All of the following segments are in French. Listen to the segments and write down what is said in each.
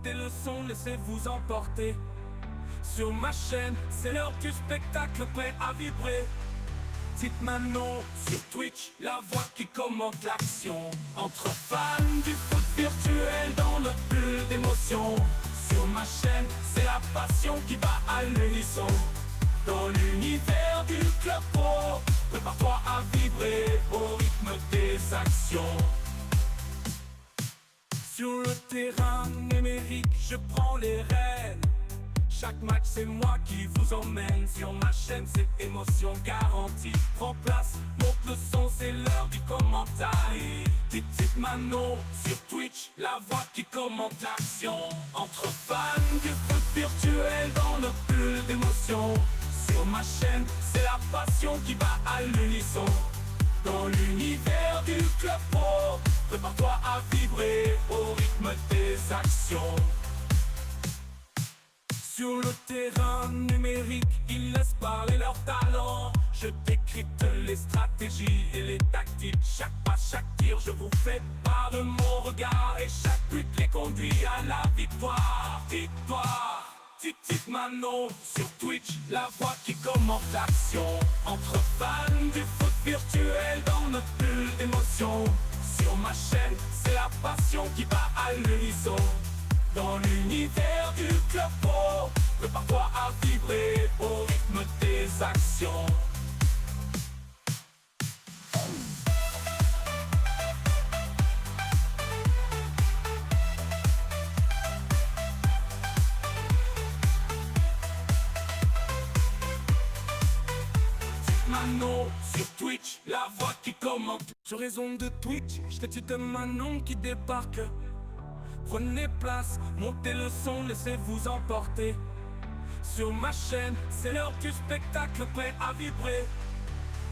Des leçons, laissez-vous emporter. Sur ma chaîne, c'est l'heure du spectacle prêt à vibrer. Dites Manon sur Twitch, la voix qui commente l'action. Entre fans du foot virtuel dans notre bulle d'émotion. Sur ma chaîne, c'est la passion qui bat à l'unisson. Dans l'univers du club pro, prépare-toi à vibrer au rythme des actions. Sur le terrain numérique, je prends les rênes. Chaque match, c'est moi qui vous emmène. Sur ma chaîne, c'est émotion garantie. Prends place, monte le son, c'est l'heure du commentaire. Dites Manon sur Twitch, la voix qui commente l'action. Entre fans du foot virtuel dans notre bulle d'émotion. Sur ma chaîne, c'est la passion qui bat à l'unisson. Dans l'univers du club pro, prépare-toi à vibrer au rythme des actions. Sur le terrain numérique, ils laissent parler leur talent. Je décrypte les stratégies et les tactiques. Chaque pas, chaque tir, je vous fais part de mon regard. Et chaque but les conduit à la victoire. Victoire. Dites Manon sur Twitch, la voix qui commente l'action. Entre fans du foot virtuel dans notre bulle d'émotion. Sur ma chaîne, c'est la passion qui bat à l'unisson. Dans l'univers du club pro, prépare-toi à vibrer au rythme des actions. Manon sur Twitch, la voix qui commente. Sur les ondes de Twitch, je te Manon qui débarque. Prenez place, montez le son, laissez-vous emporter. Sur ma chaîne, c'est l'heure du spectacle prêt à vibrer.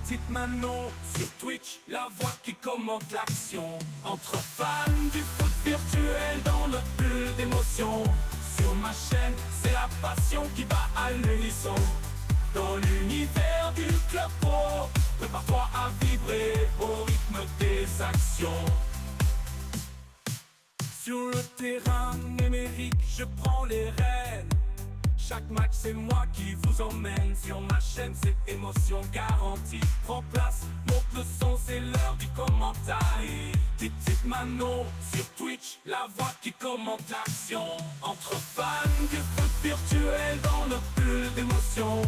Dites Manon sur Twitch, la voix qui commente l'action. Entre fans du foot virtuel dans notre bulle d'émotion. Sur ma chaîne, c'est la passion qui bat à l'unisson. Dans l'univers du club pro, prépare-toi à vibrer au rythme des actions. Sur le terrain numérique, je prends les rênes. Chaque match, c'est moi qui vous emmène. Sur ma chaîne, c'est émotion garantie. Prends place, monte le son, c'est l'heure du commentaire. Dites Manon sur Twitch, la voix qui commente l'action. Entre fans du foot virtuel dans notre bulle d'émotion.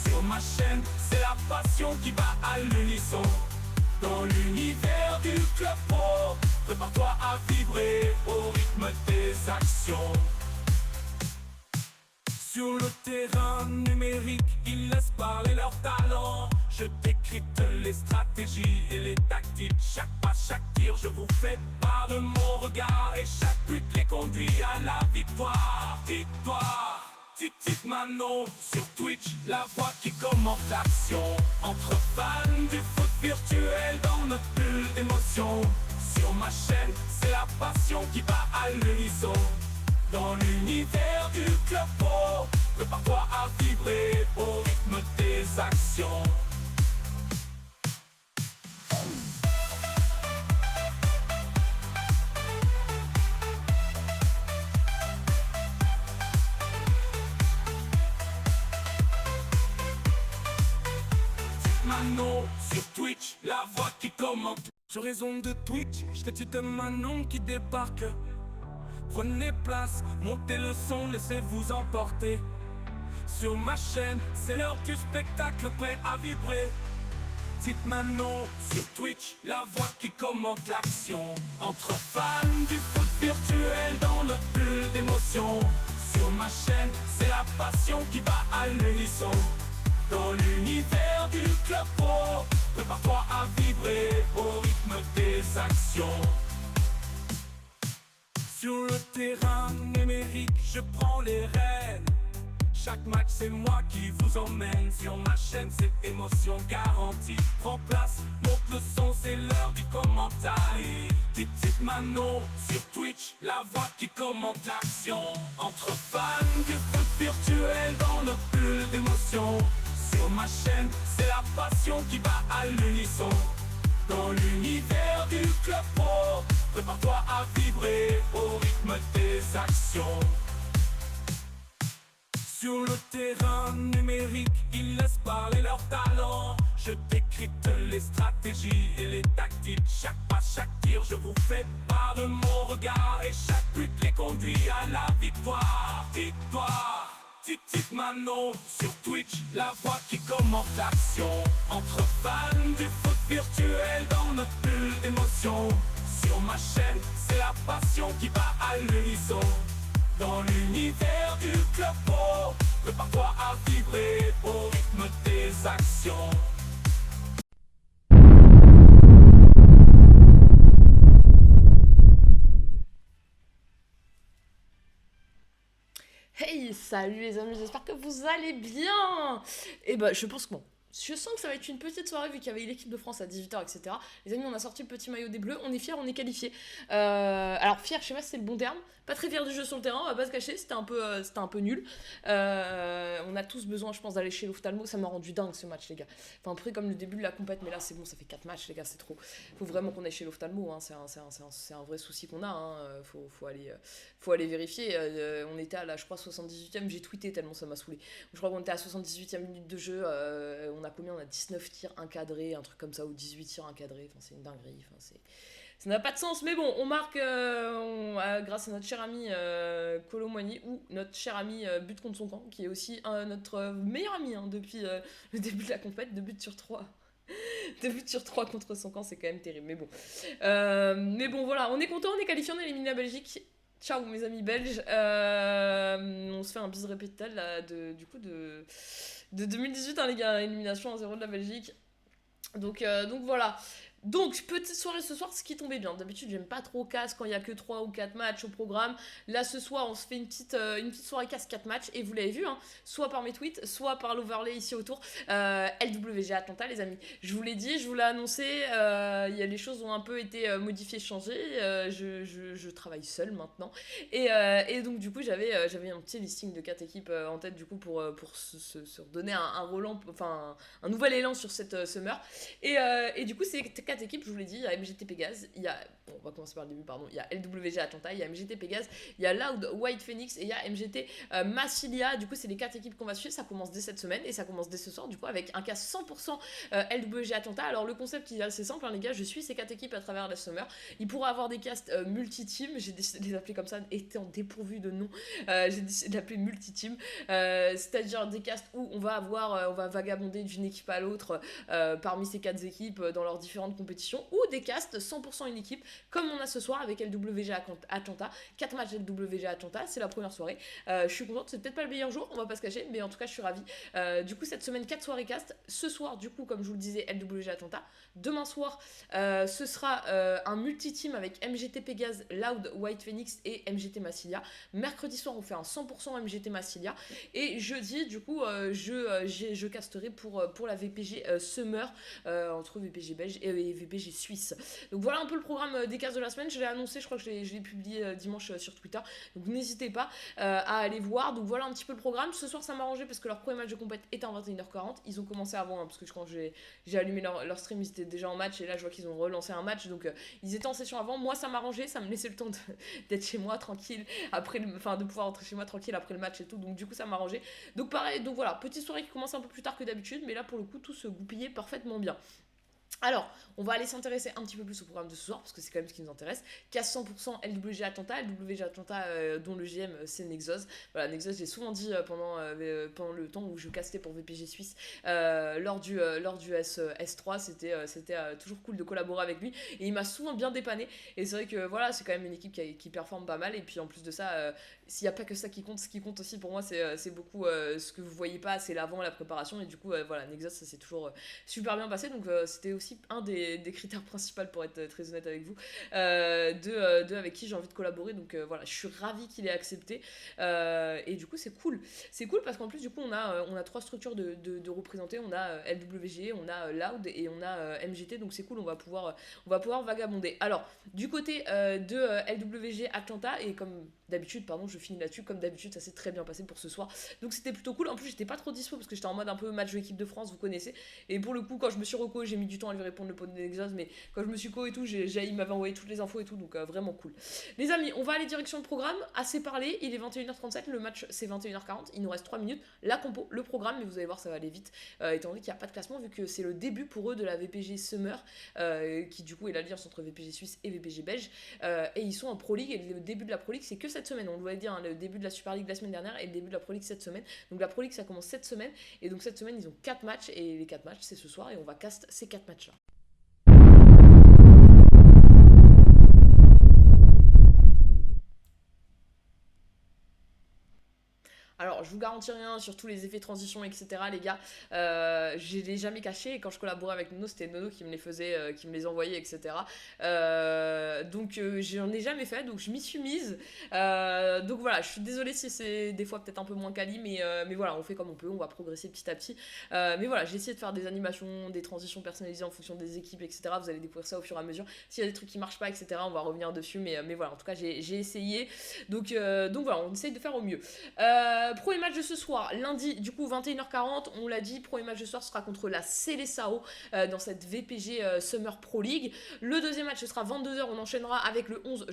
Sur ma chaîne, c'est la passion qui bat à l'unisson. Dans l'univers du club pro, prépare-toi à vibrer au rythme des actions. Sur le terrain numérique, ils laissent parler leur talent. Je décrypte les stratégies et les tactiques. Chaque pas, chaque tir, je vous fais part de mon regard. Et chaque but les conduit à la victoire. Victoire. Dites Manon sur Twitch, la voix qui commente l'action. Entre fans du foot virtuel dans notre bulle d'émotion. Sur ma chaîne, c'est la passion qui bat à l'unisson. Dans l'univers du club pro, prépare-toi à vibrer au rythme des actions. Manon sur Twitch, la voix qui commente. Sur les ondes de Twitch, je te Manon qui débarque. Prenez place, montez le son, laissez-vous emporter. Sur ma chaîne, c'est l'heure du spectacle prêt à vibrer. Dites Manon sur Twitch, la voix qui commente l'action. Entre fans du foot virtuel dans notre bulle d'émotion. Sur ma chaîne, c'est la passion qui bat à l'unisson. Dans l'univers du club pro, prépare-toi à vibrer au rythme des actions. Sur le terrain numérique, je prends les rênes. Chaque match, c'est moi qui vous emmène. Sur ma chaîne, c'est émotion garantie. Prends place, monte le son, c'est l'heure du commentaire. Dites Manon sur Twitch, la voix qui commente l'action. Entre fans du foot virtuel dans notre bulle d'émotion. Sur ma chaîne, c'est la passion qui bat à l'unisson. Dans l'univers du club pro, prépare-toi à vibrer au rythme des actions. Sur le terrain numérique, ils laissent parler leur talent. Je décrypte les stratégies et les tactiques. Chaque pas, chaque tir, je vous fais part de mon regard. Et chaque but les conduit à la victoire. Victoire. Titit Mano sur Twitch, la voix qui commente l'action. Entre fans du foot virtuel dans notre bulle d'émotion. Sur ma chaîne, c'est la passion qui va à l'unisson. Dans l'univers du club pro, prépare-toi à vibrer au rythme des actions. Hey, salut les amis, j'espère que vous allez bien. Et bah, je pense que bon, je sens que ça va être une petite soirée vu qu'il y avait l'équipe de France à 18h, etc. Les amis, on a sorti le petit maillot des Bleus, on est fiers, on est qualifiés. Alors, fier, je sais pas si c'est le bon terme. Pas très fier du jeu sur le terrain, on va pas se cacher, c'était un peu nul. On a tous besoin, je pense, d'aller chez l'ophtalmo. Ça m'a rendu dingue ce match, les gars. Enfin, après, comme le début de la compète, mais là, c'est bon, ça fait 4 matchs, les gars, c'est trop. Faut vraiment qu'on aille chez l'ophtalmo, hein. C'est un vrai souci qu'on a. Hein. Faut aller vérifier. On était à la, je crois, 78e, j'ai tweeté tellement ça m'a saoulé. Je crois qu'on était à 78e minute de jeu. On a combien ? On a 19 tirs encadrés, un truc comme ça, ou 18 tirs encadrés. Enfin, c'est une dinguerie. Enfin, ça n'a pas de sens, mais bon, on marque grâce à notre cher ami Kolo Muani, ou notre cher ami But contre son camp, qui est aussi notre meilleur ami hein, depuis le début de la compète, 2 buts sur 3. 2 buts sur 3 contre son camp, c'est quand même terrible, mais bon, voilà, on est content, on est qualifié, on a éliminé la Belgique. Ciao mes amis belges. On se fait un bis répété là, de 2018, hein, les gars, élimination à 0 de la Belgique. Donc voilà. Donc, petite soirée ce soir, ce qui tombait bien. D'habitude, j'aime pas trop casse quand il y a que 3 ou 4 matchs au programme. Là, ce soir, on se fait une petite soirée casse 4 matchs. Et vous l'avez vu, hein, soit par mes tweets, soit par l'overlay ici autour. LWG Atlanta, les amis. Je vous l'ai dit, je vous l'ai annoncé. Les choses ont un peu été modifiées, changées. Je travaille seule maintenant. Et donc, du coup, j'avais un petit listing de 4 équipes en tête, du coup, pour se redonner un relan, enfin, un nouvel élan sur cette summer. Et du coup, c'est 4 équipes, je vous l'ai dit, il y a MGT Pégase, on va commencer par le début, pardon, il y a LWG Atlanta, il y a MGT Pégase, il y a Loud White Phoenix et il y a MGT Massilia. Du coup, c'est les 4 équipes qu'on va suivre, ça commence dès cette semaine et ça commence dès ce soir, du coup, avec un cast 100% LWG Atlanta. Alors, le concept, il est assez simple, hein, les gars, je suis ces 4 équipes à travers la summer. Il pourra avoir des casts multi-team, j'ai décidé de les appeler comme ça, étant dépourvu de nom, j'ai décidé d'appeler multi-team, c'est-à-dire des casts où on va vagabonder d'une équipe à l'autre parmi ces 4 équipes dans leurs différentes compétitions, ou des casts 100% une équipe comme on a ce soir avec LWG Atlanta. 4 matchs LWG Atlanta, c'est la première soirée. Je suis contente, c'est peut-être pas le meilleur jour, on va pas se cacher, mais en tout cas je suis ravie. Du coup, cette semaine 4 soirées cast. Ce soir, du coup, comme je vous le disais, LWG Atlanta. Demain soir, ce sera un multi-team avec MGT Pégase, Loud White Phoenix et MGT Massilia. Mercredi soir, on fait un 100% MGT Massilia. Et jeudi, du coup, je casterai pour la VPG Summer, entre VPG belge et VPG suisse. Donc voilà un peu le programme des cases de la semaine. Je l'ai annoncé, je crois que je l'ai publié dimanche sur Twitter. Donc n'hésitez pas à aller voir. Donc voilà un petit peu le programme. Ce soir, ça m'a arrangé parce que leur premier match de compète était à 21h40. Ils ont commencé avant, hein, parce que quand j'ai allumé leur stream, ils étaient déjà en match. Et là, je vois qu'ils ont relancé un match. Donc ils étaient en session avant. Moi, ça m'a arrangé. Ça me laissait le temps d'être chez moi tranquille. De pouvoir rentrer chez moi tranquille après le match et tout. Donc du coup, ça m'a arrangé. Donc pareil, donc voilà, petite soirée qui commence un peu plus tard que d'habitude. Mais là, pour le coup, tout se goupillait parfaitement bien. Alors, on va aller s'intéresser un petit peu plus au programme de ce soir, parce que c'est quand même ce qui nous intéresse. Casse 100% LWG Atlanta, dont le GM c'est Nexos. Voilà, Nexos, j'ai souvent dit pendant le temps où je castais pour VPG Suisse, lors du S3, c'était toujours cool de collaborer avec lui, et il m'a souvent bien dépanné, et c'est vrai que voilà, c'est quand même une équipe qui performe pas mal, et puis en plus de ça, s'il n'y a pas que ça qui compte, ce qui compte aussi pour moi, c'est beaucoup ce que vous voyez pas, c'est l'avant, la préparation, et du coup, voilà, Nexos, ça s'est toujours super bien passé, donc c'était aussi un des critères principaux, pour être très honnête avec vous, avec qui j'ai envie de collaborer. Donc voilà, je suis ravie qu'il ait accepté, et du coup c'est cool parce qu'en plus du coup on a 3 structures de représenter. On a LWG, on a Loud et on a MGT, donc c'est cool, on va pouvoir vagabonder. Alors du côté de LWG Atlanta, et comme d'habitude, pardon, je finis là-dessus. Comme d'habitude, ça s'est très bien passé pour ce soir. Donc c'était plutôt cool. En plus, j'étais pas trop dispo parce que j'étais en mode un peu match de l'équipe de France, vous connaissez. Et pour le coup, quand je me suis reco, j'ai mis du temps à lui répondre le pot de Nexus, mais quand je me suis co et tout, il m'avait envoyé toutes les infos et tout, donc vraiment cool. Les amis, on va aller direction le programme. Assez parlé, il est 21h37, le match c'est 21h40, il nous reste 3 minutes. La compo, le programme, mais vous allez voir, ça va aller vite, étant donné qu'il n'y a pas de classement, vu que c'est le début pour eux de la VPG Summer, qui du coup est l'alliance entre VPG Suisse et VPG Belge, et ils sont en Pro League, et le début de la Pro League, c'est que cette semaine. On doit dire, hein, le début de la Super League la semaine dernière et le début de la Pro League cette semaine. Donc la Pro League, ça commence cette semaine, et donc cette semaine, ils ont 4 matchs, et les 4 matchs, c'est ce soir, et on va cast ces 4 matchs-là. Alors, je vous garantis rien sur tous les effets transition, etc. Les gars, je les ai jamais cachés. Et quand je collaborais avec Nono, c'était Nono qui me les faisait, qui me les envoyait, etc. Donc, j'en ai jamais fait, donc je m'y suis mise. Donc voilà, je suis désolée si c'est des fois peut-être un peu moins quali, mais voilà, on fait comme on peut, on va progresser petit à petit. Mais voilà, j'ai essayé de faire des animations, des transitions personnalisées en fonction des équipes, etc. Vous allez découvrir ça au fur et à mesure. S'il y a des trucs qui marchent pas, etc., on va revenir dessus. Mais voilà, en tout cas, j'ai essayé. Donc voilà, on essaye de faire au mieux. Premier match de ce soir, lundi, du coup 21h40, on l'a dit, premier match de ce soir sera contre la Seleção dans cette VPG Summer Pro League. Le deuxième match ce sera 22h, on enchaînera avec le 11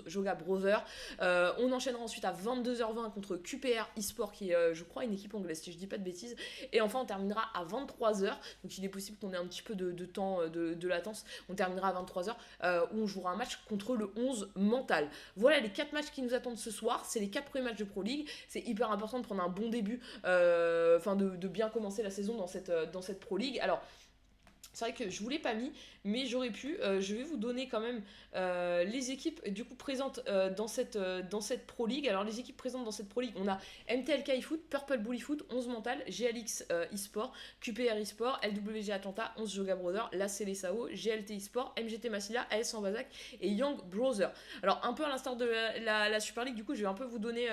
Joga Brothers. On enchaînera ensuite à 22h20 contre QPR eSport qui est je crois une équipe anglaise si je dis pas de bêtises. Et enfin on terminera à 23h, donc il est possible qu'on ait un petit peu de temps de latence. On terminera à 23h où on jouera un match contre le 11 Mental. Voilà les 4 matchs qui nous attendent ce soir, c'est les 4 premiers matchs de Pro League. C'est hyper important de prendre un bon début, de bien commencer la saison dans cette Pro League. Alors, c'est vrai que je vous l'ai pas mis, mais j'aurais pu. Je vais vous donner quand même les équipes du coup présentes dans cette Pro League. Alors les équipes présentes dans cette Pro League, on a MTLK eFoot, Purple Bully Foot, 11 Mental, GLX eSport, QPR eSport, LWG Atlanta, 11 Joga Brothers, la Seleção, GLT eSport, MGT Massilia, AS Ambazac et Young Brothers. Alors un peu à l'instar de la Super League, du coup je vais un peu vous donner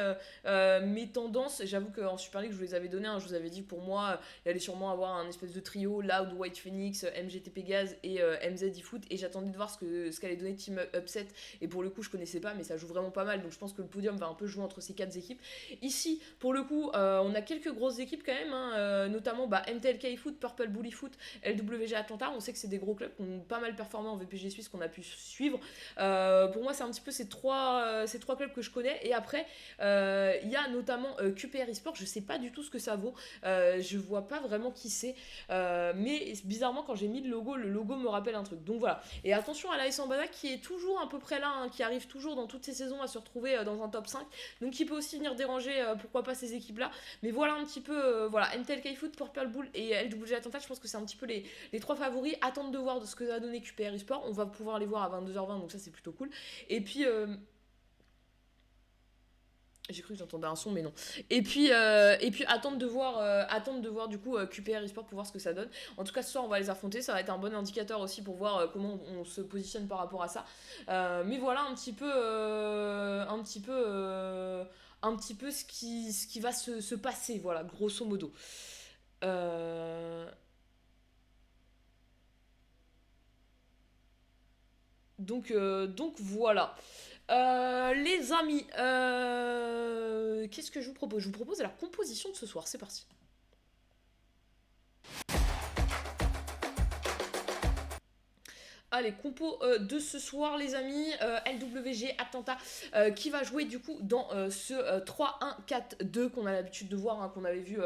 mes tendances. J'avoue qu'en Super League je vous les avais données, hein, je vous avais dit que pour moi il allait sûrement avoir un espèce de trio, Loud, White Phoenix, MGT Pégase et MZ eFoot, et j'attendais de voir ce qu'allait donner Team Upset, et pour le coup je connaissais pas mais ça joue vraiment pas mal, donc je pense que le podium va un peu jouer entre ces 4 équipes. Ici pour le coup on a quelques grosses équipes quand même, hein, notamment MTLK eFoot, Purple Bully Foot, LWG Atlanta. On sait que c'est des gros clubs qui ont pas mal performé en VPG Suisse qu'on a pu suivre. Pour moi c'est un petit peu ces trois clubs que je connais, et après il y a notamment QPR eSport. Je sais pas du tout ce que ça vaut, je vois pas vraiment qui c'est, mais bizarrement quand j'ai mis le logo me rappelle un truc. Donc voilà. Et attention à l'AS Ambazac qui est toujours à peu près là, hein, qui arrive toujours dans toutes ces saisons à se retrouver dans un top 5. Donc qui peut aussi venir déranger, pourquoi pas ces équipes-là. Mais voilà un petit peu, voilà, MTLK eFoot, Purple Bull et LWG Atlanta, je pense que c'est un petit peu les 3 favoris. Attendre de voir de ce que va donner QPR eSport. On va pouvoir les voir à 22h20, donc ça c'est plutôt cool. Et puis... j'ai cru que j'entendais un son, mais non. Et puis attendre de voir du coup QPR eSport pour voir ce que ça donne. En tout cas, ce soir, on va les affronter. Ça va être un bon indicateur aussi pour voir comment on se positionne par rapport à ça. Mais voilà un petit peu ce qui va se passer, voilà, grosso modo. Donc voilà. Les amis, qu'est-ce que je vous propose ? Je vous propose la composition de ce soir, c'est parti. Allez, compo de ce soir les amis, LWG Atlanta qui va jouer du coup dans ce 3-1-4-2 qu'on a l'habitude de voir, hein, qu'on avait vu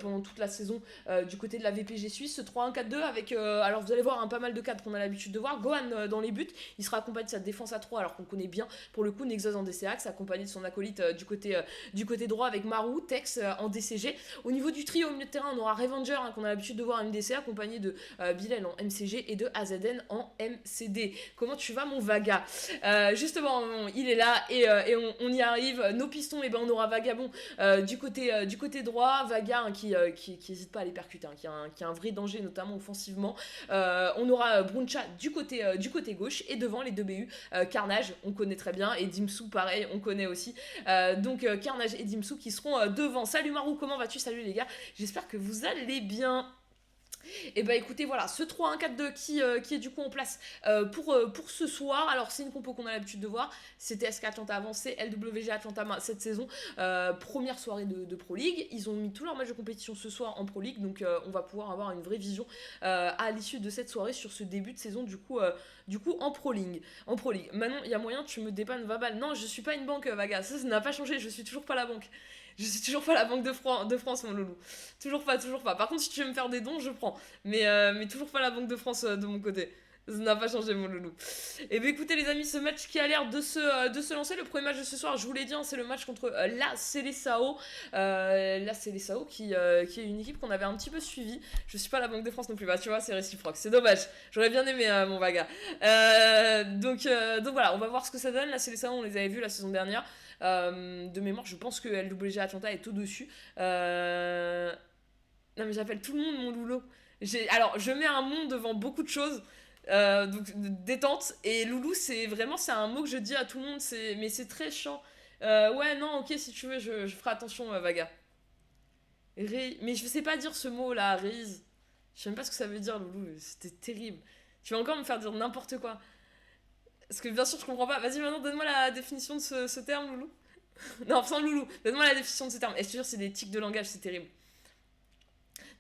pendant toute la saison du côté de la VPG Suisse, ce 3-1-4-2 avec, alors vous allez voir, hein, pas mal de cadres qu'on a l'habitude de voir. Gohan dans les buts, il sera accompagné de sa défense à 3 alors qu'on connaît bien pour le coup Nexus en DCAX, accompagné de son acolyte du côté droit avec Maru, Tex en DCG. Au niveau du trio au milieu de terrain, on aura Revenger, hein, qu'on a l'habitude de voir en MDC, accompagné de Bilal en MCG et de AZN en MCD. Comment tu vas mon Vaga? Justement, il est là et on y arrive. Nos pistons, et ben on aura Vagabond du côté droit, Vaga, hein, qui hésite pas à les percuter, hein, qui a un vrai danger notamment offensivement. On aura Bruncha du côté gauche, et devant les deux BU, Carnage, on connaît très bien, et Dimsu pareil, on connaît aussi. Donc Carnage et Dimsu qui seront devant. Salut Marou, comment vas-tu? Salut les gars, j'espère que vous allez bien. Et bah écoutez, voilà, ce 3-1-4-2 qui est du coup en place pour ce soir. Alors c'est une compo qu'on a l'habitude de voir. C'était SK Atlanta avancé, LWG Atlanta cette saison. Première soirée de Pro League. Ils ont mis tous leurs matchs de compétition ce soir en Pro League. Donc on va pouvoir avoir une vraie vision à l'issue de cette soirée sur ce début de saison du coup en Pro League. Manon, il y a moyen, tu me dépannes Vabal. Non, je suis pas une banque, Vaga. Ça n'a pas changé, je suis toujours pas la banque. Je suis toujours pas la Banque de France, mon loulou. Toujours pas. Par contre, si tu veux me faire des dons, je prends. Mais toujours pas la Banque de France de mon côté. Ça n'a pas changé, mon loulou. Et bien écoutez, les amis, ce match qui a l'air de se lancer. Le premier match de ce soir, je vous l'ai dit, hein, c'est le match contre la Seleção. La Seleção qui est une équipe qu'on avait un petit peu suivie. Je suis pas la Banque de France non plus. Bah, tu vois, c'est réciproque. C'est dommage. J'aurais bien aimé, mon Vaga. Donc voilà, on va voir ce que ça donne. La Seleção, on les avait vus la saison dernière. De mémoire, je pense que LWG Atlanta est au-dessus. Non, mais j'appelle tout le monde mon loulou. Alors, je mets un monde devant beaucoup de choses. Donc, détente. Et loulou, c'est un mot que je dis à tout le monde. Mais c'est très chiant. Ouais, non, ok, si tu veux, je ferai attention, Vaga. Mais je sais pas dire ce mot-là, Riz. Je sais même pas ce que ça veut dire, loulou. C'était terrible. Tu vas encore me faire dire n'importe quoi. Parce que bien sûr, je comprends pas. Vas-y, maintenant, donne-moi la définition de ce terme, loulou. Non, sans loulou. Donne-moi la définition de ce terme. Et je te jure, c'est des tics de langage, c'est terrible.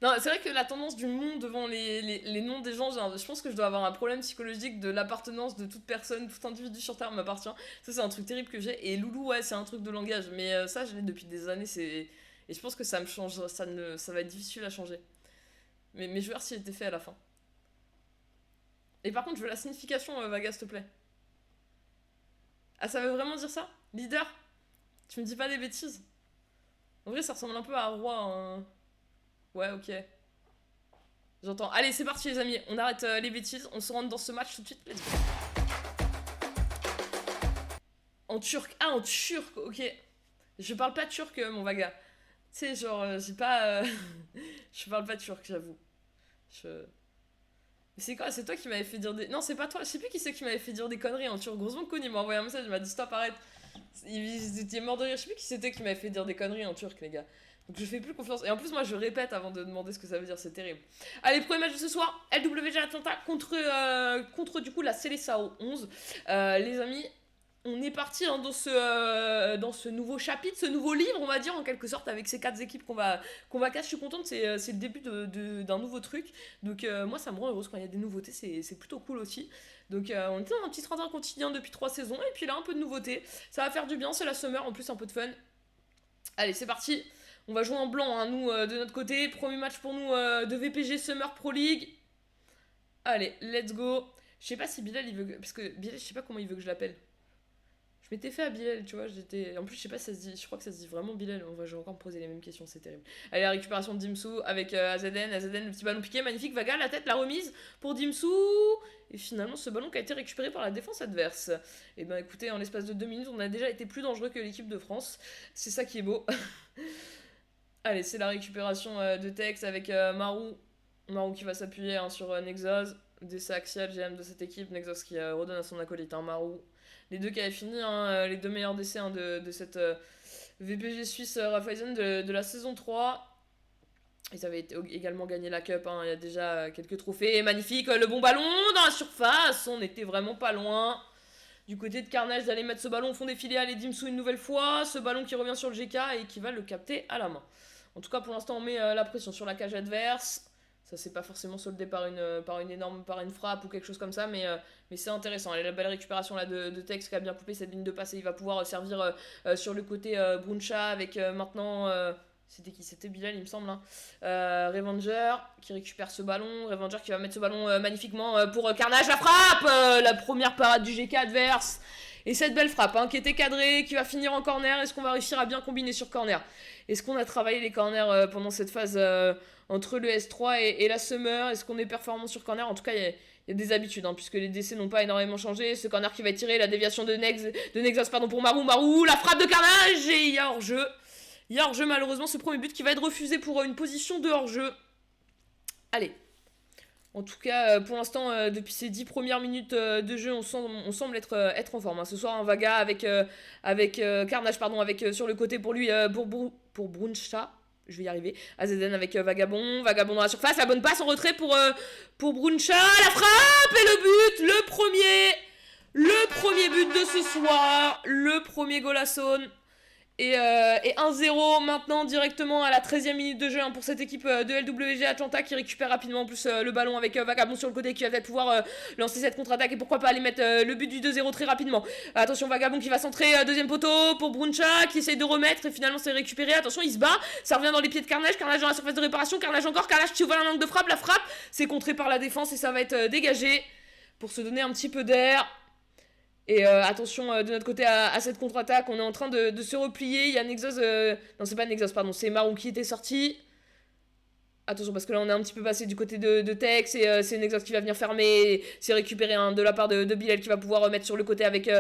Non, c'est vrai que la tendance du monde devant les noms des gens, genre, je pense que je dois avoir un problème psychologique de l'appartenance de toute personne, tout individu sur Terre m'appartient. Ça, c'est un truc terrible que j'ai. Et loulou, ouais, c'est un truc de langage. Mais ça, je l'ai depuis des années. Et je pense que ça me change. Ça va être difficile à changer. Mais je vais voir si j'étais fait à la fin. Et par contre, je veux la signification, Vaga, s'il te plaît. Ah, ça veut vraiment dire ça? Leader? Tu me dis pas des bêtises? En vrai, ça ressemble un peu à roi. Hein. Ouais, ok. J'entends. Allez, c'est parti, les amis. On arrête les bêtises. On se rentre dans ce match tout de suite. Let's go. En turc. Ah, en turc, ok. Je parle pas turc, mon Vaga. Tu sais, genre, j'ai pas. Je parle pas turc, j'avoue. Mais c'est quoi? C'est toi qui m'avais fait dire des. Non, c'est pas toi. Je sais plus qui c'est qui m'avait fait dire des conneries en turc. Grosso modo, il m'a envoyé un message. Il m'a dit stop, arrête. Il était mort de rire. Je sais plus qui c'était qui m'avait fait dire des conneries en turc, les gars. Donc je fais plus confiance. Et en plus, moi, je répète avant de demander ce que ça veut dire. C'est terrible. Allez, premier match de ce soir. LWG Atlanta contre du coup la Seleção 11. Les amis, on est parti hein, dans ce nouveau chapitre, ce nouveau livre, on va dire, en quelque sorte, avec ces 4 équipes qu'on va casser. Je suis contente, c'est le début d'un nouveau truc. Donc moi, ça me rend heureuse quand il y a des nouveautés, c'est plutôt cool aussi. Donc on était dans un petit 31 quotidien depuis 3 saisons, et puis là, un peu de nouveauté. Ça va faire du bien, c'est la summer, en plus un peu de fun. Allez, c'est parti. On va jouer en blanc, hein, nous, de notre côté. Premier match pour nous de VPG Summer Pro League. Allez, let's go. Je sais pas si Bilal, il veut... Parce que Bilal, je sais pas comment il veut que je l'appelle. Je m'étais fait à Bilal, tu vois, en plus, je sais pas si ça se dit... Je crois que ça se dit vraiment Bilal. On va encore me poser les mêmes questions, c'est terrible. Allez, la récupération de Dimsou avec AZN. AZN, le petit ballon piqué, magnifique. Vaga, la tête, la remise pour Dimsou. Et finalement, ce ballon qui a été récupéré par la défense adverse. Et ben écoutez, en l'espace de 2 minutes, on a déjà été plus dangereux que l'équipe de France. C'est ça qui est beau. Allez, c'est la récupération de Tex avec Marou. Marou qui va s'appuyer hein, sur Nexus. Décès axial, GM de cette équipe. Nexus qui redonne à son acolyte, hein, Marou. Les deux qui avaient fini, hein, les 2 meilleurs décès hein, de cette VPG suisse Raiffeisen de la saison 3. Ils avaient également gagné la Cup, hein, il y a déjà quelques trophées. Magnifique, le bon ballon dans la surface. On était vraiment pas loin. Du côté de Carnage, d'aller mettre ce ballon au fond des filets. Allez, Dimsou une nouvelle fois. Ce ballon qui revient sur le GK et qui va le capter à la main. En tout cas, pour l'instant, on met la pression sur la cage adverse. Ça s'est pas forcément soldé par une frappe ou quelque chose comme ça, mais c'est intéressant. Allez, la belle récupération là de Tex qui a bien coupé cette ligne de passe et il va pouvoir servir sur le côté Bruncha avec maintenant... C'était qui? C'était Bilal, il me semble. Hein. Revenger qui récupère ce ballon. Revenger qui va mettre ce ballon magnifiquement pour Carnage. La frappe la première parade du GK adverse. Et cette belle frappe hein, qui était cadrée, qui va finir en corner. Est-ce qu'on va réussir à bien combiner sur corner? Est-ce qu'on a travaillé les corners pendant cette phase entre le S3 et la Summer? Est-ce qu'on est performant sur corner? En tout cas, il y a des habitudes, hein, puisque les décès n'ont pas énormément changé. Ce corner qui va tirer, la déviation de Nexus pour Marou. La frappe de Carnage et il y a hors-jeu. Il y a hors-jeu malheureusement, ce premier but qui va être refusé pour une position de hors-jeu. Allez. En tout cas, pour l'instant, depuis ces 10 premières minutes de jeu, on semble être en forme. Hein. Ce soir, un Vaga avec Carnage, avec sur le côté pour lui, pour Bruncha. Je vais y arriver. AZN avec Vagabond. Vagabond dans la surface. La bonne passe en retrait pour Bruncha. La frappe et le but. Le premier but de ce soir. Le premier goal à Saône. Et 1-0 maintenant directement à la 13e minute de jeu pour cette équipe de LWG Atlanta qui récupère rapidement en plus le ballon avec Vagabond sur le côté qui va peut-être pouvoir lancer cette contre-attaque et pourquoi pas aller mettre le but du 2-0 très rapidement. Attention Vagabond qui va centrer deuxième poteau pour Bruncha qui essaye de remettre et finalement c'est récupéré. Attention il se bat, ça revient dans les pieds de Carnage, Carnage dans la surface de réparation, Carnage encore, Carnage qui ouvre un angle de frappe, la frappe c'est contré par la défense et ça va être dégagé pour se donner un petit peu d'air. Et attention de notre côté à cette contre-attaque, on est en train de se replier, il y a Nexus, non c'est pas Nexus, pardon, c'est Marou qui était sorti. Attention parce que là on est un petit peu passé du côté de Tex et c'est Nexus qui va venir fermer, c'est récupéré de la part de Bilal qui va pouvoir mettre sur le côté avec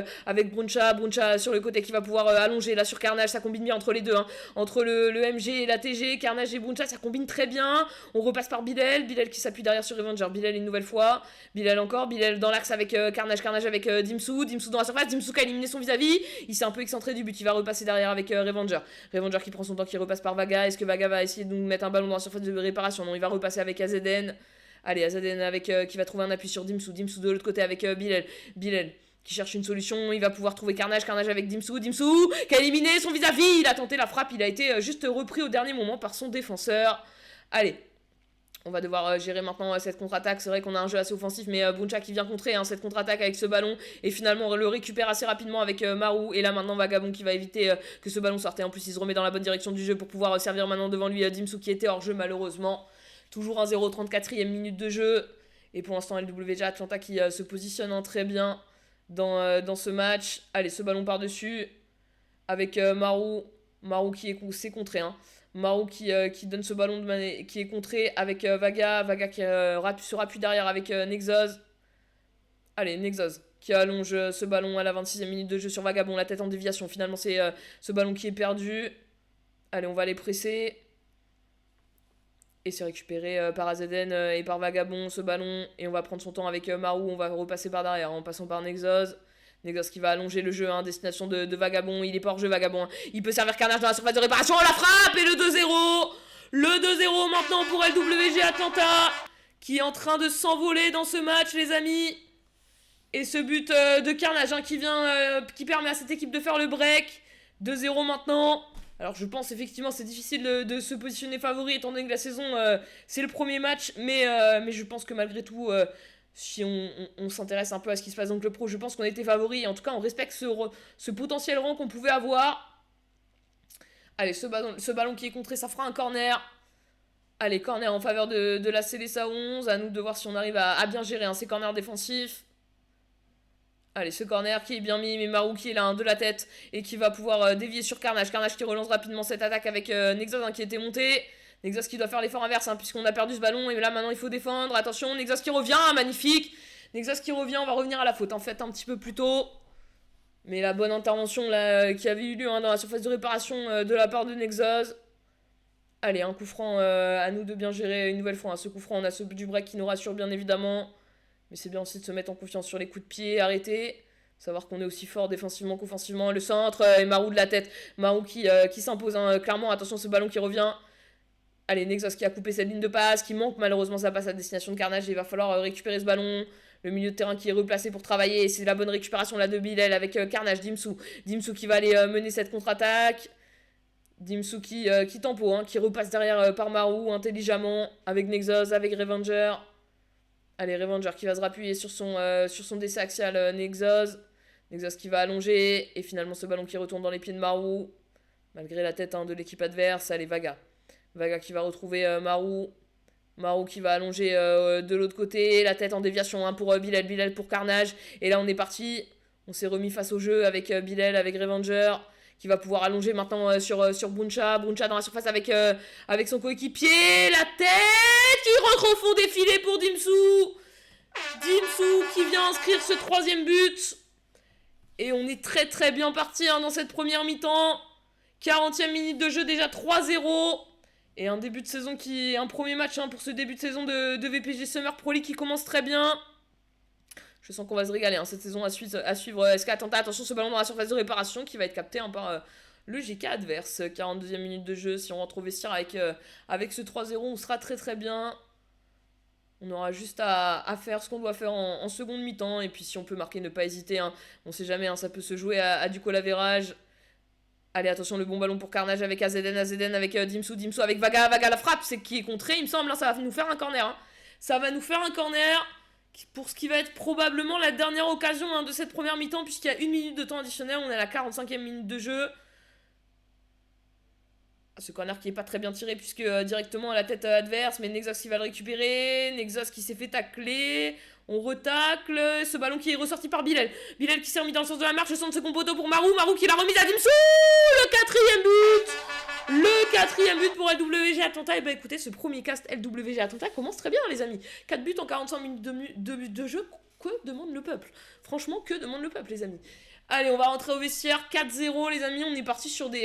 Bruncha sur le côté qui va pouvoir allonger là sur Carnage, ça combine bien entre les deux, entre le MG et la TG, Carnage et Bruncha ça combine très bien, on repasse par Bilal qui s'appuie derrière sur Revenger, Bilal une nouvelle fois, Bilal encore, Bilal dans l'axe avec Carnage avec Dimsou dans la surface, Dimsou qui a éliminé son vis-à-vis, il s'est un peu excentré du but, il va repasser derrière avec Revenger qui prend son temps, qui repasse par Vaga, est-ce que Vaga va essayer de nous mettre un ballon dans la surface de réparation? Non, il va repasser avec AZN. Allez, AZN avec qui va trouver un appui sur Dimsou de l'autre côté avec Bilal qui cherche une solution, il va pouvoir trouver Carnage avec Dimsou qui a éliminé son vis-à-vis, il a tenté la frappe, il a été juste repris au dernier moment par son défenseur. Allez, on va devoir gérer maintenant cette contre-attaque. C'est vrai qu'on a un jeu assez offensif, mais Bruncha qui vient contrer cette contre-attaque avec ce ballon. Et finalement, on le récupère assez rapidement avec Marou. Et là, maintenant, Vagabond qui va éviter que ce ballon sorte. Et en plus, il se remet dans la bonne direction du jeu pour pouvoir servir maintenant devant lui Dimsou qui était hors jeu, malheureusement. Toujours 1-0, 34e minute de jeu. Et pour l'instant, LWG Atlanta qui se positionne très bien dans ce match. Allez, ce ballon par-dessus avec Marou. Marou qui s'est contré, Marou qui donne ce ballon qui est contré avec Vaga qui se rappuie derrière avec Nexus. Allez, Nexus qui allonge ce ballon à la 26e minute de jeu sur Vagabond, la tête en déviation. Finalement, c'est ce ballon qui est perdu. Allez, on va les presser. Et c'est récupéré par AZN et par Vagabond, ce ballon. Et on va prendre son temps avec Marou. On va repasser par derrière en passant par Nexus. Nexus qui va allonger le jeu, destination de Vagabond. Il est pas hors jeu, Vagabond. Il peut servir Carnage dans la surface de réparation. La frappe et le 2-0. Le 2-0 maintenant pour LWG Atlanta qui est en train de s'envoler dans ce match, les amis. Et ce but de Carnage qui permet à cette équipe de faire le break. 2-0 maintenant. Alors je pense effectivement c'est difficile de se positionner favori étant donné que la saison c'est le premier match. Mais je pense que malgré tout... si on s'intéresse un peu à ce qui se passe dans le club pro, je pense qu'on était favoris. Et en tout cas, on respecte ce potentiel rang qu'on pouvait avoir. Allez, ce ballon qui est contré, ça fera un corner. Allez, corner en faveur de la CDSA 11. À nous de voir si on arrive à bien gérer ces corners défensifs. Allez, ce corner qui est bien mis, mais Marou qui est là de la tête et qui va pouvoir dévier sur Carnage. Carnage qui relance rapidement cette attaque avec Nexus qui était monté. Nexus qui doit faire l'effort inverse puisqu'on a perdu ce ballon et là maintenant il faut défendre. Attention, Nexus qui revient, magnifique. Nexus qui revient, on va revenir à la faute en fait un petit peu plus tôt. Mais la bonne intervention là, qui avait eu lieu dans la surface de réparation de la part de Nexus. Allez, un coup franc à nous de bien gérer une nouvelle fois. Ce coup franc, on a ce but du break qui nous rassure bien évidemment. Mais c'est bien aussi de se mettre en confiance sur les coups de pied, arrêter. Savoir qu'on est aussi fort défensivement qu'offensivement. Le centre et Marou de la tête. Marou qui s'impose clairement. Attention, ce ballon qui revient. Allez, Nexus qui a coupé cette ligne de passe, qui manque malheureusement sa passe à destination de Carnage. Et il va falloir récupérer ce ballon. Le milieu de terrain qui est replacé pour travailler. Et c'est la bonne récupération là de Bilal avec Carnage, Dimsou. Dimsou qui va aller mener cette contre-attaque. Dimsou qui tempo, qui repasse derrière par Marou intelligemment. Avec Nexus, avec Revenger. Allez, Revenger qui va se rappuyer sur son décès axial Nexus. Nexus qui va allonger. Et finalement ce ballon qui retourne dans les pieds de Marou. Malgré la tête de l'équipe adverse. Allez, Vaga qui va retrouver Marou. Marou qui va allonger de l'autre côté. La tête en déviation pour Bilal pour Carnage. Et là on est parti. On s'est remis face au jeu avec Bilal, avec Revenger. Qui va pouvoir allonger maintenant sur Bruncha. Bruncha dans la surface avec son coéquipier. La tête qui rentre au fond des filets pour Dimsou. Dimsou qui vient inscrire ce 3e but. Et on est très très bien parti dans cette première mi-temps. 40e minute de jeu, déjà 3-0. Et un début de saison un premier match pour ce début de saison de VPG Summer Pro League qui commence très bien. Je sens qu'on va se régaler cette saison à suivre SK Atlanta. Attention, ce ballon dans la surface de réparation qui va être capté par le GK adverse. 42e minute de jeu, si on rentre au vestiaire avec ce 3-0, on sera très très bien. On aura juste à faire ce qu'on doit faire en seconde mi-temps. Et puis si on peut marquer, ne pas hésiter. Hein. On sait jamais, hein, ça peut se jouer à du colavérage. Allez, attention, le bon ballon pour Carnage avec AZN avec Dimsou avec Vaga la frappe, c'est qui est contré, il me semble, hein, ça va nous faire un corner. Hein. Ça va nous faire un corner pour ce qui va être probablement la dernière occasion hein, de cette première mi-temps, puisqu'il y a 1 minute de temps additionnel, on est à la 45e minute de jeu. Ce corner qui est pas très bien tiré, puisque directement à la tête adverse, mais Nexos qui va le récupérer, Nexos qui s'est fait tacler. On retacle, ce ballon qui est ressorti par Bilal. Bilal qui s'est remis dans le sens de la marche, le centre de second poteau pour Marou. Marou qui l'a remise à Dimsou. Le quatrième but pour LWG Atlanta. Et bah écoutez, ce premier cast LWG Atlanta commence très bien les amis. 4 buts en 45 minutes de jeu. Que demande le peuple? Franchement, que demande le peuple les amis? Allez, on va rentrer au vestiaire, 4-0 les amis, on est parti sur des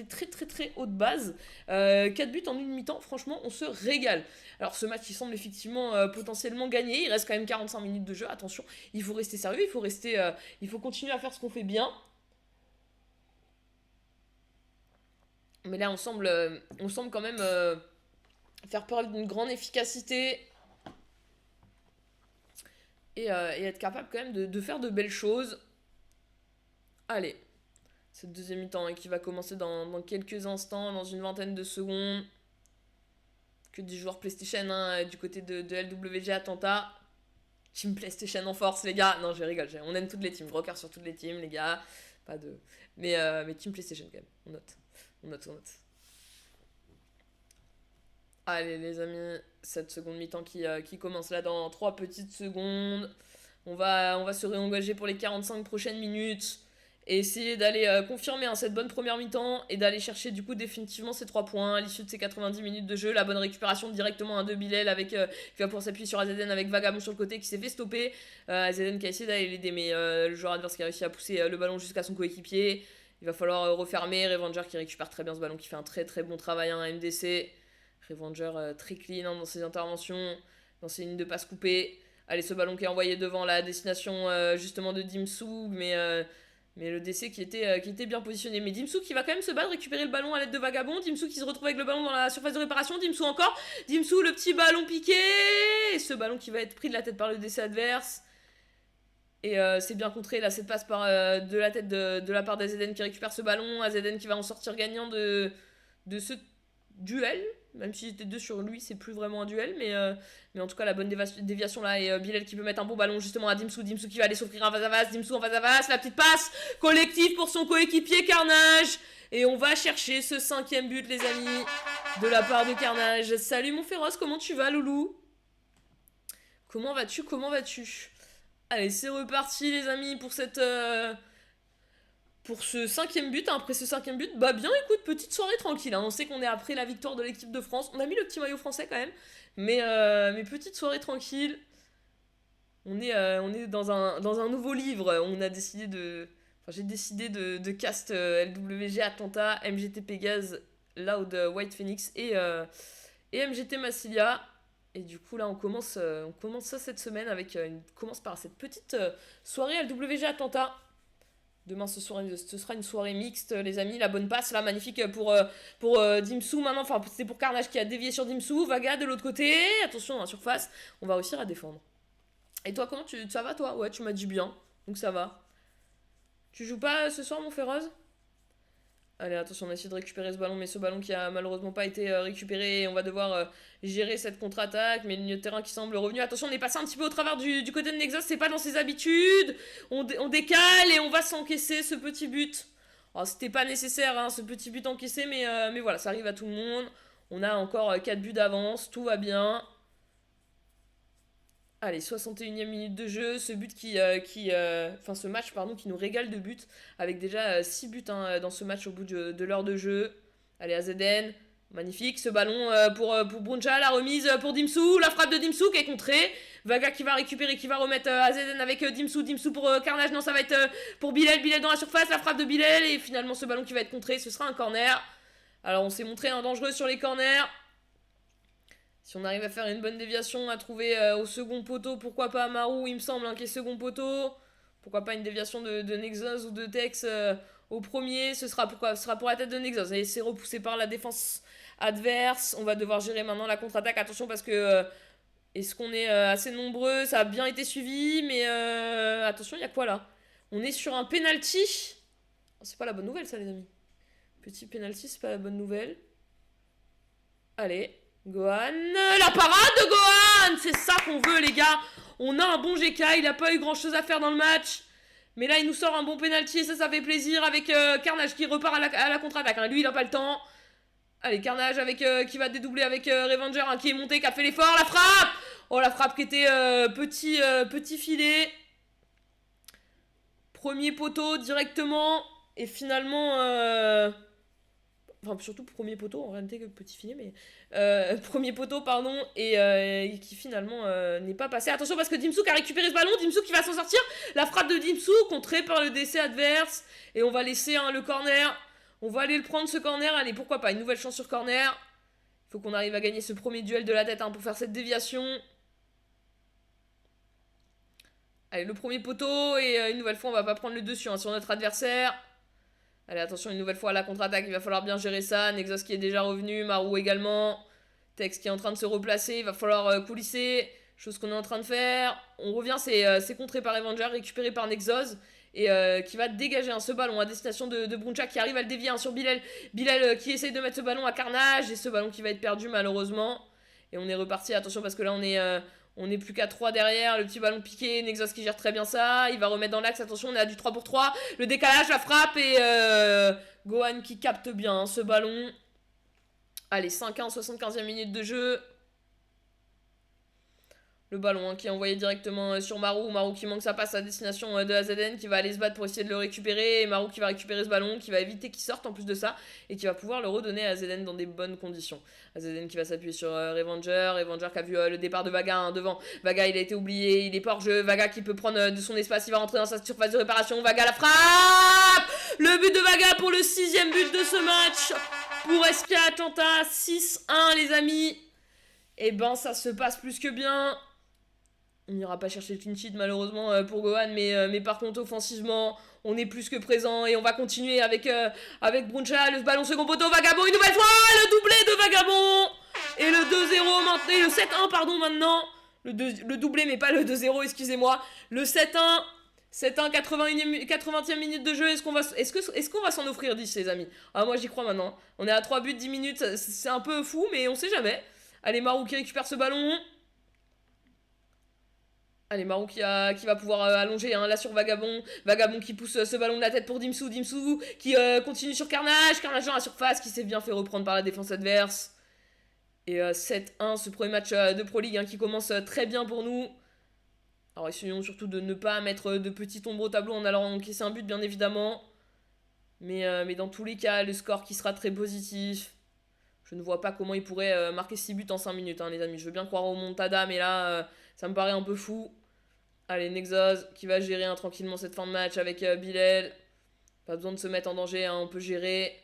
très très très hautes bases. 4 buts en une mi-temps, franchement on se régale. Alors ce match il semble effectivement potentiellement gagné, il reste quand même 45 minutes de jeu, attention, il faut rester sérieux, il faut continuer à faire ce qu'on fait bien. Mais là on semble quand même faire preuve d'une grande efficacité. Et être capable quand même de faire de belles choses. Allez, cette deuxième mi-temps qui va commencer dans quelques instants, dans une vingtaine de secondes. Que des joueurs PlayStation hein, du côté de LWG Atlanta. Team PlayStation en force les gars. Non je rigole, on aime toutes les teams, gros cœur sur toutes les teams les gars. Pas de... Mais Team PlayStation quand même, on note. Allez les amis, cette seconde mi-temps qui commence là dans 3 petites secondes. On va se réengager pour les 45 prochaines minutes. Et essayer d'aller confirmer hein, cette bonne première mi-temps et d'aller chercher du coup définitivement ces 3 points à l'issue de ces 90 minutes de jeu. La bonne récupération directement de Bilal avec, qui va pouvoir s'appuyer sur AZN avec Vagabond sur le côté qui s'est fait stopper. AZN qui a essayé d'aller l'aider mais le joueur adverse qui a réussi à pousser le ballon jusqu'à son coéquipier. Il va falloir refermer. Revanger qui récupère très bien ce ballon, qui fait un très très bon travail hein, à MDC. Revanger très clean hein, dans ses interventions, dans ses lignes de passe coupées. Allez, ce ballon qui est envoyé devant la destination justement de Dimsou, mais le DC qui était bien positionné. Mais Dimsou qui va quand même se battre, récupérer le ballon à l'aide de Vagabond. Dimsou qui se retrouve avec le ballon dans la surface de réparation. Dimsou encore. Dimsou, le petit ballon piqué. Et ce ballon qui va être pris de la tête par le DC adverse. Et c'est bien contré. Là, cette passe de la tête de la part d'AZN qui récupère ce ballon. AZN qui va en sortir gagnant de ce duel. Même si j'étais 2 sur lui, c'est plus vraiment un duel. Mais en tout cas, la bonne déviation là. Et Bilal qui peut mettre un bon ballon justement à Dimsou. Dimsou qui va aller s'offrir un face-à-face. Dimsou en face-à-face. La petite passe collective pour son coéquipier Carnage. Et on va chercher ce 5e but, les amis, de la part de Carnage. Salut mon féroce, comment tu vas, loulou? Comment vas-tu? Allez, c'est reparti, les amis, pour pour ce 5e but, hein. Après ce 5e but, bah bien écoute, petite soirée tranquille, hein. On sait qu'on est après la victoire de l'équipe de France, on a mis le petit maillot français quand même, mais petite soirée tranquille, on est dans un nouveau livre, j'ai décidé de cast LWG Atlanta, MGT Pégase, Loud White Phoenix et MGT Massilia. Et du coup là on commence ça cette semaine on commence par cette petite soirée LWG Atlanta. Demain ce sera une soirée mixte les amis, la bonne passe là magnifique pour Dimsou maintenant, enfin c'est pour Carnage qui a dévié sur Dimsou, Vaga de l'autre côté, attention dans la surface, on va réussir à défendre. Et toi comment ça va toi? Ouais tu m'as dit bien, donc ça va. Tu joues pas ce soir mon féroce? Allez attention on a essayé de récupérer ce ballon mais ce ballon qui a malheureusement pas été récupéré, on va devoir gérer cette contre-attaque mais le milieu de terrain qui semble revenu, attention on est passé un petit peu au travers du côté de Nexos, c'est pas dans ses habitudes, on décale et on va s'encaisser ce petit but. Oh, c'était pas nécessaire hein, ce petit but encaissé mais voilà ça arrive à tout le monde, on a encore 4 buts d'avance, tout va bien. Allez, 61e minute de jeu, ce match qui nous régale de buts, avec déjà 6 buts hein, dans ce match au bout de l'heure de jeu. Allez, AZN, magnifique, ce ballon pour Bruncha, la remise pour Dimsou, la frappe de Dimsou qui est contrée. Vaga qui va récupérer, qui va remettre AZN avec Dimsou pour Carnage, non ça va être pour Bilal dans la surface, la frappe de Bilal, et finalement ce ballon qui va être contré, ce sera un corner. Alors on s'est montré dangereux sur les corners. Si on arrive à faire une bonne déviation, à trouver au second poteau, pourquoi pas Marou, il me semble, qui est second poteau. Pourquoi pas une déviation de Nexus ou de Tex au premier. Ce sera pour la tête de Nexus. Et c'est repoussé par la défense adverse. On va devoir gérer maintenant la contre-attaque. Attention parce que... est-ce qu'on est assez nombreux? Ça a bien été suivi, mais attention, il y a quoi là? On est sur un penalty. Oh, c'est pas la bonne nouvelle ça les amis. Petit penalty, c'est pas la bonne nouvelle. Allez, Gohan. La parade de Gohan! C'est ça qu'on veut les gars. On a un bon GK, il a pas eu grand chose à faire dans le match. Mais là, il nous sort un bon penalty et ça fait plaisir avec Carnage qui repart à la contre-attaque. Hein. Lui, il a pas le temps. Allez, Carnage avec qui va dédoubler avec Revenger hein, qui est monté, qui a fait l'effort. La frappe! Oh, la frappe qui était petit filet. Premier poteau directement. Et finalement... Enfin, surtout premier poteau, en réalité que petit filet, mais... premier poteau, pardon, et qui finalement n'est pas passé. Attention parce que Dimsu qui a récupéré ce ballon, Dimsu qui va s'en sortir. La frappe de Dimsu, contrée par le DC adverse. Et on va laisser hein, le corner. On va aller le prendre ce corner. Allez, pourquoi pas, une nouvelle chance sur corner. Il faut qu'on arrive à gagner ce premier duel de la tête hein, pour faire cette déviation. Allez, le premier poteau, et une nouvelle fois, on va pas prendre le dessus hein, sur notre adversaire. Allez, attention, une nouvelle fois à la contre-attaque, il va falloir bien gérer ça. Nexus qui est déjà revenu, Marou également. Tex qui est en train de se replacer, il va falloir coulisser. Chose qu'on est en train de faire. On revient, c'est contré par Avenger, récupéré par Nexus. Et qui va dégager ce ballon à destination de Bruncha qui arrive à le dévier hein, sur Bilal. Bilal qui essaye de mettre ce ballon à Carnage. Et ce ballon qui va être perdu malheureusement. Et on est reparti, attention parce que là on est plus qu'à 3 derrière, le petit ballon piqué, Nexus qui gère très bien ça, il va remettre dans l'axe, attention on est à du 3 pour 3, le décalage, la frappe et Gohan qui capte bien hein, ce ballon. Allez 5-1, 75e minute de jeu. Le ballon hein, qui est envoyé directement sur Marou, Marou qui manque sa passe à destination de AZN qui va aller se battre pour essayer de le récupérer, et Marou qui va récupérer ce ballon, qui va éviter qu'il sorte en plus de ça, et qui va pouvoir le redonner à AZN dans des bonnes conditions. AZN qui va s'appuyer sur Revenger, Revenger qui a vu le départ de Vaga hein, devant, Vaga il a été oublié, il est pas hors jeu, Vaga qui peut prendre de son espace, il va rentrer dans sa surface de réparation, Vaga la frappe! Le but de Vaga pour le 6ème but de ce match, pour SK Atlanta, 6-1 les amis, et ben ça se passe plus que bien. On n'ira pas chercher le clean sheet malheureusement pour Gohan, mais par contre offensivement, on est plus que présent et on va continuer avec Bruncha, le ballon second poteau, Vagabond une nouvelle fois, le doublé de Vagabond et le 2-0 maintenant, et le 7-1 pardon maintenant, le doublé mais pas le 2-0 excusez-moi, le 7-1, 80e minute de jeu, est-ce qu'on va s'en offrir 10 les amis? Ah moi j'y crois maintenant, on est à 3 buts 10 minutes, c'est un peu fou mais on sait jamais. Allez Marou qui récupère ce ballon. Allez, Marou qui va pouvoir allonger hein, là sur Vagabond. Vagabond qui pousse ce ballon de la tête pour Dimsu. Dimsu qui continue sur Carnage. Carnage dans la surface qui s'est bien fait reprendre par la défense adverse. Et 7-1, ce premier match de Pro League hein, qui commence très bien pour nous. Alors essayons surtout de ne pas mettre de petits ombres au tableau en allant encaisser un but bien évidemment. Mais dans tous les cas, le score qui sera très positif. Je ne vois pas comment il pourrait marquer 6 buts en 5 minutes hein, les amis. Je veux bien croire au Montada mais là... ça me paraît un peu fou. Allez, Nexus qui va gérer hein, tranquillement cette fin de match avec Bilal. Pas besoin de se mettre en danger, hein, on peut gérer.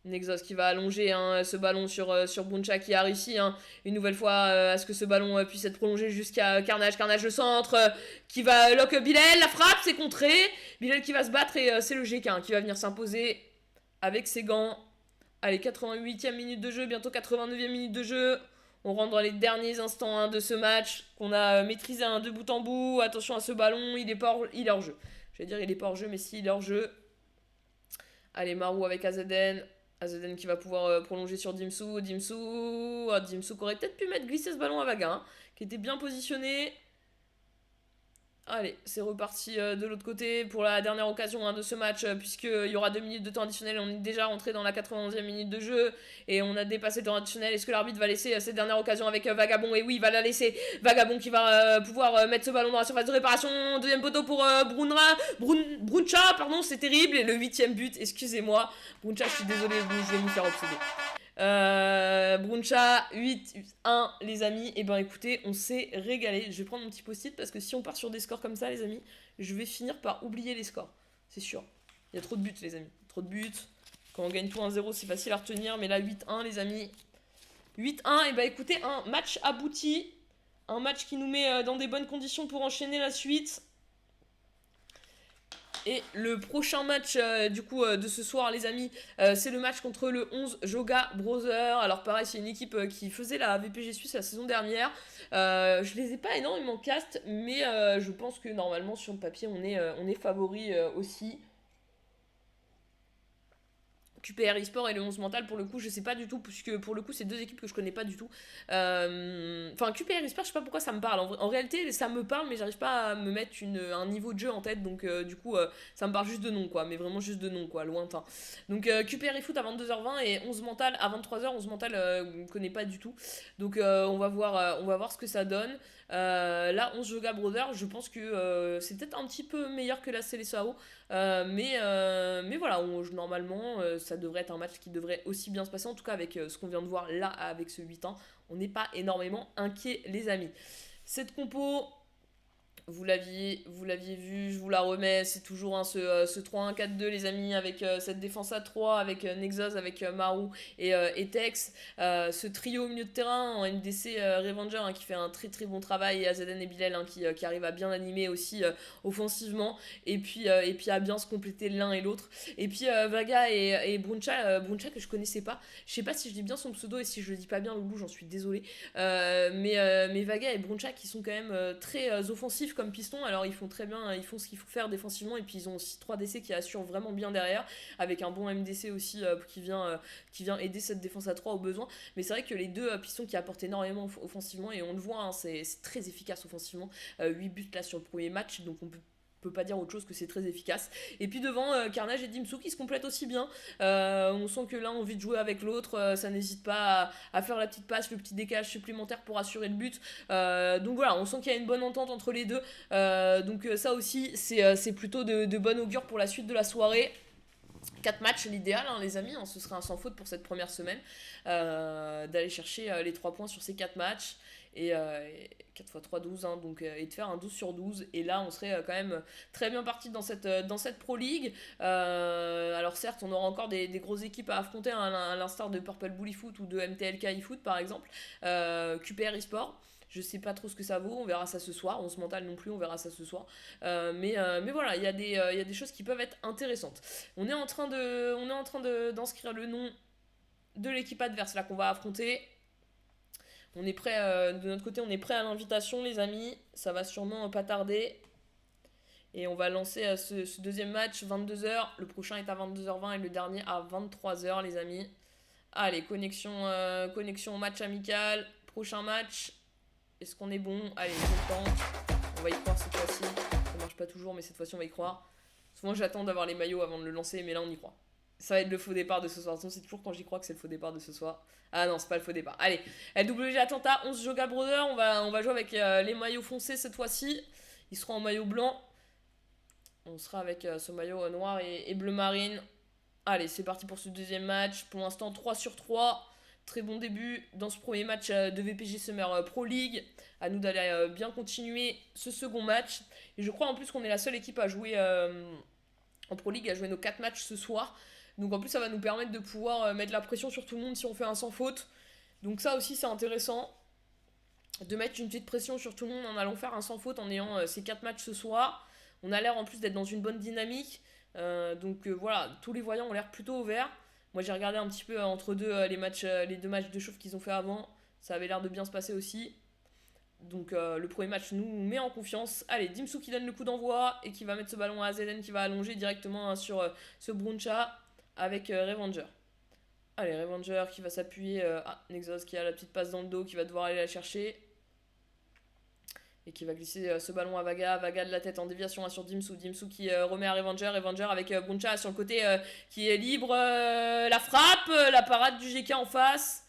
Nexus qui va allonger hein, ce ballon sur Bruncha qui a réussi hein, une nouvelle fois à ce que ce ballon puisse être prolongé jusqu'à Carnage. Carnage le centre qui va lock Bilal. La frappe, c'est contré. Bilal qui va se battre et c'est le GK hein, qui va venir s'imposer avec ses gants. Allez, 88e minute de jeu, bientôt 89e minute de jeu. On rentre dans les derniers instants hein, de ce match qu'on a maîtrisé de bout en bout. Attention à ce ballon, il est hors jeu. Je vais dire il est pas hors jeu, mais si il est hors jeu. Allez, Marou avec AZN. AZN qui va pouvoir prolonger sur Dimsu. Dimsu qui aurait peut-être pu glisser ce ballon à Vaga, hein, qui était bien positionné. Allez, c'est reparti de l'autre côté pour la dernière occasion hein, de ce match, puisqu'il y aura 2 minutes de temps additionnel. On est déjà rentré dans la 91e minute de jeu et on a dépassé le temps additionnel. Est-ce que l'arbitre va laisser cette dernière occasion avec Vagabond? Et oui, il va la laisser. Vagabond qui va pouvoir mettre ce ballon dans la surface de réparation. Deuxième poteau pour Bruncha, pardon, c'est terrible. Et le 8e but, excusez-moi. Bruncha, je suis désolé, je vais me faire obséder. Bruncha 8-1 les amis, et ben écoutez on s'est régalé. Je vais prendre mon petit post-it parce que si on part sur des scores comme ça les amis, je vais finir par oublier les scores, c'est sûr. Il y a trop de buts les amis, trop de buts. Quand on gagne tout 1-0 c'est facile à retenir, mais là 8-1 les amis, 8-1. Et ben écoutez, un match abouti, un match qui nous met dans des bonnes conditions pour enchaîner la suite. Et le prochain match de ce soir les amis, c'est le match contre le 11 Joga Brothers. Alors pareil, c'est une équipe qui faisait la VPG Suisse la saison dernière. Je les ai pas énormément cast, mais je pense que normalement sur le papier on est favori aussi. QPR eSport et le 11 mental, pour le coup, je sais pas du tout, puisque pour le coup, c'est deux équipes que je connais pas du tout. Enfin, QPR eSport, je sais pas pourquoi ça me parle. En réalité, ça me parle, mais j'arrive pas à me mettre un niveau de jeu en tête, donc du coup, ça me parle juste de nom, quoi, mais vraiment juste de nom, quoi, lointain. Donc, QPR eFoot à 22h20 et 11 mental à 23h. 11 mental, on connaît pas du tout. Donc, on va voir ce que ça donne. Là, 11 Joga Brothers, je pense que c'est peut-être un petit peu meilleur que la CLSAO. Mais voilà, normalement, ça devrait être un match qui devrait aussi bien se passer. En tout cas, avec ce qu'on vient de voir là, avec ce 8-1, on n'est pas énormément inquiets, les amis. Cette compo, vous l'aviez vu, je vous la remets, c'est toujours ce 3-1-4-2 les amis, avec cette défense à 3, avec Nexus, avec Maru et Tex, ce trio au milieu de terrain en MDC Revenger qui fait un très très bon travail, et AZN et Bilal qui arrive à bien animer aussi offensivement, et puis à bien se compléter l'un et l'autre, et puis Vaga et Bruncha que je connaissais pas, je sais pas si je dis bien son pseudo, et si je le dis pas bien Loulou, j'en suis désolé, mais Vaga et Bruncha qui sont quand même très offensifs comme piston. Alors ils font très bien, ils font ce qu'il faut faire défensivement, et puis ils ont aussi 3 DC qui assurent vraiment bien derrière, avec un bon MDC aussi qui vient aider cette défense à 3 au besoin. Mais c'est vrai que les deux pistons qui apportent énormément offensivement, et on le voit, hein, c'est très efficace offensivement, 8 buts là sur le premier match, donc on peut pas dire autre chose que c'est très efficace. Et puis devant, Carnage et Dimsu qui se complètent aussi bien. On sent que l'un a envie de jouer avec l'autre, ça n'hésite pas à faire la petite passe, le petit décalage supplémentaire pour assurer le but. Donc voilà, on sent qu'il y a une bonne entente entre les deux. Donc ça aussi, c'est plutôt de bon augure pour la suite de la soirée. 4 matchs, l'idéal, hein, les amis, hein, ce serait un sans faute pour cette première semaine, d'aller chercher les 3 points sur ces 4 matchs, et 4 x 3, 12, hein, donc, et de faire un 12 sur 12, et là on serait quand même très bien parti dans cette Pro League. Alors certes, on aura encore des grosses équipes à affronter, hein, à l'instar de Purple Bully Foot ou de MTLK eFoot par exemple, QPR eSport. Je sais pas trop ce que ça vaut, on verra ça ce soir. On se mental non plus, on verra ça ce soir. Mais voilà, il y a des choses qui peuvent être intéressantes. On est en train d'inscrire le nom de l'équipe adverse là qu'on va affronter. On est prêt, de notre côté, on est prêt à l'invitation, les amis. Ça va sûrement pas tarder. Et on va lancer ce deuxième match, 22h. Le prochain est à 22h20 et le dernier à 23h, les amis. Allez, connexion au match amical. Prochain match. Est-ce qu'on est bon? Allez, je le tente. On va y croire cette fois-ci. Ça marche pas toujours, mais cette fois-ci, on va y croire. Souvent, j'attends d'avoir les maillots avant de le lancer, mais là, on y croit. Ça va être le faux départ de ce soir. C'est toujours quand j'y crois que c'est le faux départ de ce soir. Ah non, c'est pas le faux départ. Allez, LWG Atlanta, 11 Joga Brothers. On va jouer avec les maillots foncés cette fois-ci. Ils seront en maillot blanc. On sera avec ce maillot noir et bleu marine. Allez, c'est parti pour ce deuxième match. Pour l'instant, 3 sur 3. Très bon début dans ce premier match de VPG Summer Pro League. À nous d'aller bien continuer ce second match. Et je crois en plus qu'on est la seule équipe à jouer en Pro League, à jouer nos 4 matchs ce soir. Donc en plus ça va nous permettre de pouvoir mettre la pression sur tout le monde si on fait un sans faute. Donc ça aussi c'est intéressant. De mettre une petite pression sur tout le monde en allant faire un sans faute en ayant ces 4 matchs ce soir. On a l'air en plus d'être dans une bonne dynamique. Donc voilà, tous les voyants ont l'air plutôt ouverts. Moi j'ai regardé un petit peu entre deux les deux matchs de chauffe qu'ils ont fait avant. Ça avait l'air de bien se passer aussi. Donc le premier match nous met en confiance. Allez, Dimsu qui donne le coup d'envoi et qui va mettre ce ballon à AZN qui va allonger directement sur ce Bruncha avec Revenger. Allez, Revenger qui va s'appuyer. Nexus qui a la petite passe dans le dos, qui va devoir aller la chercher. Et qui va glisser ce ballon à Vaga. Vaga de la tête en déviation sur Dimsu. Dimsu qui remet à Revenger. Revenger avec Bruncha sur le côté qui est libre. La frappe, la parade du GK en face.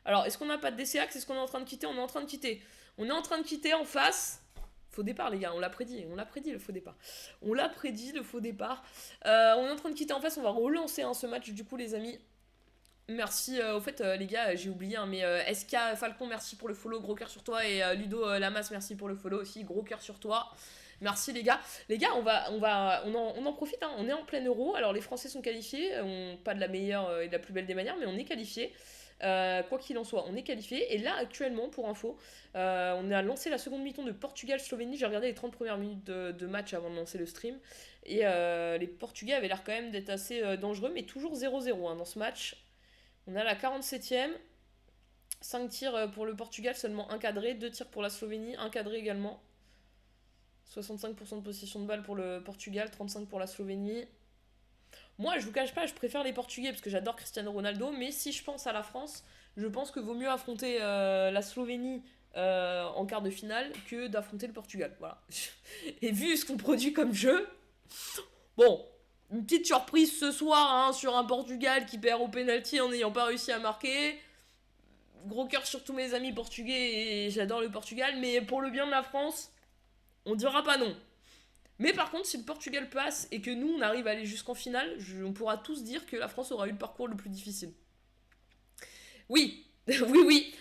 Alors, est-ce qu'on n'a pas de DCAX? Est-ce qu'on est en train de quitter? On est en train de quitter. On est en train de quitter en face. Faux départ, les gars. On l'a prédit le faux départ. On est en train de quitter en face. On va relancer ce match, du coup, les amis. Merci, au fait, les gars, j'ai oublié, mais SK Falcon, merci pour le follow, gros cœur sur toi, et Ludo Lamas, merci pour le follow aussi, gros cœur sur toi. Merci les gars. Les gars, on en profite, on est en plein euro. Alors les Français sont qualifiés, pas de la meilleure et de la plus belle des manières, mais on est qualifiés. Quoi qu'il en soit, on est qualifié. Et là, actuellement, pour info, on a lancé la seconde mi-temps de Portugal-Slovénie. J'ai regardé les 30 premières minutes de match avant de lancer le stream. Et les Portugais avaient l'air quand même d'être assez dangereux, mais toujours 0-0 dans ce match. On a la 47e. 5 tirs pour le Portugal, seulement 1 cadré. 2 tirs pour la Slovénie, 1 cadré également. 65% de possession de balle pour le Portugal, 35% pour la Slovénie. Moi, je vous cache pas, je préfère les Portugais parce que j'adore Cristiano Ronaldo, mais si je pense à la France, je pense que vaut mieux affronter la Slovénie en quart de finale que d'affronter le Portugal. Voilà. Et vu ce qu'on produit comme jeu, bon, une petite surprise ce soir sur un Portugal qui perd au penalty en n'ayant pas réussi à marquer. Gros cœur sur tous mes amis portugais et j'adore le Portugal, mais pour le bien de la France, on dira pas non. Mais par contre, si le Portugal passe et que nous, on arrive à aller jusqu'en finale, on pourra tous dire que la France aura eu le parcours le plus difficile. Oui, oui.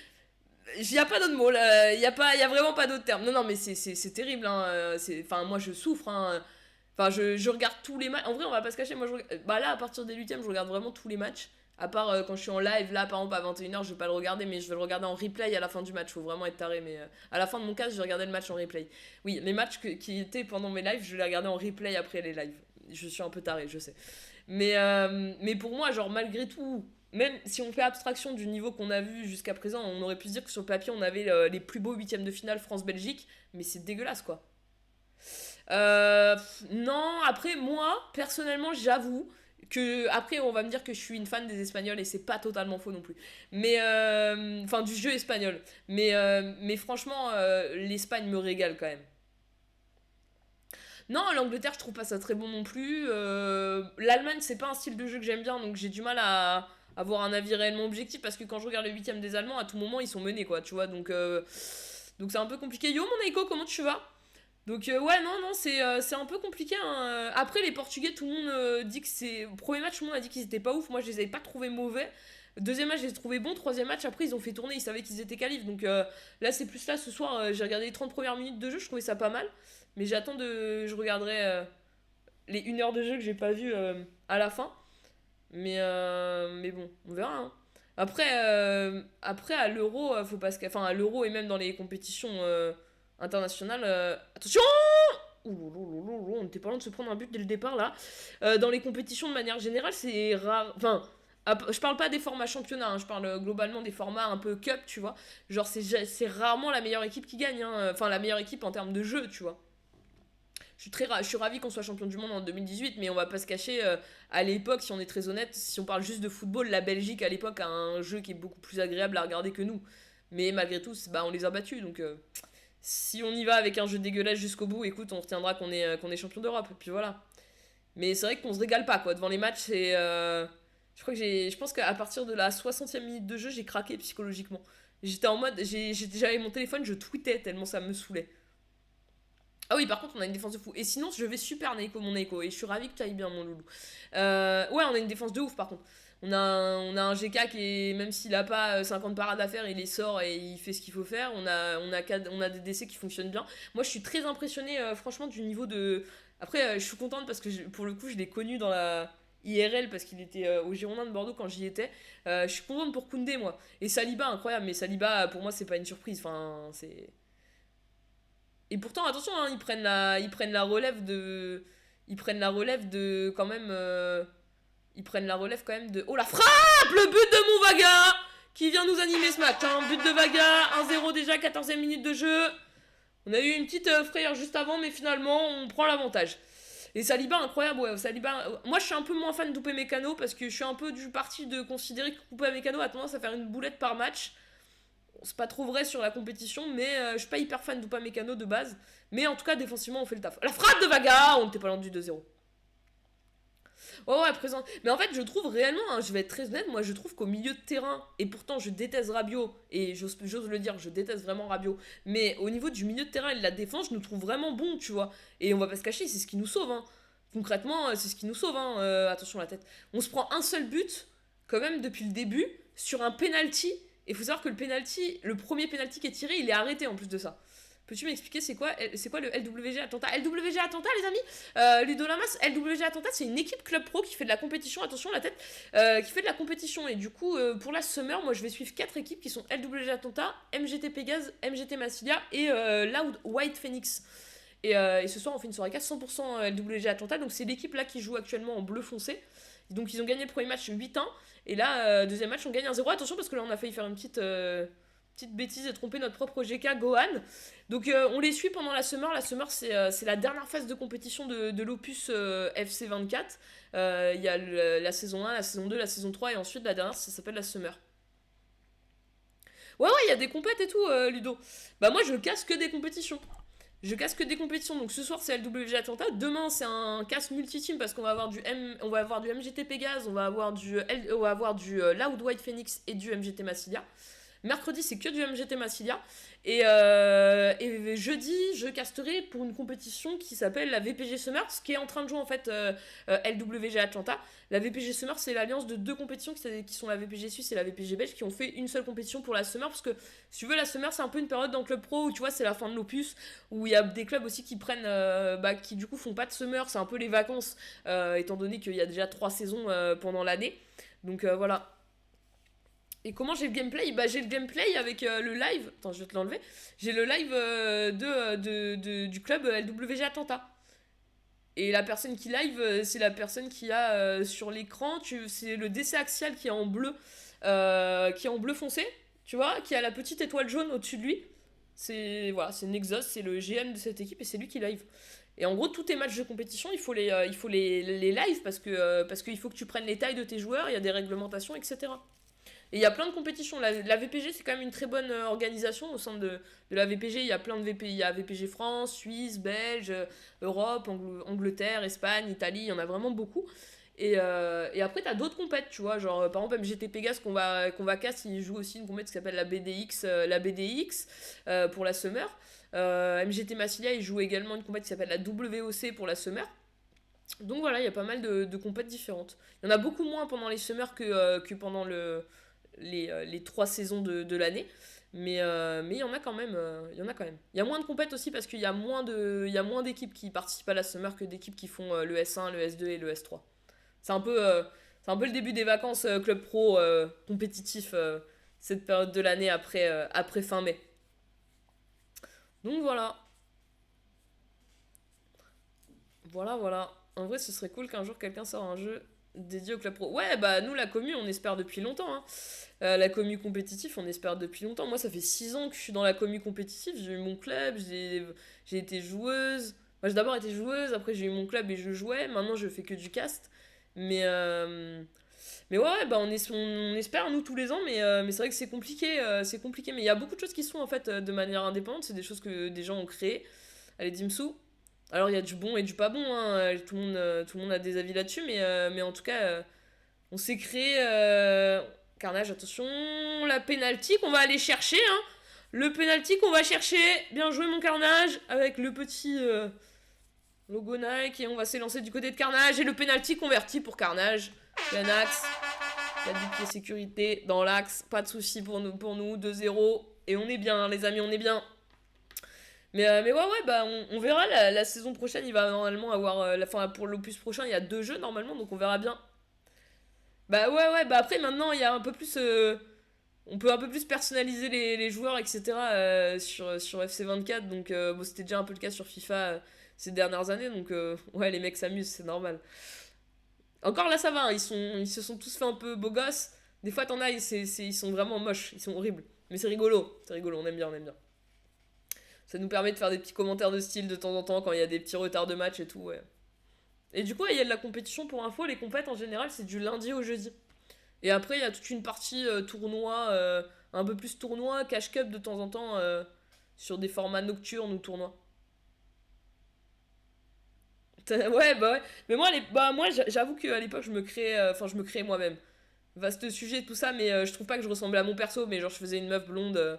Il n'y a pas d'autre mot, là. Il y a vraiment pas d'autre terme. Non, mais c'est terrible. Enfin, moi, je souffre. Enfin, je regarde tous les matchs. En vrai, on va pas se cacher. Moi, là, à partir des 8e, je regarde vraiment tous les matchs. À part quand je suis en live, là par exemple à 21h, je vais pas le regarder, mais je vais le regarder en replay à la fin du match. Faut vraiment être taré, mais à la fin de mon cas, je vais regarder le match en replay. Oui, les matchs qui étaient pendant mes lives, je les regardais en replay après les lives. Je suis un peu taré, je sais. Mais pour moi, genre malgré tout, même si on fait abstraction du niveau qu'on a vu jusqu'à présent, on aurait pu se dire que sur le papier, on avait les plus beaux 8e de finale France-Belgique, mais c'est dégueulasse quoi. Non, après moi, personnellement, j'avoue que après on va me dire que je suis une fan des Espagnols et c'est pas totalement faux non plus, mais enfin du jeu espagnol, mais franchement l'Espagne me régale quand même. Non, l'Angleterre je trouve pas ça très bon non plus. L'Allemagne c'est pas un style de jeu que j'aime bien, donc j'ai du mal à avoir un avis réellement objectif parce que quand je regarde le 8e des Allemands, à tout moment ils sont menés quoi, tu vois, donc c'est un peu compliqué. Yo mon Aiko, comment tu vas? Donc ouais, non, c'est un peu compliqué. Après, les Portugais, tout le monde dit que c'est... Premier match, tout le monde a dit qu'ils étaient pas ouf. Moi, je les avais pas trouvés mauvais. Deuxième match, je les ai trouvés bons. Troisième match, après, ils ont fait tourner. Ils savaient qu'ils étaient qualifs. Donc là, c'est plus là, ce soir, j'ai regardé les 30 premières minutes de jeu. Je trouvais ça pas mal. Mais Je regarderai les 1 heure de jeu que j'ai pas vu à la fin. Mais bon, on verra. Après à l'Euro, faut pas se... Enfin, à l'Euro et même dans les compétitions... international. Attention. On était pas loin de se prendre un but dès le départ là. Dans les compétitions de manière générale, c'est rare. Enfin, je parle pas des formats championnats, je parle globalement des formats un peu cup, tu vois. Genre, c'est rarement la meilleure équipe qui gagne. Enfin, la meilleure équipe en termes de jeu, tu vois. Je suis ravi qu'on soit champion du monde en 2018, mais on va pas se cacher, à l'époque, si on est très honnête, si on parle juste de football, la Belgique à l'époque a un jeu qui est beaucoup plus agréable à regarder que nous. Mais malgré tout, on les a battus, donc si on y va avec un jeu dégueulasse jusqu'au bout, écoute, on retiendra qu'on est champion d'Europe, et puis voilà. Mais c'est vrai qu'on se régale pas, quoi. Devant les matchs, je pense qu'à partir de la 60e minute de jeu, j'ai craqué psychologiquement. J'étais en mode, j'avais mon téléphone, je tweetais tellement ça me saoulait. Ah oui, par contre, on a une défense de fou. Et sinon, je vais super, Neiko, mon Neiko. Et je suis ravie que tu ailles bien, mon loulou. Ouais, on a une défense de ouf, par contre. On a un GK qui est, même s'il a pas 50 parades à faire, il les sort et il fait ce qu'il faut faire. On a des DC qui fonctionnent bien. Moi, je suis très impressionnée, franchement, du niveau de... Après, je suis contente parce que, pour le coup, je l'ai connu dans la IRL parce qu'il était au Girondin de Bordeaux quand j'y étais. Je suis contente pour Koundé, moi. Et Saliba, incroyable. Mais Saliba, pour moi, c'est pas une surprise. Enfin, c'est... Et pourtant, attention, ils prennent la relève de... Ils prennent la relève de... Quand même... Ils prennent la relève quand même de... Oh la frappe! Le but de mon Vaga! Qui vient nous animer ce match. But de Vaga, 1-0 déjà, 14e minute de jeu. On a eu une petite frayeur juste avant, mais finalement, on prend l'avantage. Et Saliba, incroyable, ouais. Saliba, moi, je suis un peu moins fan d'Upamecano parce que je suis un peu du parti de considérer que Upamecano a tendance à faire une boulette par match. C'est pas trop vrai sur la compétition, mais je suis pas hyper fan d'Upamecano de base. Mais en tout cas, défensivement, on fait le taf. La frappe de Vaga! On était pas loin du 2-0. Ouais, présent. Mais en fait, je trouve réellement, je vais être très honnête, moi je trouve qu'au milieu de terrain, et pourtant je déteste Rabiot, et j'ose le dire, je déteste vraiment Rabiot, mais au niveau du milieu de terrain et de la défense, je nous trouve vraiment bons, tu vois. Et on va pas se cacher, c'est ce qui nous sauve, Concrètement, c'est ce qui nous sauve, attention à la tête. On se prend un seul but, quand même, depuis le début, sur un penalty, et il faut savoir que le premier penalty qui est tiré, il est arrêté en plus de ça. Peux-tu m'expliquer c'est quoi le LWG Atlanta? LWG Atlanta, les amis, Ludolamas, LWG Atlanta, c'est une équipe club pro qui fait de la compétition, attention la tête, qui fait de la compétition. Et du coup, pour la Summer, moi je vais suivre 4 équipes qui sont LWG Atlanta, MGT Pégase, MGT Massilia et Loud White Phoenix. Et ce soir, on fait une soirée 100% LWG Atlanta, donc c'est l'équipe là qui joue actuellement en bleu foncé. Donc ils ont gagné le premier match 8-1, et là, deuxième match, on gagne 1-0. Attention parce que là, on a failli faire une petite bêtise et tromper notre propre GK Gohan. Donc on les suit pendant la Summer. La Summer, c'est la dernière phase de compétition de l'Opus FC24. Il y a la saison 1, la saison 2, la saison 3, et ensuite la dernière, ça s'appelle la Summer. Ouais, il y a des compètes et tout, Ludo. Bah moi, je casse que des compétitions. Donc ce soir c'est LWG Atlanta, demain c'est un casse multi-team parce qu'on va avoir du MGT Pégase, on va avoir du Loud White Phoenix et du MGT Massilia. Mercredi c'est que du MGT Massilia. Et jeudi je casterai pour une compétition qui s'appelle la VPG Summer, ce qui est en train de jouer en fait LWG Atlanta. La VPG Summer, c'est l'alliance de 2 compétitions qui sont la VPG Suisse et la VPG Belge, qui ont fait une seule compétition pour la Summer, parce que si tu veux, la Summer c'est un peu une période dans le club pro où tu vois c'est la fin de l'Opus, où il y a des clubs aussi qui prennent qui du coup font pas de Summer, c'est un peu les vacances étant donné qu'il y a déjà 3 saisons pendant l'année. Donc voilà. Et comment j'ai le gameplay? Bah j'ai le gameplay avec le live. Attends, je vais te l'enlever. J'ai le live du club LWG Atlanta. Et la personne qui live, c'est la personne qui a sur l'écran, c'est le DC axial qui est en bleu foncé, tu vois, qui a la petite étoile jaune au-dessus de lui. C'est Nexus, c'est le GM de cette équipe et c'est lui qui live. Et en gros, tous tes matchs de compétition, il faut les live parce qu'il faut que tu prennes les tailles de tes joueurs, il y a des réglementations, etc. Et il y a plein de compétitions. La VPG, c'est quand même une très bonne organisation. Au sein de la VPG, il y a plein de VPG. Il y a VPG France, Suisse, Belge, Europe, Angleterre, Espagne, Italie. Il y en a vraiment beaucoup. Et après, t'as d'autres compètes, tu vois. Genre, par exemple, MGT Pégase qu'on va casse, il joue aussi une compète qui s'appelle la BDX pour la Summer. MGT Massilia, il joue également une compète qui s'appelle la WOC pour la Summer. Donc voilà, il y a pas mal de compètes différentes. Il y en a beaucoup moins pendant les Summers que pendant les 3 saisons de l'année, mais il y en a quand même, il y a moins de compètes aussi parce qu'il y a moins d'équipes qui participent à la Summer que d'équipes qui font le S1, le S2 et le S3. C'est un peu le début des vacances club pro compétitif, cette période de l'année après fin mai. Donc voilà. En vrai, ce serait cool qu'un jour quelqu'un sorte un jeu dédié au club pro. Ouais, bah nous, la commu, on espère depuis longtemps. Hein. La commu compétitif, on espère depuis longtemps. Moi, ça fait 6 ans que je suis dans la commu compétitive. J'ai eu mon club, j'ai été joueuse. Moi, j'ai d'abord été joueuse, après j'ai eu mon club et je jouais. Maintenant, je fais que du cast. Mais ouais, bah on espère, nous, tous les ans. Mais c'est vrai que c'est compliqué. Mais il y a beaucoup de choses qui se font, en fait, de manière indépendante. C'est des choses que des gens ont créées. Allez, Dimsou. Alors il y a du bon et du pas bon, hein. Tout le monde a des avis là-dessus, mais en tout cas, on s'est créé... Carnage, attention, la penalty qu'on va aller chercher, hein. Le penalty qu'on va chercher, bien joué mon Carnage, avec le petit logo Nike, et on va s'élancer du côté de Carnage, et le penalty converti pour Carnage, plein axe, il y a du pied sécurité dans l'axe, pas de soucis pour nous, 2-0, et on est bien les amis, on est bien. Mais ouais, bah on verra, la saison prochaine, il va normalement avoir... pour l'opus prochain, il y a 2 jeux normalement, donc on verra bien. Bah ouais, bah après maintenant, il y a un peu plus... on peut un peu plus personnaliser les joueurs, etc. Sur FC24, donc bon, c'était déjà un peu le cas sur FIFA ces dernières années, donc ouais, les mecs s'amusent, c'est normal. Encore là, ça va, hein, ils se sont tous fait un peu beaux gosses. Des fois, t'en as, ils sont vraiment moches, ils sont horribles. Mais c'est rigolo, on aime bien. Ça nous permet de faire des petits commentaires de style de temps en temps quand il y a des petits retards de match et tout, ouais. Et du coup, il y a de la compétition pour info. Les compètes, en général, c'est du lundi au jeudi. Et après, il y a toute une partie tournoi, un peu plus tournoi, cash cup de temps en temps, sur des formats nocturnes ou tournois. Ouais, bah ouais. Mais moi j'avoue qu'à l'époque, je me créais moi-même. Vaste sujet, tout ça, mais je trouve pas que je ressemblais à mon perso, mais genre, je faisais une meuf blonde...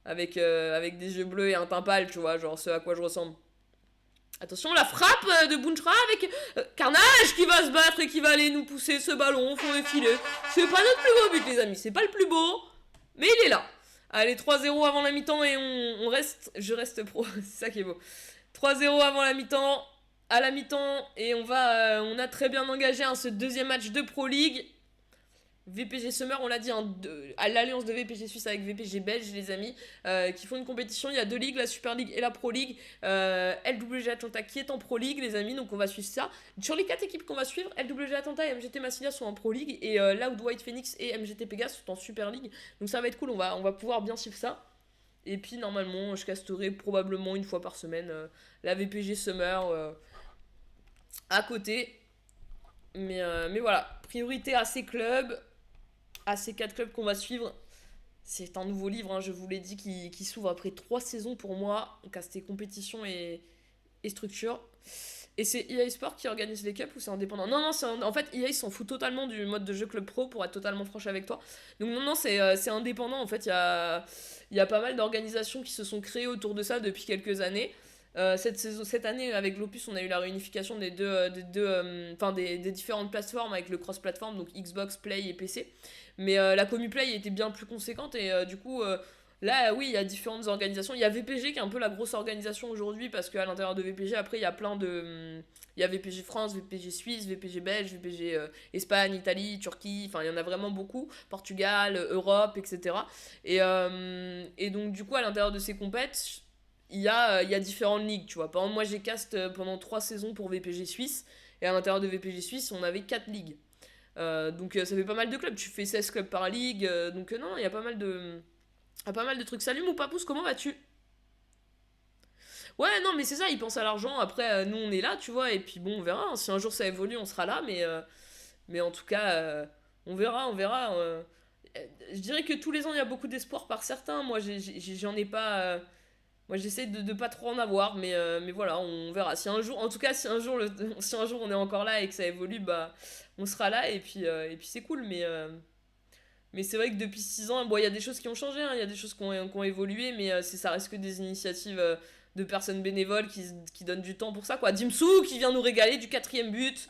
avec des yeux bleus et un teint pâle, tu vois, genre ce à quoi je ressemble. Attention, la frappe de Bunchra avec Carnage qui va se battre et qui va aller nous pousser ce ballon, faut défiler. C'est pas notre plus beau but, les amis, c'est pas le plus beau, mais il est là. Allez, 3-0 avant la mi-temps et je reste pro. C'est ça qui est beau. 3-0 avant la mi-temps. À la mi-temps. Et on a très bien engagé ce deuxième match de Pro League. VPG Summer, on l'a dit, à l'alliance de VPG Suisse avec VPG Belge, les amis, qui font une compétition. Il y a 2 ligues, la Super League et la Pro League. LWG Atlanta qui est en Pro League, les amis, donc on va suivre ça. Sur les 4 équipes qu'on va suivre, LWG Atlanta et MGT Massilia sont en Pro League, et Loud White Phoenix et MGT Pegas sont en Super League. Donc ça va être cool, on va pouvoir bien suivre ça. Et puis normalement, je casterai probablement une fois par semaine la VPG Summer à côté. Mais voilà, priorité à ces clubs. À ces 4 clubs qu'on va suivre. C'est un nouveau livre, je vous l'ai dit, qui s'ouvre après 3 saisons pour moi. Donc à ces compétitions et structures. Et c'est EA Sport qui organise les cups ou c'est indépendant? Non, en fait, EA s'en fout totalement du mode de jeu Club Pro, pour être totalement franche avec toi. Donc non, c'est indépendant. En fait, il y a pas mal d'organisations qui se sont créées autour de ça depuis quelques années. Cette année, avec l'Opus, on a eu la réunification des différentes plateformes avec le cross-platform, donc Xbox, Play et PC. Mais la Commu Play était bien plus conséquente et du coup, là, oui, il y a différentes organisations. Il y a VPG qui est un peu la grosse organisation aujourd'hui parce qu'à l'intérieur de VPG, après, il y a plein de. Il y a VPG France, VPG Suisse, VPG Belge, VPG Espagne, Italie, Turquie, enfin, il y en a vraiment beaucoup. Portugal, Europe, etc. Et donc, du coup, à l'intérieur de ces compètes, il y a différentes ligues, tu vois. Par exemple, moi, j'ai cast pendant 3 saisons pour VPG Suisse. Et à l'intérieur de VPG Suisse, on avait 4 ligues. Donc ça fait pas mal de clubs. Tu fais 16 clubs par ligue. Donc non, il y a pas mal de trucs. Salut mon papousse, comment vas-tu? Ouais, non, mais c'est ça, ils pensent à l'argent. Après, nous, on est là, tu vois. Et puis bon, on verra. Si un jour ça évolue, on sera là. Mais en tout cas, on verra, on verra. Je dirais que tous les ans, il y a beaucoup d'espoir par certains. Moi, j'en ai pas... moi j'essaie de pas trop en avoir, mais voilà, on verra. Si un jour, en tout cas, si un jour, si un jour on est encore là et que ça évolue, bah on sera là et puis c'est cool. Mais c'est vrai que depuis 6 ans, bon, il y a des choses qui ont changé, il y a des choses qui ont évolué, mais ça reste que des initiatives de personnes bénévoles qui donnent du temps pour ça, quoi. Dimsou qui vient nous régaler du 4ème but.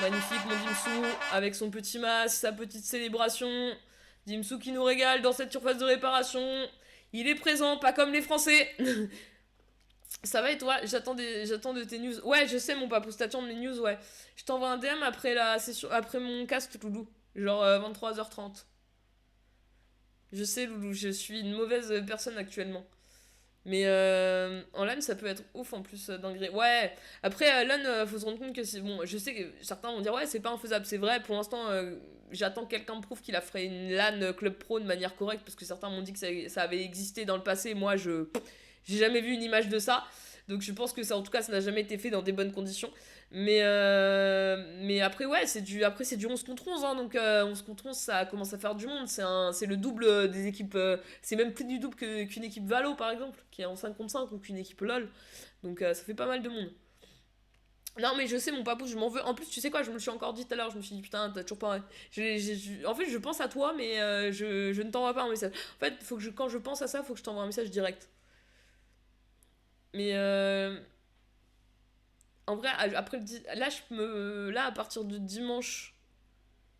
Magnifique, mon Dimsou, avec son petit masque, sa petite célébration. Dimsou qui nous régale dans cette surface de réparation. Il est présent, pas comme les Français. Ça va et toi? J'attends de tes news. Ouais, je sais mon papou, t'attends de mes news, ouais. Je t'envoie un DM après la session, après mon cast, Loulou. Genre 23h30. Je sais, Loulou, je suis une mauvaise personne actuellement. Mais en LAN, ça peut être ouf en plus d'ingrédients. Ouais, après LAN, faut se rendre compte que c'est bon. Je sais que certains vont dire, ouais, c'est pas infaisable. C'est vrai, pour l'instant, j'attends que quelqu'un me prouve qu'il a fait une LAN Club Pro de manière correcte parce que certains m'ont dit que ça avait existé dans le passé. Moi, j'ai jamais vu une image de ça. Donc je pense que ça, en tout cas, ça n'a jamais été fait dans des bonnes conditions. Mais après, ouais, c'est du 11 contre 11. Donc 11 contre 11, ça commence à faire du monde. C'est le double des équipes. C'est même plus du double qu'une équipe Valo, par exemple, qui est en 5 contre 5, ou qu'une équipe LoL. Donc ça fait pas mal de monde. Non, mais je sais, mon papou, je m'en veux. En plus, tu sais quoi, je me le suis encore dit tout à l'heure. Je me suis dit, putain, t'as toujours pas. En fait, je pense à toi, mais je ne t'envoie pas un message. En fait, quand je pense à ça, faut que je t'envoie un message direct. Mais en vrai, après là, à partir de dimanche,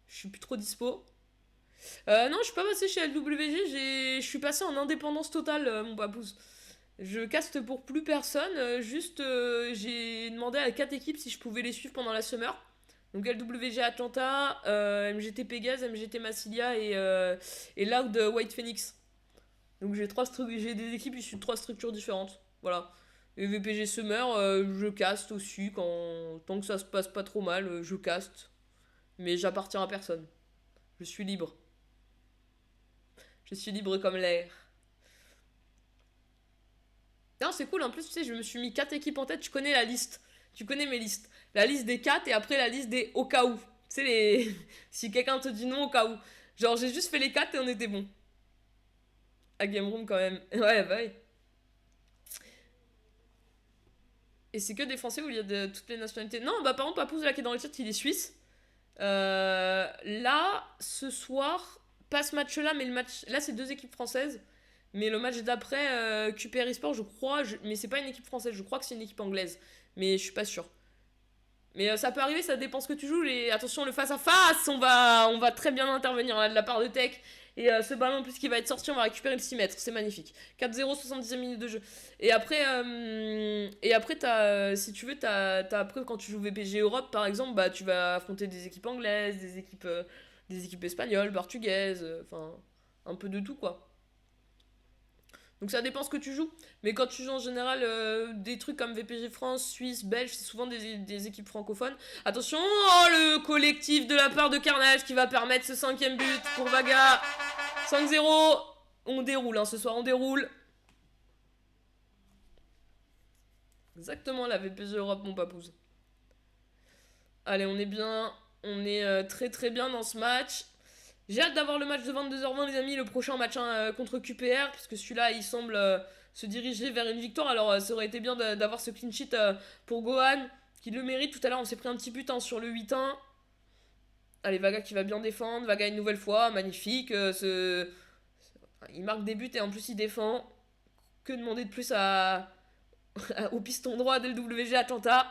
je suis plus trop dispo. Non, je suis pas passé chez LWG, je suis passé en indépendance totale, mon papouze. Je caste pour plus personne, juste j'ai demandé à 4 équipes si je pouvais les suivre pendant la summer. Donc LWG Atlanta, MGT Pegas, MGT Massilia et Loud White Phoenix. Donc j'ai des équipes issues de 3 structures différentes. Voilà. Et VPG Summer, je caste aussi, tant que ça se passe pas trop mal, je caste. Mais j'appartiens à personne. Je suis libre. Je suis libre comme l'air. Non, c'est cool, en plus, tu sais, je me suis mis 4 équipes en tête, tu connais la liste. Tu connais mes listes. La liste des 4 et après la liste des au cas où. Tu sais, si quelqu'un te dit non au cas où. Genre, j'ai juste fait les 4 et on était bon. À Game Room quand même. Ouais, bah oui. Et c'est que des Français où il y a de toutes les nationalités. Non, bah par contre, Papouze là qui est dans le chat, il est suisse. Là, ce soir, pas ce match-là, mais le match. Là, c'est 2 équipes françaises. Mais le match d'après, QPR eSport, je crois. Mais c'est pas une équipe française, je crois que c'est une équipe anglaise. Mais je suis pas sûre. Mais ça peut arriver, ça dépend ce que tu joues. Attention, le face-à-face, on va très bien intervenir là de la part de Tech. Et ce ballon en plus qui va être sorti, on va récupérer le 6 mètres. C'est magnifique. 4-0, 70e minute de jeu. Et après, si tu veux, après, quand tu joues VPG Europe, par exemple, bah, tu vas affronter des équipes anglaises, des équipes espagnoles, portugaises, enfin, un peu de tout, quoi. Donc ça dépend ce que tu joues. Mais quand tu joues en général des trucs comme VPG France, Suisse, Belge, c'est souvent des équipes francophones. Attention, oh, le collectif de la part de Carnage qui va permettre ce 5ème but pour Vaga. 5-0. On déroule, hein, ce soir on déroule. Exactement la VPG Europe, mon papouze. Allez, on est bien. On est très très bien dans ce match. J'ai hâte d'avoir le match de 22h20, les amis, le prochain match contre QPR, puisque celui-là, il semble se diriger vers une victoire. Alors, ça aurait été bien d'avoir ce clean sheet pour Gohan, qui le mérite. Tout à l'heure, on s'est pris un petit but sur le 8-1. Allez, Vaga qui va bien défendre. Vaga une nouvelle fois, magnifique. Il marque des buts et en plus, il défend. Que demander de plus au piston droit de LWG Atlanta.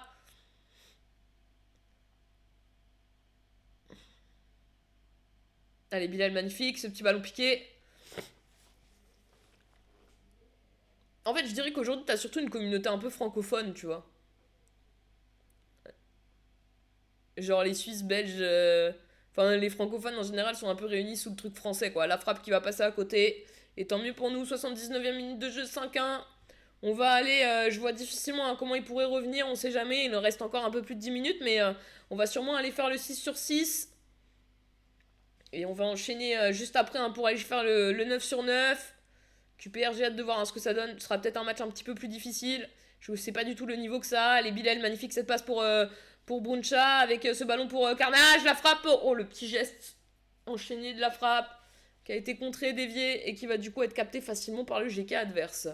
Allez, Bilal, magnifique, ce petit ballon piqué. En fait, je dirais qu'aujourd'hui, t'as surtout une communauté un peu francophone, tu vois. Genre les Suisses, Belges... Enfin, les francophones, en général, sont un peu réunis sous le truc français, quoi. La frappe qui va passer à côté. Et tant mieux pour nous, 79e minute de jeu, 5-1. On va aller... je vois difficilement comment il pourrait revenir, on sait jamais. Il nous reste encore un peu plus de 10 minutes, mais on va sûrement aller faire le 6/6. Et on va enchaîner juste après pour aller faire le 9/9. QPR, j'ai hâte de voir ce que ça donne. Ce sera peut-être un match un petit peu plus difficile. Je sais pas du tout le niveau que ça a. Les Bilal, magnifique cette passe pour Bruncha. Avec ce ballon pour Carnage. La frappe. Oh, le petit geste enchaîné de la frappe. Qui a été contré, dévié. Et qui va du coup être capté facilement par le GK adverse.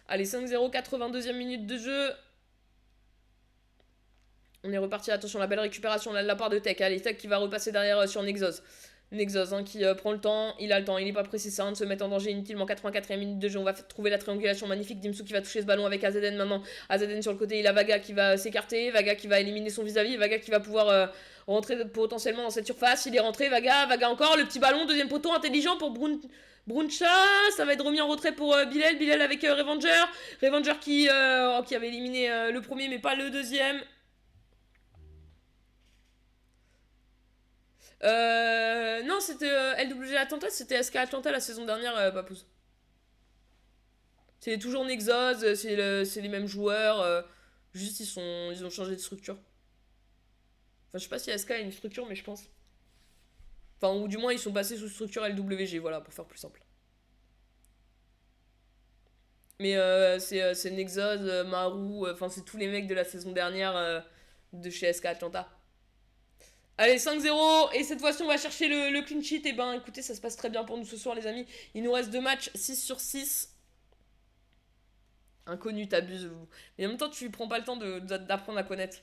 Allez, 5-0, 82e minute de jeu. On est reparti. Attention, la belle récupération là, de la part de Tech. Allez, Tech qui va repasser derrière sur Nexos. Nexos qui prend le temps, il a le temps, il n'est pas pressé, ça de se mettre en danger inutilement. 84e minute de jeu, on va trouver la triangulation magnifique. Dimsu qui va toucher ce ballon avec AZN maintenant. AZN sur le côté, il a Vaga qui va s'écarter, Vaga qui va éliminer son vis-à-vis, Vaga qui va pouvoir rentrer potentiellement dans cette surface. Il est rentré, Vaga encore, le petit ballon, deuxième poteau intelligent pour Bruncha, ça va être remis en retrait pour Bilal avec Revenger qui avait éliminé le premier mais pas le deuxième. Non, c'était LWG Atlanta, c'était SK Atlanta la saison dernière, Papouz. C'est toujours Nexos, c'est les mêmes joueurs, juste ils ont changé de structure. Enfin, je sais pas si SK a une structure, mais je pense. Enfin, ou du moins, ils sont passés sous structure LWG, voilà, pour faire plus simple. Mais c'est Nexos, Maru, enfin, c'est tous les mecs de la saison dernière de chez SK Atlanta. Allez, 5-0, et cette fois-ci on va chercher le clean sheet. Et ben écoutez, ça se passe très bien pour nous ce soir les amis. Il nous reste 2 matchs, 6/6. Inconnu, t'abuses. Mais en même temps tu prends pas le temps d'apprendre à connaître.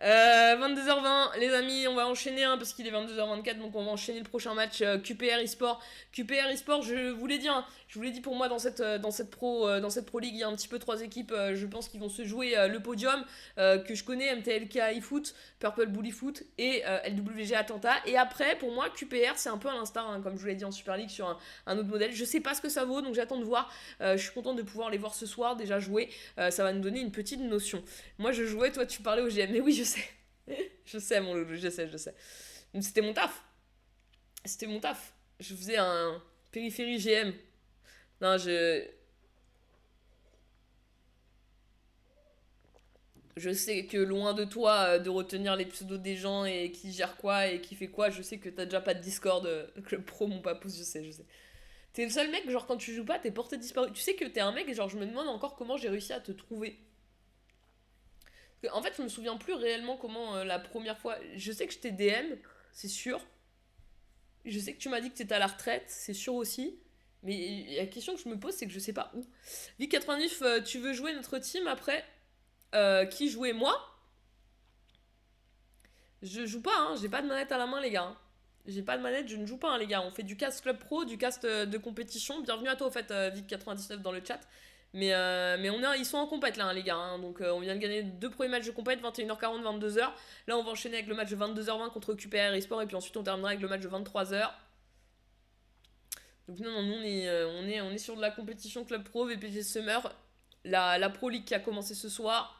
22h20 les amis, on va enchaîner parce qu'il est 22h24, donc on va enchaîner le prochain match QPR eSport. QPR eSport, je vous l'ai dit, je vous l'ai dit, pour moi dans cette Pro League, il y a un petit peu 3 équipes, je pense, qui vont se jouer le podium, que je connais, MTLK eFoot, Purple Bully Foot et LWG Atlanta. Et après, pour moi, QPR, c'est un peu à l'instar, comme je vous l'ai dit en Super League, sur un autre modèle. Je sais pas ce que ça vaut, donc j'attends de voir. Je suis contente de pouvoir les voir ce soir, déjà jouer. Ça va nous donner une petite notion. Moi, je jouais, toi, tu parlais au GM. Mais oui, je sais. Je sais, mon loulou, je sais. C'était mon taf. Je faisais un périphérie GM. Non, je sais que loin de toi de retenir les pseudos des gens et qui gère quoi et qui fait quoi, je sais que t'as déjà pas de Discord Club Pro, mon papouze, je sais. T'es le seul mec, genre quand tu joues pas, t'es porté disparu. Tu sais que t'es un mec, genre je me demande encore comment j'ai réussi à te trouver. En fait, je me souviens plus réellement comment la première fois. Je sais que je t'ai DM, c'est sûr. Je sais que tu m'as dit que t'étais à la retraite, c'est sûr aussi. Mais la question que je me pose, c'est que je sais pas où. Vic89, tu veux jouer notre team après qui jouait moi? Je joue pas, j'ai pas de manette à la main, les gars. J'ai pas de manette, je ne joue pas, les gars. On fait du cast Club Pro, du cast de compétition. Bienvenue à toi, au fait, Vic99 dans le chat. Mais ils sont en compète là, les gars. Donc on vient de gagner 2 premiers matchs de compète, 21h40, 22h. Là, on va enchaîner avec le match de 22h20 contre QPR eSport. Et puis ensuite, on terminera avec le match de 23h. Donc non, non, nous on est sur de la compétition Club Pro, VPG Summer. La Pro League qui a commencé ce soir.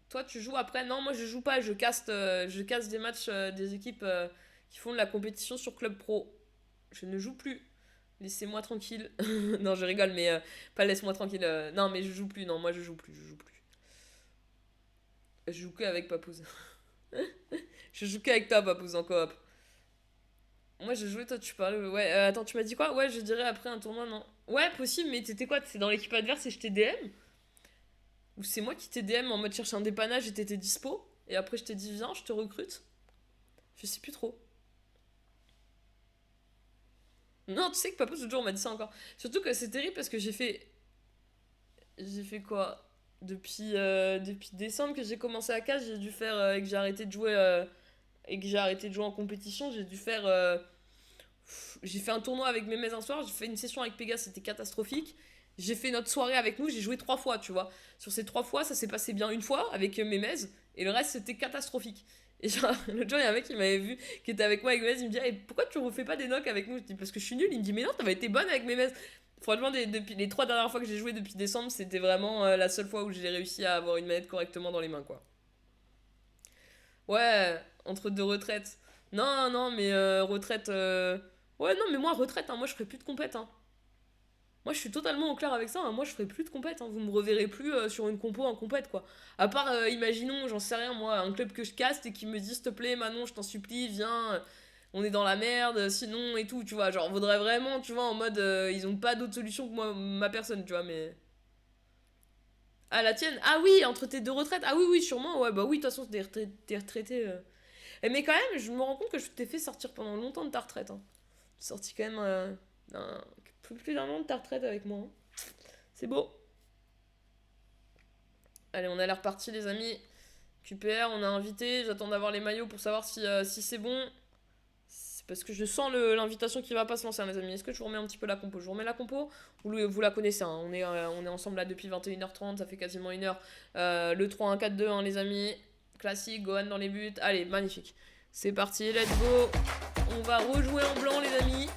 Toi, tu joues après? Non, moi je joue pas. Je caste des matchs des équipes qui font de la compétition sur Club Pro. Je ne joue plus. Laissez-moi tranquille. Non, je rigole, mais pas laisse-moi tranquille. Non, mais je joue plus. Non, moi je joue plus. Je joue plus. Je joue que avec Papouz. Je joue qu'avec toi, Papouz, en coop. Moi, je jouais, toi, tu parlais. Ouais, attends, tu m'as dit quoi? Ouais, je dirais après un tournoi, non. Ouais, possible, mais t'étais quoi? T'étais dans l'équipe adverse et je t'ai DM? Ou c'est moi qui t'ai DM en mode chercher un dépannage et t'étais dispo? Et après, je t'ai dit, viens, je te recrute? Je sais plus trop. Non, tu sais que Papouz, l'autre jour, on m'a dit ça encore. Surtout que c'est terrible parce que j'ai fait. J'ai fait quoi? Depuis décembre que j'ai commencé à CAS, j'ai dû faire. Et que j'ai arrêté de jouer. Et que j'ai arrêté de jouer en compétition, j'ai dû faire. J'ai fait un tournoi avec Mémez un soir, j'ai fait une session avec Pégase, c'était catastrophique. J'ai fait notre soirée avec nous, j'ai joué 3 fois, tu vois. Sur ces 3 fois, ça s'est passé bien une fois avec Mémez, et le reste c'était catastrophique. Et genre, l'autre jour, il y a un mec qui m'avait vu, qui était avec moi avec Mémez, il me dit, hey, pourquoi tu refais pas des knocks avec nous? Je dis, parce que je suis nul. Il me dit, mais non, t'avais été bonne avec Mémez. Franchement, depuis les 3 dernières fois que j'ai joué depuis décembre, c'était vraiment la seule fois où j'ai réussi à avoir une manette correctement dans les mains, quoi. Ouais, entre deux retraites. Non, non, mais retraite. Ouais, non, mais moi, retraite, hein, moi je ferai plus de compète. Hein. Moi je suis totalement au clair avec ça. Hein. Moi je ferai plus de compète. Hein. Vous me reverrez plus sur une compo en compète, quoi. À part, imaginons, j'en sais rien, moi, un club que je caste et qui me dit, s'il te plaît, Manon, je t'en supplie, viens. On est dans la merde, sinon et tout, tu vois. Genre, vaudrait vraiment, tu vois, en mode, ils ont pas d'autre solution que moi, ma personne, tu vois, mais. Ah, la tienne? Ah oui, entre tes deux retraites? Ah oui, oui, sûrement, ouais, bah oui, de toute façon, t'es retraité. Mais quand même, je me rends compte que je t'ai fait sortir pendant longtemps de ta retraite. Hein. T'es sorti quand même plus d'un an de ta retraite avec moi. Hein. C'est beau. Allez, on a l'air parti, les amis. QPR, on a invité. J'attends d'avoir les maillots pour savoir si c'est bon. C'est parce que je sens l'invitation qui va pas se lancer, hein, les amis. Est-ce que je vous remets un petit peu la compo? Je vous remets la compo? Vous la connaissez, hein. On est ensemble là depuis 21h30. Ça fait quasiment 1 heure. Le 3-1-4-2, hein, les amis. Classique, Gohan dans les buts. Allez, magnifique. C'est parti, let's go. On va rejouer en blanc, les amis.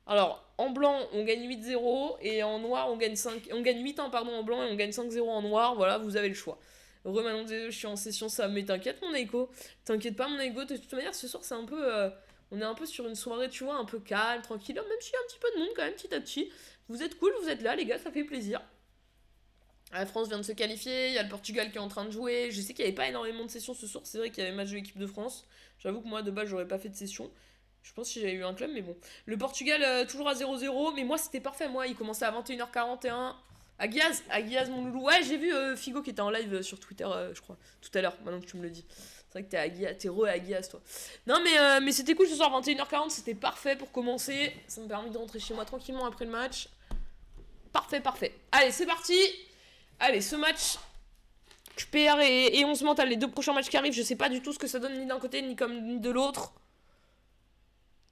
Alors, en blanc, on gagne 8-0. Et en noir, on gagne 5. On gagne 8 ans, pardon, en blanc. Et on gagne 5-0 en noir. Voilà, vous avez le choix. Maintenant, je suis en session, ça. Mais t'inquiète, mon Eiko. T'inquiète pas, mon Eiko. De toute manière, ce soir, c'est un peu. On est un peu sur une soirée, tu vois, un peu calme, tranquille. Même s'il y a un petit peu de monde, quand même, petit à petit. Vous êtes cool, vous êtes là, les gars, ça fait plaisir. La France vient de se qualifier, il y a le Portugal qui est en train de jouer. Je sais qu'il n'y avait pas énormément de sessions ce soir, c'est vrai qu'il y avait match de l'équipe de France. J'avoue que moi, de base, j'aurais pas fait de session. Je pense que j'avais eu un club, mais bon. Le Portugal, toujours à 0-0, mais moi, c'était parfait. Moi, il commençait à 21h41. À Guiaz, mon loulou. Ouais, j'ai vu Figo qui était en live sur Twitter, je crois, tout à l'heure, maintenant que tu me le dis. C'est vrai que t'es à Guiaz, toi. Non, mais c'était cool ce soir, 21h40, c'était parfait pour commencer. Ça m'a permis de rentrer chez moi tranquillement après le match. Parfait, parfait. Allez, c'est parti! Allez, ce match, QPR et 11 mental, les 2 prochains matchs qui arrivent, je sais pas du tout ce que ça donne ni d'un côté ni de l'autre.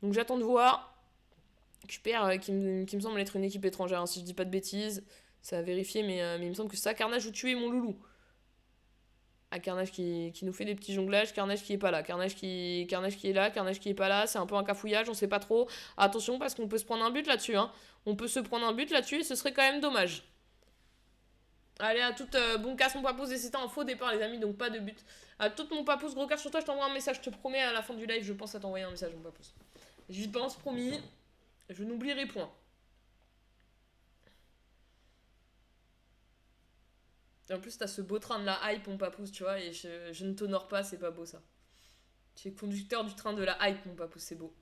Donc j'attends de voir. QPR qui me semble être une équipe étrangère, hein, si je dis pas de bêtises. Ça a vérifié, mais il me semble que c'est ça. Carnage, vous tuez mon loulou. Ah, Carnage qui nous fait des petits jonglages. Carnage qui est pas là. Carnage qui est là. Carnage qui est pas là. C'est un peu un cafouillage, on sait pas trop. Attention parce qu'on peut se prendre un but là-dessus. Hein. On peut se prendre un but là-dessus et ce serait quand même dommage. Allez, à toute bon casse mon papouze, et c'était un faux départ les amis, donc pas de but. À toute mon papouze, gros cœur sur toi, je t'envoie un message, je te promets à la fin du live, je pense à t'envoyer un message mon papouze. J'y pense, promis, je n'oublierai point. Et en plus t'as ce beau train de la hype mon papouze, tu vois, et je ne t'honore pas, c'est pas beau ça. Tu es conducteur du train de la hype mon papouze, c'est beau.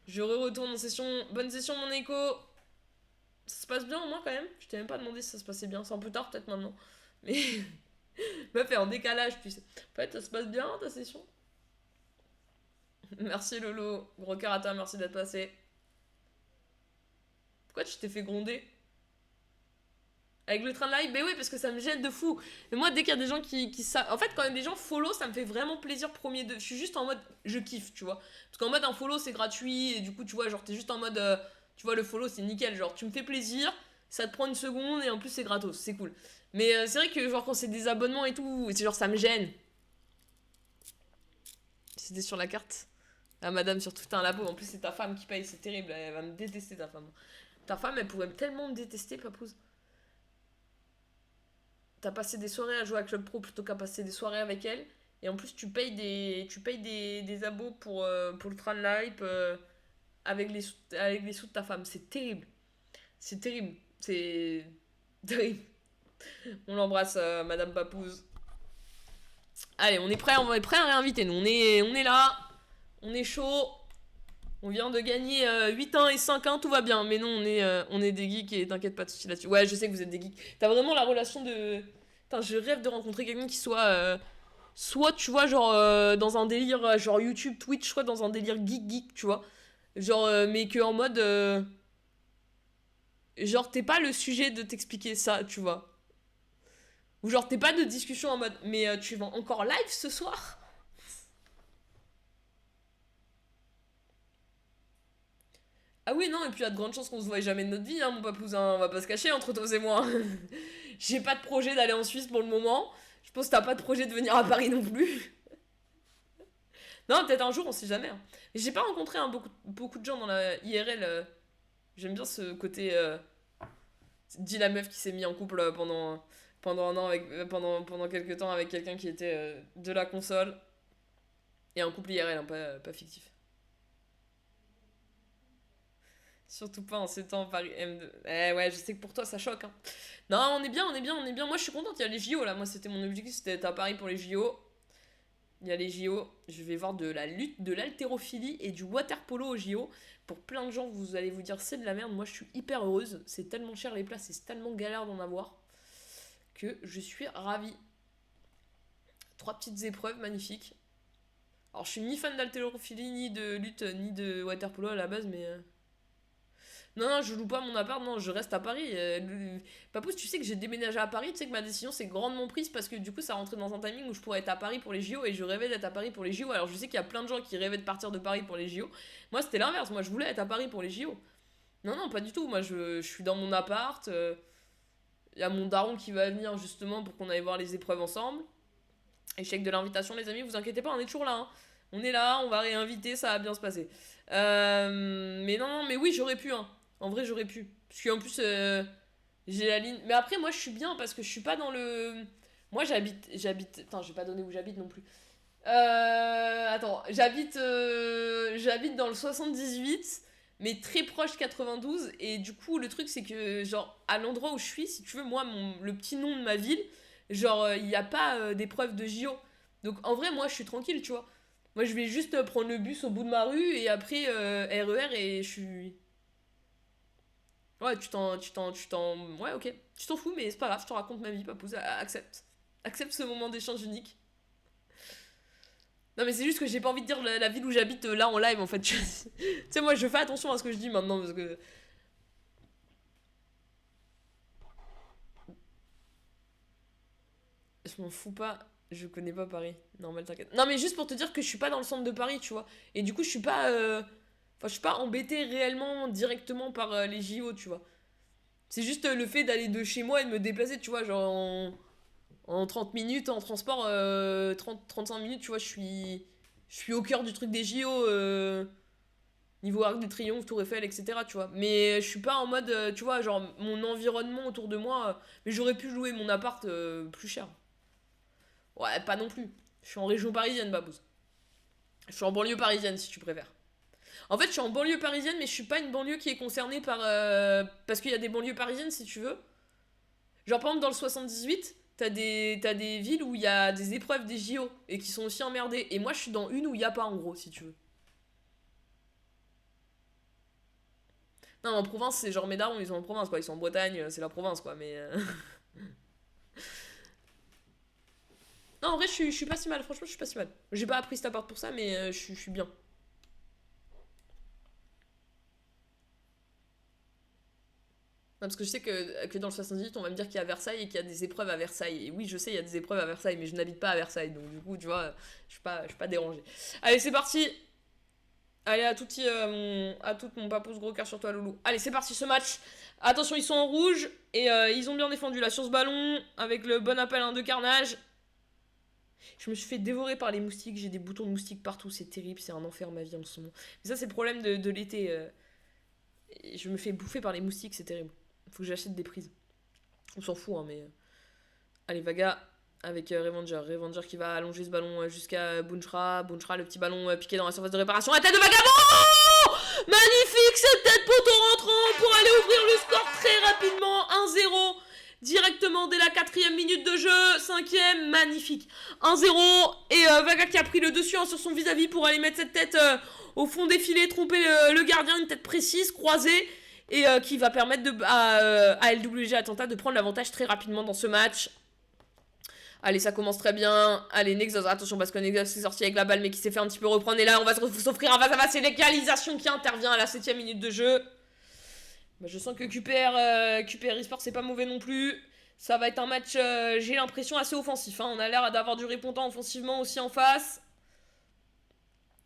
Je retourne en session, bonne session mon écho. Ça se passe bien au moins quand même. Je t'ai même pas demandé si ça se passait bien. C'est un peu tard peut-être maintenant. Mais. Meuf est en décalage, tu sais. En fait, ça se passe bien ta session. Merci Lolo. Gros cœur à toi, merci d'être passé. Pourquoi tu t'es fait gronder? Avec le train de live? Mais oui, parce que ça me gêne de fou. Mais moi, dès qu'il y a des gens qui savent. En fait, quand des gens follow, ça me fait vraiment plaisir premier de. Je suis juste en mode. Je kiffe, tu vois. Parce qu'en mode un follow, c'est gratuit. Et du coup, tu vois, genre, t'es juste en mode. Tu vois, le follow, c'est nickel. Genre, tu me fais plaisir, ça te prend une seconde et en plus, c'est gratos. C'est cool. Mais c'est vrai que, genre, quand c'est des abonnements et tout, c'est genre, ça me gêne. C'était sur la carte. Ah, madame, surtout, t'as un labo. En plus, c'est ta femme qui paye, c'est terrible. Elle va me détester, ta femme. Ta femme, elle pourrait tellement me détester, papouze. T'as passé des soirées à jouer à Club Pro plutôt qu'à passer des soirées avec elle. Et en plus, tu payes des abos pour le Tran Life avec les sous de ta femme. C'est terrible. C'est terrible. C'est terrible. On l'embrasse, Madame Papouze. Allez, on est prêt à réinviter. Nous, on est là. On est chaud. On vient de gagner 8-1 et 5-1, tout va bien. Mais non, on est des geeks et t'inquiète pas de soucis là-dessus. Ouais, je sais que vous êtes des geeks. T'as vraiment la relation de... Putain, je rêve de rencontrer quelqu'un qui soit... soit, tu vois, genre, dans un délire, genre YouTube, Twitch, soit dans un délire geek, tu vois. Genre, mais que en mode... genre, t'es pas le sujet de t'expliquer ça, tu vois. Ou genre, t'es pas de discussion en mode... Mais tu vas encore live ce soir? Ah oui, non, et puis il y a de grandes chances qu'on se voie jamais de notre vie, hein, mon papousin. On va pas se cacher entre toi et moi. J'ai pas de projet d'aller en Suisse pour le moment. Je pense que t'as pas de projet de venir à Paris non plus. Non, peut-être un jour, on sait jamais, hein. Mais j'ai pas rencontré, hein, beaucoup de gens dans la IRL. J'aime bien ce côté. Dit la meuf qui s'est mis en couple pendant un an, pendant quelques temps avec quelqu'un qui était de la console. Et un couple IRL, hein, pas fictif. Surtout pas en ces temps Paris M2. Eh ouais, je sais que pour toi ça choque, hein. Non, on est bien. Moi je suis contente, il y a les JO là. Moi c'était mon objectif, c'était d'être à Paris pour les JO. Il y a les JO. Je vais voir de la lutte, de l'haltérophilie et du water polo aux JO. Pour plein de gens, vous allez vous dire c'est de la merde. Moi je suis hyper heureuse. C'est tellement cher les places et c'est tellement galère d'en avoir que je suis ravie. 3 petites épreuves magnifiques. Alors je suis ni fan d'haltérophilie, ni de lutte, ni de water polo à la base, mais. Non, non, je loue pas mon appart, non, je reste à Paris. Papousse, tu sais que j'ai déménagé à Paris, tu sais que ma décision s'est grandement prise parce que du coup ça rentrait dans un timing où je pourrais être à Paris pour les JO et je rêvais d'être à Paris pour les JO. Alors je sais qu'il y a plein de gens qui rêvaient de partir de Paris pour les JO. Moi c'était l'inverse, moi je voulais être à Paris pour les JO. Non, non, pas du tout, moi je suis dans mon appart. Il y a mon daron qui va venir justement pour qu'on aille voir les épreuves ensemble. Échec de l'invitation, les amis, vous inquiétez pas, on est toujours là, hein. On est là, on va réinviter, ça va bien se passer. Mais non, non, mais oui, j'aurais pu, hein. En vrai, j'aurais pu. Parce qu'en plus, j'ai la ligne. Mais après, moi, je suis bien parce que je suis pas dans le. Moi, j'habite. Attends, je vais pas donner où j'habite non plus. Attends, j'habite dans le 78, mais très proche 92. Et du coup, le truc, c'est que, genre, à l'endroit où je suis, si tu veux, moi, le petit nom de ma ville, genre, il n'y a pas d'épreuve de JO. Donc, en vrai, moi, je suis tranquille, tu vois. Moi, je vais juste prendre le bus au bout de ma rue et après RER et je suis. Ouais, Ouais, ok. Tu t'en fous, mais c'est pas grave, je te raconte ma vie, papouze. Accepte. Accepte ce moment d'échange unique. Non, mais c'est juste que j'ai pas envie de dire la ville où j'habite là en live en fait. Tu sais, moi je fais attention à ce que je dis maintenant parce que. Je m'en fous pas. Je connais pas Paris. Normal, t'inquiète. Non, mais juste pour te dire que je suis pas dans le centre de Paris, tu vois. Et du coup, je suis pas. Enfin, je suis pas embêtée réellement directement par les JO, tu vois. C'est juste le fait d'aller de chez moi et de me déplacer, tu vois, genre en 30 minutes en transport, 30-35 minutes, tu vois, je suis au cœur du truc des JO, niveau Arc de Triomphe, Tour Eiffel, etc., tu vois. Mais je suis pas en mode, tu vois, genre mon environnement autour de moi, mais j'aurais pu louer mon appart plus cher. Ouais, pas non plus. Je suis en région parisienne, Babouze. Je suis en banlieue parisienne, si tu préfères. En fait, je suis en banlieue parisienne, mais je suis pas une banlieue qui est concernée par. Parce qu'il y a des banlieues parisiennes, si tu veux. Genre, par exemple, dans le 78, t'as des villes où il y a des épreuves des JO et qui sont aussi emmerdées. Et moi, je suis dans une où il y a pas, en gros, si tu veux. Non, en province, c'est genre mes darons, ils sont en province, quoi. Ils sont en Bretagne, c'est la province, quoi. Mais. Non, en vrai, je suis pas si mal, franchement, je suis pas si mal. J'ai pas appris cet appart pour ça, mais je suis bien. Non, parce que je sais que dans le 78, on va me dire qu'il y a Versailles et qu'il y a des épreuves à Versailles. Et oui, je sais, il y a des épreuves à Versailles, mais je n'habite pas à Versailles. Donc, du coup, tu vois, je suis pas dérangée. Allez, c'est parti. Allez, à tout mon papouze gros cœur sur toi, loulou. Allez, c'est parti, ce match. Attention, ils sont en rouge et ils ont bien défendu là sur ce ballon avec le bon appel hein, de carnage. Je me suis fait dévorer par les moustiques, j'ai des boutons de moustiques partout, c'est terrible, c'est un enfer ma vie en ce moment. Mais ça c'est le problème de l'été. Je me fais bouffer par les moustiques, c'est terrible. Faut que j'achète des prises. On s'en fout, hein, mais... Allez, Vaga avec Revenger. Revenger qui va allonger ce ballon jusqu'à Bunchra. Bunchra, le petit ballon piqué dans la surface de réparation. La tête de Vagabond! Magnifique cette tête poteau rentrant pour aller ouvrir le score très rapidement. 1-0 directement dès la 4e minute de jeu. 5e, magnifique. 1-0 et Vaga qui a pris le dessus sur son vis-à-vis pour aller mettre cette tête au fond des filets, tromper le gardien, une tête précise, croisée. Et qui va permettre à LWG Atlanta de prendre l'avantage très rapidement dans ce match. Allez, ça commence très bien. Allez, Nexus, attention parce que Nexus est sorti avec la balle mais qui s'est fait un petit peu reprendre. Et là, on va s'offrir un face-à-face. C'est l'égalisation qui intervient à la 7e minute de jeu. Bah, je sens que QPR eSport, c'est pas mauvais non plus. Ça va être un match, j'ai l'impression, assez offensif. Hein. On a l'air d'avoir du répondant offensivement aussi en face.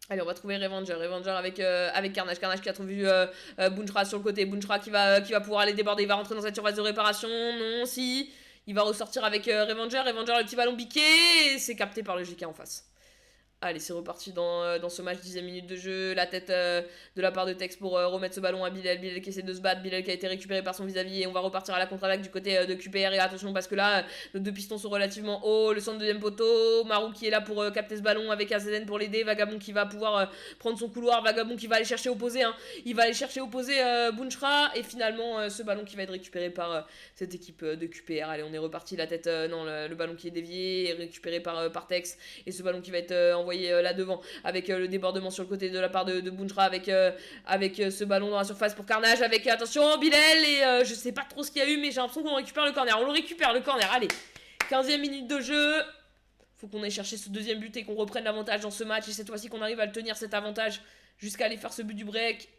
Allez, on va trouver Revenger avec Carnage qui a trouvé Bunchra sur le côté. Bunchra qui va pouvoir aller déborder. Il va rentrer dans cette surface de réparation. Non, si. Il va ressortir avec Revenger, le petit ballon piqué, et c'est capté par le GK en face. Allez, c'est reparti dans ce match, 10e minute de jeu, la tête de la part de Tex pour remettre ce ballon à Bilal qui essaie de se battre, Bilal qui a été récupéré par son vis-à-vis, et on va repartir à la contre-attaque du côté de QPR, et attention parce que là, nos deux pistons sont relativement hauts, le centre de deuxième poteau, Marou qui est là pour capter ce ballon avec AZN pour l'aider, Vagabond qui va pouvoir prendre son couloir, Vagabond qui va aller chercher opposé, hein. Il va aller chercher opposé Bunchra, et finalement ce ballon qui va être récupéré par cette équipe de QPR. Allez, on est reparti, la tête, le ballon qui est dévié, et récupéré par Tex, et ce ballon qui va être envoyé là devant avec le débordement sur le côté de la part de Bunchra avec ce ballon dans la surface pour Carnage avec attention Bilal et je sais pas trop ce qu'il y a eu mais j'ai l'impression qu'on récupère le corner. On le récupère le corner. Allez, 15e minute de jeu. Faut qu'on aille chercher ce deuxième but et qu'on reprenne l'avantage dans ce match et cette fois-ci qu'on arrive à le tenir cet avantage jusqu'à aller faire ce but du break.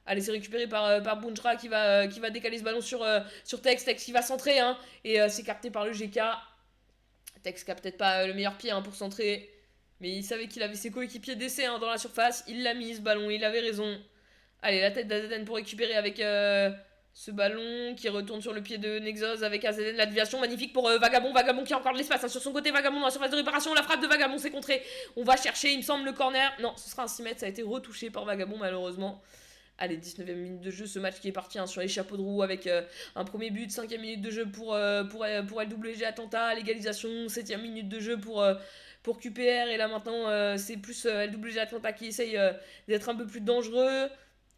Allez, c'est récupéré par Bunchra qui va décaler ce ballon sur Tex qui va centrer hein, et c'est capté par le GK. Tex qui a peut-être pas le meilleur pied hein, pour centrer. Mais il savait qu'il avait ses coéquipiers d'essai hein, dans la surface. Il l'a mis ce ballon, il avait raison. Allez, la tête d'AZN pour récupérer avec ce ballon qui retourne sur le pied de Nexus avec AZN. La déviation magnifique pour Vagabond. Vagabond qui a encore de l'espace hein, sur son côté. Vagabond dans la surface de réparation. La frappe de Vagabond s'est contrée. On va chercher, il me semble, le corner. Non, ce sera un 6 mètres. Ça a été retouché par Vagabond malheureusement. Allez, 19e minute de jeu, ce match qui est parti hein, sur les chapeaux de roue avec un premier but, 5e minute de jeu pour LWG Atlanta, l'égalisation, 7e minute de jeu pour QPR, et là maintenant c'est plus LWG Atlanta qui essaye d'être un peu plus dangereux.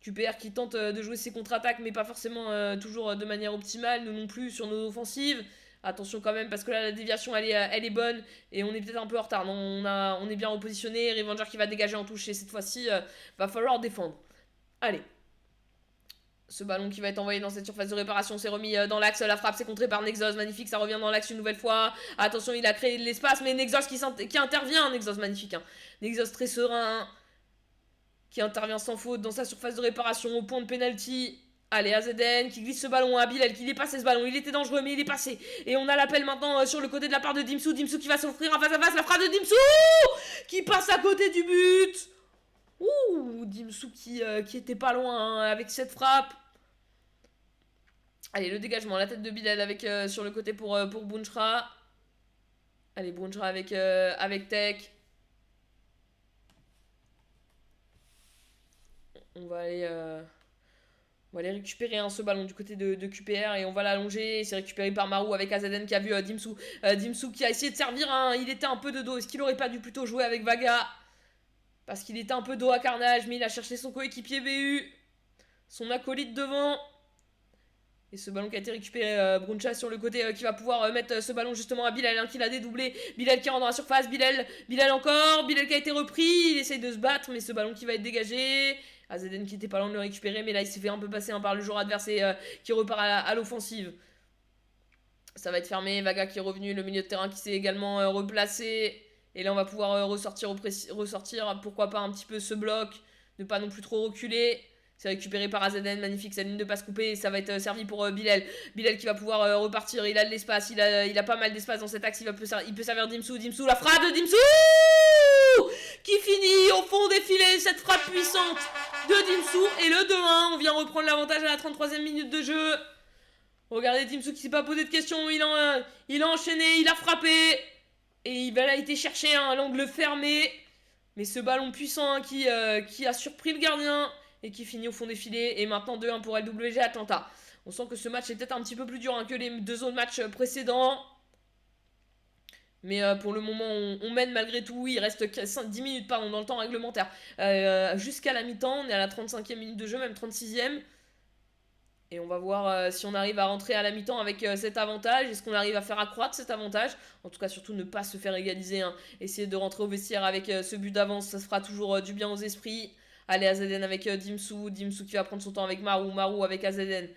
QPR qui tente de jouer ses contre-attaques, mais pas forcément toujours de manière optimale, nous non plus sur nos offensives. Attention quand même, parce que là la déviation elle est bonne, et on est peut-être un peu en retard. Non, on est bien repositionné, Revenger qui va dégager en touche, et cette fois-ci, va falloir défendre. Allez. Ce ballon qui va être envoyé dans cette surface de réparation s'est remis dans l'axe. La frappe s'est contrée par Nexus. Magnifique, ça revient dans l'axe une nouvelle fois. Attention, il a créé de l'espace, mais Nexus qui intervient. Nexus magnifique. Hein. Nexus très serein. Qui intervient sans faute dans sa surface de réparation au point de penalty. Allez, AZN qui glisse ce ballon à Bilal, qui est passé ce ballon. Il était dangereux, mais il est passé. Et on a l'appel maintenant sur le côté de la part de Dimsou. Dimsou qui va s'offrir un face-à-face. La frappe de Dimsou qui passe à côté du but. Ouh, Dimsou qui était pas loin hein, avec cette frappe. Allez, le dégagement, la tête de Bilal avec sur le côté pour Bunchra. Allez, Bunchra avec Tech. On va aller récupérer hein, ce ballon du côté de QPR et on va l'allonger. C'est récupéré par Marou avec AZN qui a vu Dimsou. Dimsou qui a essayé de servir. Hein, il était un peu de dos. Est-ce qu'il aurait pas dû plutôt jouer avec Vaga? Parce qu'il était un peu dos à Carnage, mais il a cherché son coéquipier BU. Son acolyte devant. Et ce ballon qui a été récupéré, Bruncha sur le côté qui va pouvoir mettre ce ballon justement à Bilal hein, qui l'a dédoublé. Bilal qui rentre dans la surface, Bilal encore, Bilal qui a été repris, il essaye de se battre, mais ce ballon qui va être dégagé. AZN qui était pas loin de le récupérer, mais là il s'est fait un peu passer hein, par le joueur adverse et qui repart à l'offensive. Ça va être fermé, Vaga qui est revenu, le milieu de terrain qui s'est également replacé. Et là on va pouvoir ressortir, pourquoi pas un petit peu ce bloc, ne pas non plus trop reculer. C'est récupéré par AZN, magnifique, sa ligne de passe coupée, ça va être servi pour Bilal. Bilal qui va pouvoir repartir, il a de l'espace, il a pas mal d'espace dans cet axe, il peut servir Dimsou, la frappe de Dimsou qui finit au fond des filets, cette frappe puissante de Dimsou, et le 2-1, on vient reprendre l'avantage à la 33e minute de jeu. Regardez Dimsou qui s'est pas posé de questions, il a enchaîné, il a frappé. Et il va là été chercher l'angle fermé. Mais ce ballon puissant qui a surpris le gardien et qui finit au fond des filets. Et maintenant 2-1 pour LWG Atlanta. On sent que ce match est peut-être un petit peu plus dur que les 2 autres matchs précédents. Mais pour le moment, on mène malgré tout. Il reste 10 minutes dans le temps réglementaire. Jusqu'à la mi-temps, on est à la 35e minute de jeu, même 36e. Et on va voir si on arrive à rentrer à la mi-temps avec cet avantage. Est-ce qu'on arrive à faire accroître cet avantage? En tout cas, surtout ne pas se faire égaliser. Essayer de rentrer au vestiaire avec ce but d'avance, ça se fera toujours du bien aux esprits. Allez, AZN avec Dimsou. Dimsou qui va prendre son temps avec Marou. Marou avec AZN.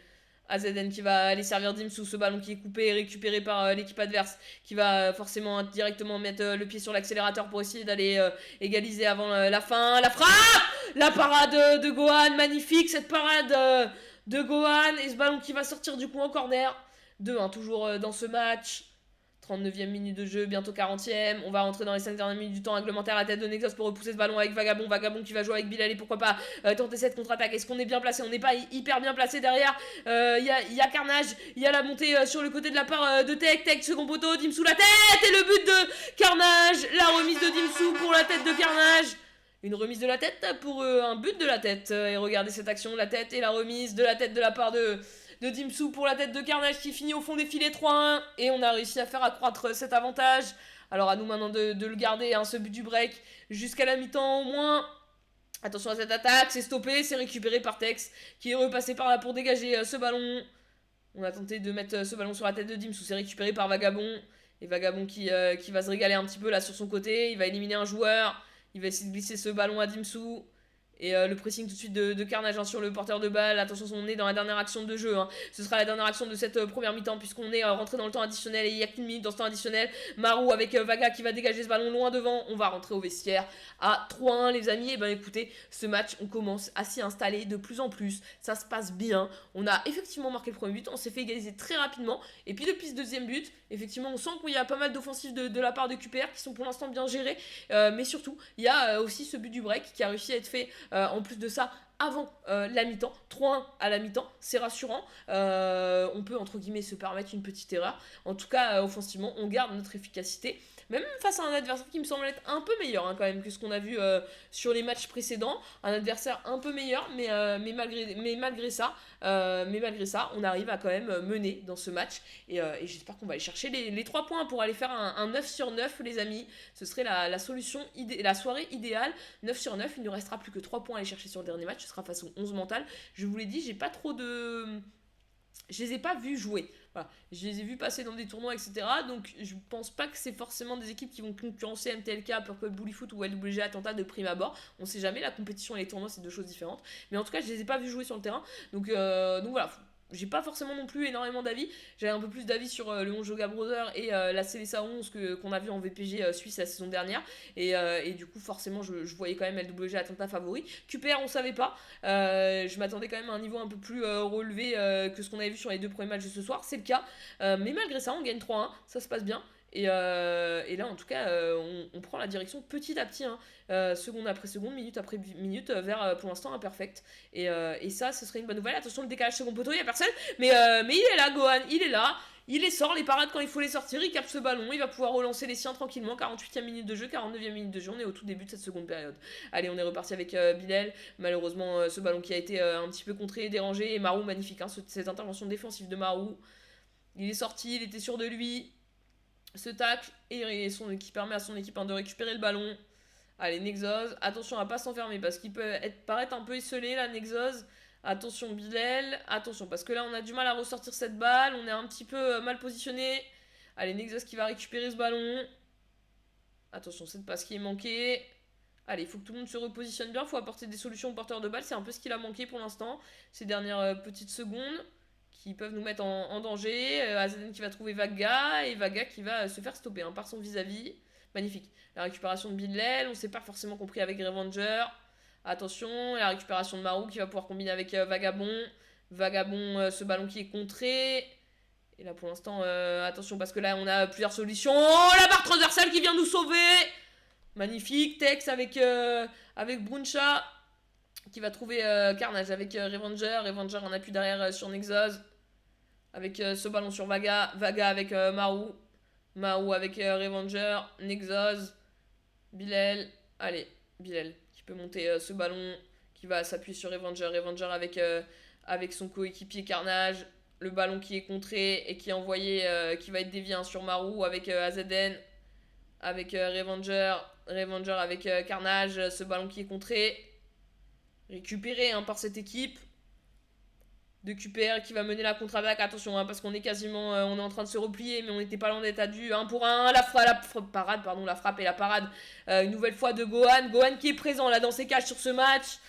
AZN qui va aller servir Dimsou, ce ballon qui est coupé et récupéré par l'équipe adverse, qui va forcément directement mettre le pied sur l'accélérateur pour essayer d'aller égaliser avant la fin. La frappe! La parade de Gohan, magnifique cette parade de Gohan, et ce ballon qui va sortir du coup en corner. 2-1 toujours dans ce match. 39e minute de jeu, bientôt 40e. On va rentrer dans les 5 dernières minutes du temps réglementaire. La tête de Nexus pour repousser ce ballon avec Vagabond. Vagabond qui va jouer avec Bilal et pourquoi pas tenter cette contre-attaque. Est-ce qu'on est bien placé? On n'est pas hyper bien placé derrière. Il y a Carnage. Il y a la montée sur le côté de la part de Tech. Tech, second poteau. Dimsou la tête. Et le but de Carnage. La remise de Dimsou pour la tête de Carnage. Une remise de la tête pour un but de la tête. Et regardez cette action. La tête et la remise de la tête de la part de Dimsou pour la tête de Carnage qui finit au fond des filets 3-1. Et on a réussi à faire accroître cet avantage. Alors à nous maintenant de le garder, ce but du break, jusqu'à la mi-temps au moins. Attention à cette attaque, c'est stoppé, c'est récupéré par Tex, qui est repassé par là pour dégager ce ballon. On a tenté de mettre ce ballon sur la tête de Dimsou, c'est récupéré par Vagabond. Et Vagabond qui va se régaler un petit peu là sur son côté, il va éliminer un joueur. Il va essayer de glisser ce ballon à Dimsou. Et le pressing tout de suite de Carnage sur le porteur de balle. Attention, on est dans la dernière action de jeu. Ce sera la dernière action de cette première mi-temps puisqu'on est rentré dans le temps additionnel et il n'y a qu'une minute dans ce temps additionnel. Marou avec Vaga qui va dégager ce ballon loin devant. On va rentrer au vestiaire à 3-1 les amis. Et ben écoutez, ce match, on commence à s'y installer de plus en plus. Ça se passe bien. On a effectivement marqué le premier but. On s'est fait égaliser très rapidement. Et puis depuis ce deuxième but, effectivement, on sent qu'il y a pas mal d'offensives de la part de QPR qui sont pour l'instant bien gérées. Mais surtout, il y a aussi ce but du break qui a réussi à être fait en plus de ça avant la mi-temps. 3-1 à la mi-temps, c'est rassurant. On peut entre guillemets se permettre une petite erreur. En tout cas, offensivement, on garde notre efficacité. Même face à un adversaire qui me semble être un peu meilleur quand même que ce qu'on a vu sur les matchs précédents. Un adversaire un peu meilleur, mais malgré ça, on arrive à quand même mener dans ce match. Et j'espère qu'on va aller chercher les 3 points pour aller faire un 9 sur 9, les amis. Ce serait la solution, la soirée idéale. 9 sur 9, il ne restera plus que 3 points à aller chercher sur le dernier match. Ce sera façon 11 mentale. Je vous l'ai dit, j'ai pas trop de... Je les ai pas vus jouer. Voilà. Je les ai vus passer dans des tournois, etc. Donc je pense pas que c'est forcément des équipes qui vont concurrencer MTLK, Purple Bully Foot ou LWG Atlanta de prime abord. On sait jamais, la compétition et les tournois c'est deux choses différentes. Mais en tout cas, je les ai pas vus jouer sur le terrain. Donc voilà. J'ai pas forcément non plus énormément d'avis. J'avais un peu plus d'avis sur le 11 Joga Brother et la CLSA 11 qu'on a vu en VPG Suisse la saison dernière. Et du coup, forcément, je voyais quand même LWG Atlanta favori. QPR, on savait pas. Je m'attendais quand même à un niveau un peu plus relevé que ce qu'on avait vu sur les 2 premiers matchs de ce soir. C'est le cas. Mais malgré ça, on gagne 3-1. Ça se passe bien. Et là, en tout cas, on prend la direction petit à petit, seconde après seconde, minute après minute, vers pour l'instant imperfect. Et ça, ce serait une bonne nouvelle. Attention, le décalage second poteau, il n'y a personne. Mais il est là, Gohan, il est là. Il les sort, les parades quand il faut les sortir. Il capte ce ballon, il va pouvoir relancer les siens tranquillement. 48e minute de jeu, 49e minute de jeu. On est au tout début de cette seconde période. Allez, on est reparti avec Bilal. Malheureusement, ce ballon qui a été un petit peu contré, dérangé. Et Marou, magnifique, cette intervention défensive de Marou. Il est sorti, il était sûr de lui. Ce tacle qui permet à son équipe de récupérer le ballon. Allez, Nexos, attention à pas s'enfermer parce qu'il peut paraître un peu isolé là, Nexos. Attention Bilal, attention parce que là on a du mal à ressortir cette balle, on est un petit peu mal positionné. Allez, Nexos qui va récupérer ce ballon. Attention, cette passe qui est manquée. Allez, il faut que tout le monde se repositionne bien, il faut apporter des solutions au porteur de balle, c'est un peu ce qu'il a manqué pour l'instant, ces dernières petites secondes. Qui peuvent nous mettre en danger. AZN qui va trouver Vaga et Vaga qui va se faire stopper par son vis-à-vis. Magnifique. La récupération de Bidlel, on ne s'est pas forcément compris avec Revenger. Attention, la récupération de Marou qui va pouvoir combiner avec Vagabond. Vagabond, ce ballon qui est contré. Et là pour l'instant, attention parce que là on a plusieurs solutions. Oh, la barre transversale qui vient nous sauver. Magnifique. Tex avec Bruncha qui va trouver Carnage avec Revenger. Revenger en appui derrière sur Nexus. Avec ce ballon sur Vaga. Vaga avec Marou. Marou avec Revenger, Nexus, Bilal. Allez, Bilal qui peut monter ce ballon, qui va s'appuyer sur Revenger. Revenger avec son coéquipier Carnage. Le ballon qui est contré et qui est envoyé, qui va être dévié hein, sur Marou avec AZN. Avec Revenger. Revenger avec Carnage. Ce ballon qui est contré. Récupéré hein, par cette équipe de QPR qui va mener la contre-attaque. Attention, hein, parce qu'on est quasiment on est en train de se replier, mais on n'était pas loin d'être à du 1 pour 1. La frappe et la parade. Une nouvelle fois de Gohan. Gohan qui est présent là dans ses cages sur ce match.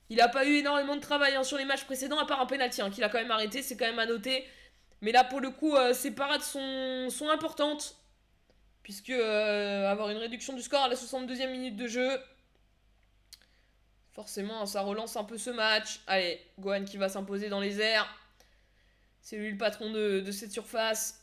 Il n'a pas eu énormément de travail hein, sur les matchs précédents, à part un penalty hein, qu'il a quand même arrêté, c'est quand même à noter. Mais là, pour le coup, ces parades sont importantes. Puisque avoir une réduction du score à la 62e minute de jeu, forcément, ça relance un peu ce match. Allez, Gohan qui va s'imposer dans les airs. C'est lui le patron de cette surface.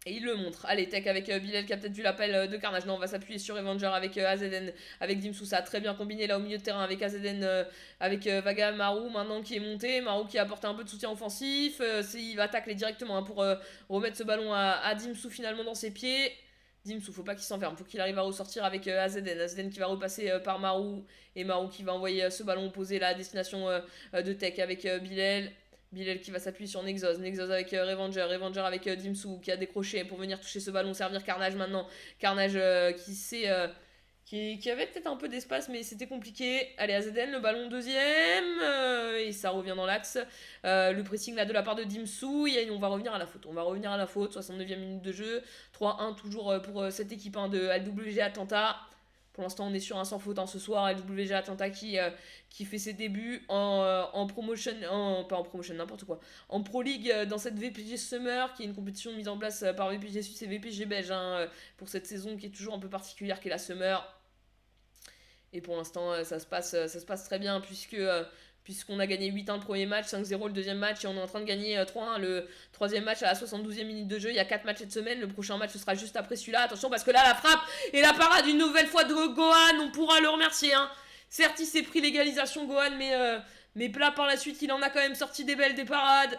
Et il le montre. Allez, Tech avec Bilal qui a peut-être vu l'appel de Carnage. Non, on va s'appuyer sur Avenger avec AZN, avec Dimsou. Ça a très bien combiné là au milieu de terrain avec AZN, avec Vaga, Marou maintenant qui est monté. Marou qui a apporté un peu de soutien offensif. Il va tacler directement hein, pour remettre ce ballon à Dimsou finalement dans ses pieds. Dimsou, faut pas qu'il s'enferme, faut qu'il arrive à ressortir avec AZN. AZN qui va repasser par Marou. Et Marou qui va envoyer ce ballon opposé là à destination de Tech avec Bilal. Bilal qui va s'appuyer sur Nexus. Nexus avec Revenger. Revenger avec Dimsou qui a décroché pour venir toucher ce ballon, servir Carnage maintenant. Carnage qui avait peut-être un peu d'espace, mais c'était compliqué. Allez, AZN, le ballon deuxième. Et ça revient dans l'axe. Le pressing là de la part de Dimsou. Et on va revenir à la faute. 69e minute de jeu. 3-1 toujours pour cette équipe hein, de LWG Atlanta. Pour l'instant, on est sur un sans faute hein, ce soir. LWG Atlanta qui fait ses débuts en promotion, pas en promotion, n'importe quoi. En Pro League dans cette VPG Summer, qui est une compétition mise en place par VPG Suisse et VPG Belge hein, pour cette saison qui est toujours un peu particulière, qui est la Summer. Et pour l'instant, ça se passe très bien puisqu'on a gagné 8-1 le premier match, 5-0 le deuxième match et on est en train de gagner 3-1 le troisième match à la 72e minute de jeu. Il y a 4 matchs cette semaine, le prochain match ce sera juste après celui-là. Attention parce que là la frappe et la parade une nouvelle fois de Gohan, on pourra le remercier. Hein. Certes il s'est pris l'égalisation Gohan, mais là par la suite il en a quand même sorti des parades.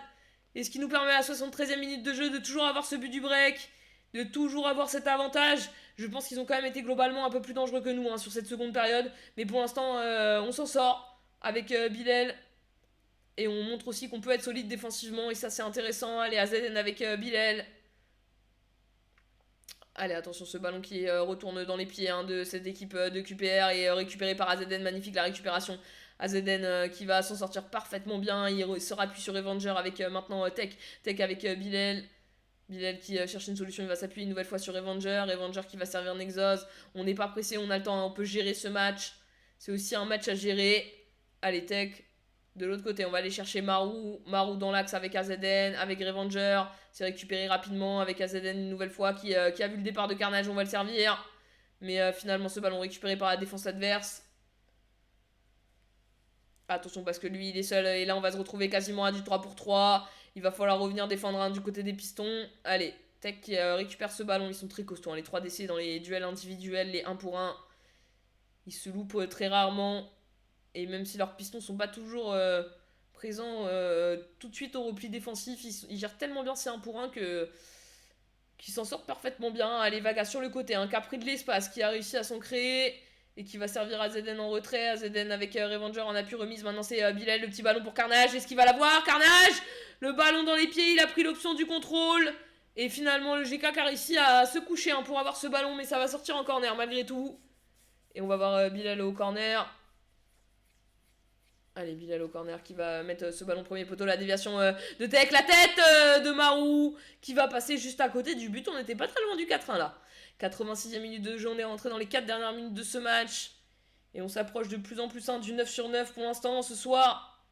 Et ce qui nous permet à la 73e minute de jeu de toujours avoir ce but du break, de toujours avoir cet avantage. Je pense qu'ils ont quand même été globalement un peu plus dangereux que nous hein, sur cette seconde période. Mais pour l'instant on s'en sort avec Bilal. Et on montre aussi qu'on peut être solide défensivement. Et ça, c'est intéressant. Allez, AZN avec Bilal. Allez, attention, ce ballon qui retourne dans les pieds hein, de cette équipe de QPR. Et récupéré par AZN. Magnifique la récupération. AZN qui va s'en sortir parfaitement bien. Il se rappuie sur Revenger avec maintenant Tech. Tech avec Bilal. Bilal qui cherche une solution, il va s'appuyer une nouvelle fois sur Revenger. Revenger qui va servir Nexus. On n'est pas pressé, on a le temps, on peut gérer ce match. C'est aussi un match à gérer. Allez, Tech. De l'autre côté, on va aller chercher Marou. Marou dans l'axe avec AZN, avec Revenger. C'est récupéré rapidement avec AZN une nouvelle fois qui a vu le départ de Carnage. On va le servir. Mais finalement, ce ballon récupéré par la défense adverse. Attention parce que lui, il est seul. Et là, on va se retrouver quasiment à du 3 pour 3. Il va falloir revenir défendre hein, du côté des pistons. Allez, Tech qui récupère ce ballon. Ils sont très costauds. Hein, les 3 DC dans les duels individuels, les 1 pour 1. Ils se loupent très rarement. Et même si leurs pistons sont pas toujours présents tout de suite au repli défensif, ils gèrent tellement bien ces 1 pour 1 qu'ils s'en sortent parfaitement bien. Allez, Vaga sur le côté, hein, qui a pris de l'espace, qui a réussi à s'en créer et qui va servir AZN en retrait. AZN avec Revenger en appui remise. Maintenant, c'est Bilal, le petit ballon pour Carnage. Est-ce qu'il va l'avoir? Carnage! Le ballon dans les pieds, il a pris l'option du contrôle. Et finalement, le GK qui a réussi à se coucher hein, pour avoir ce ballon, mais ça va sortir en corner malgré tout. Et on va voir Bilal au corner. Allez, Bilal au corner qui va mettre ce ballon premier poteau. La déviation de Tech. La tête de Marou qui va passer juste à côté du but. On n'était pas très loin du 4-1 là. 86e minute de jeu. On est rentré dans les 4 dernières minutes de ce match. Et on s'approche de plus en plus du 9 sur 9 pour l'instant ce soir.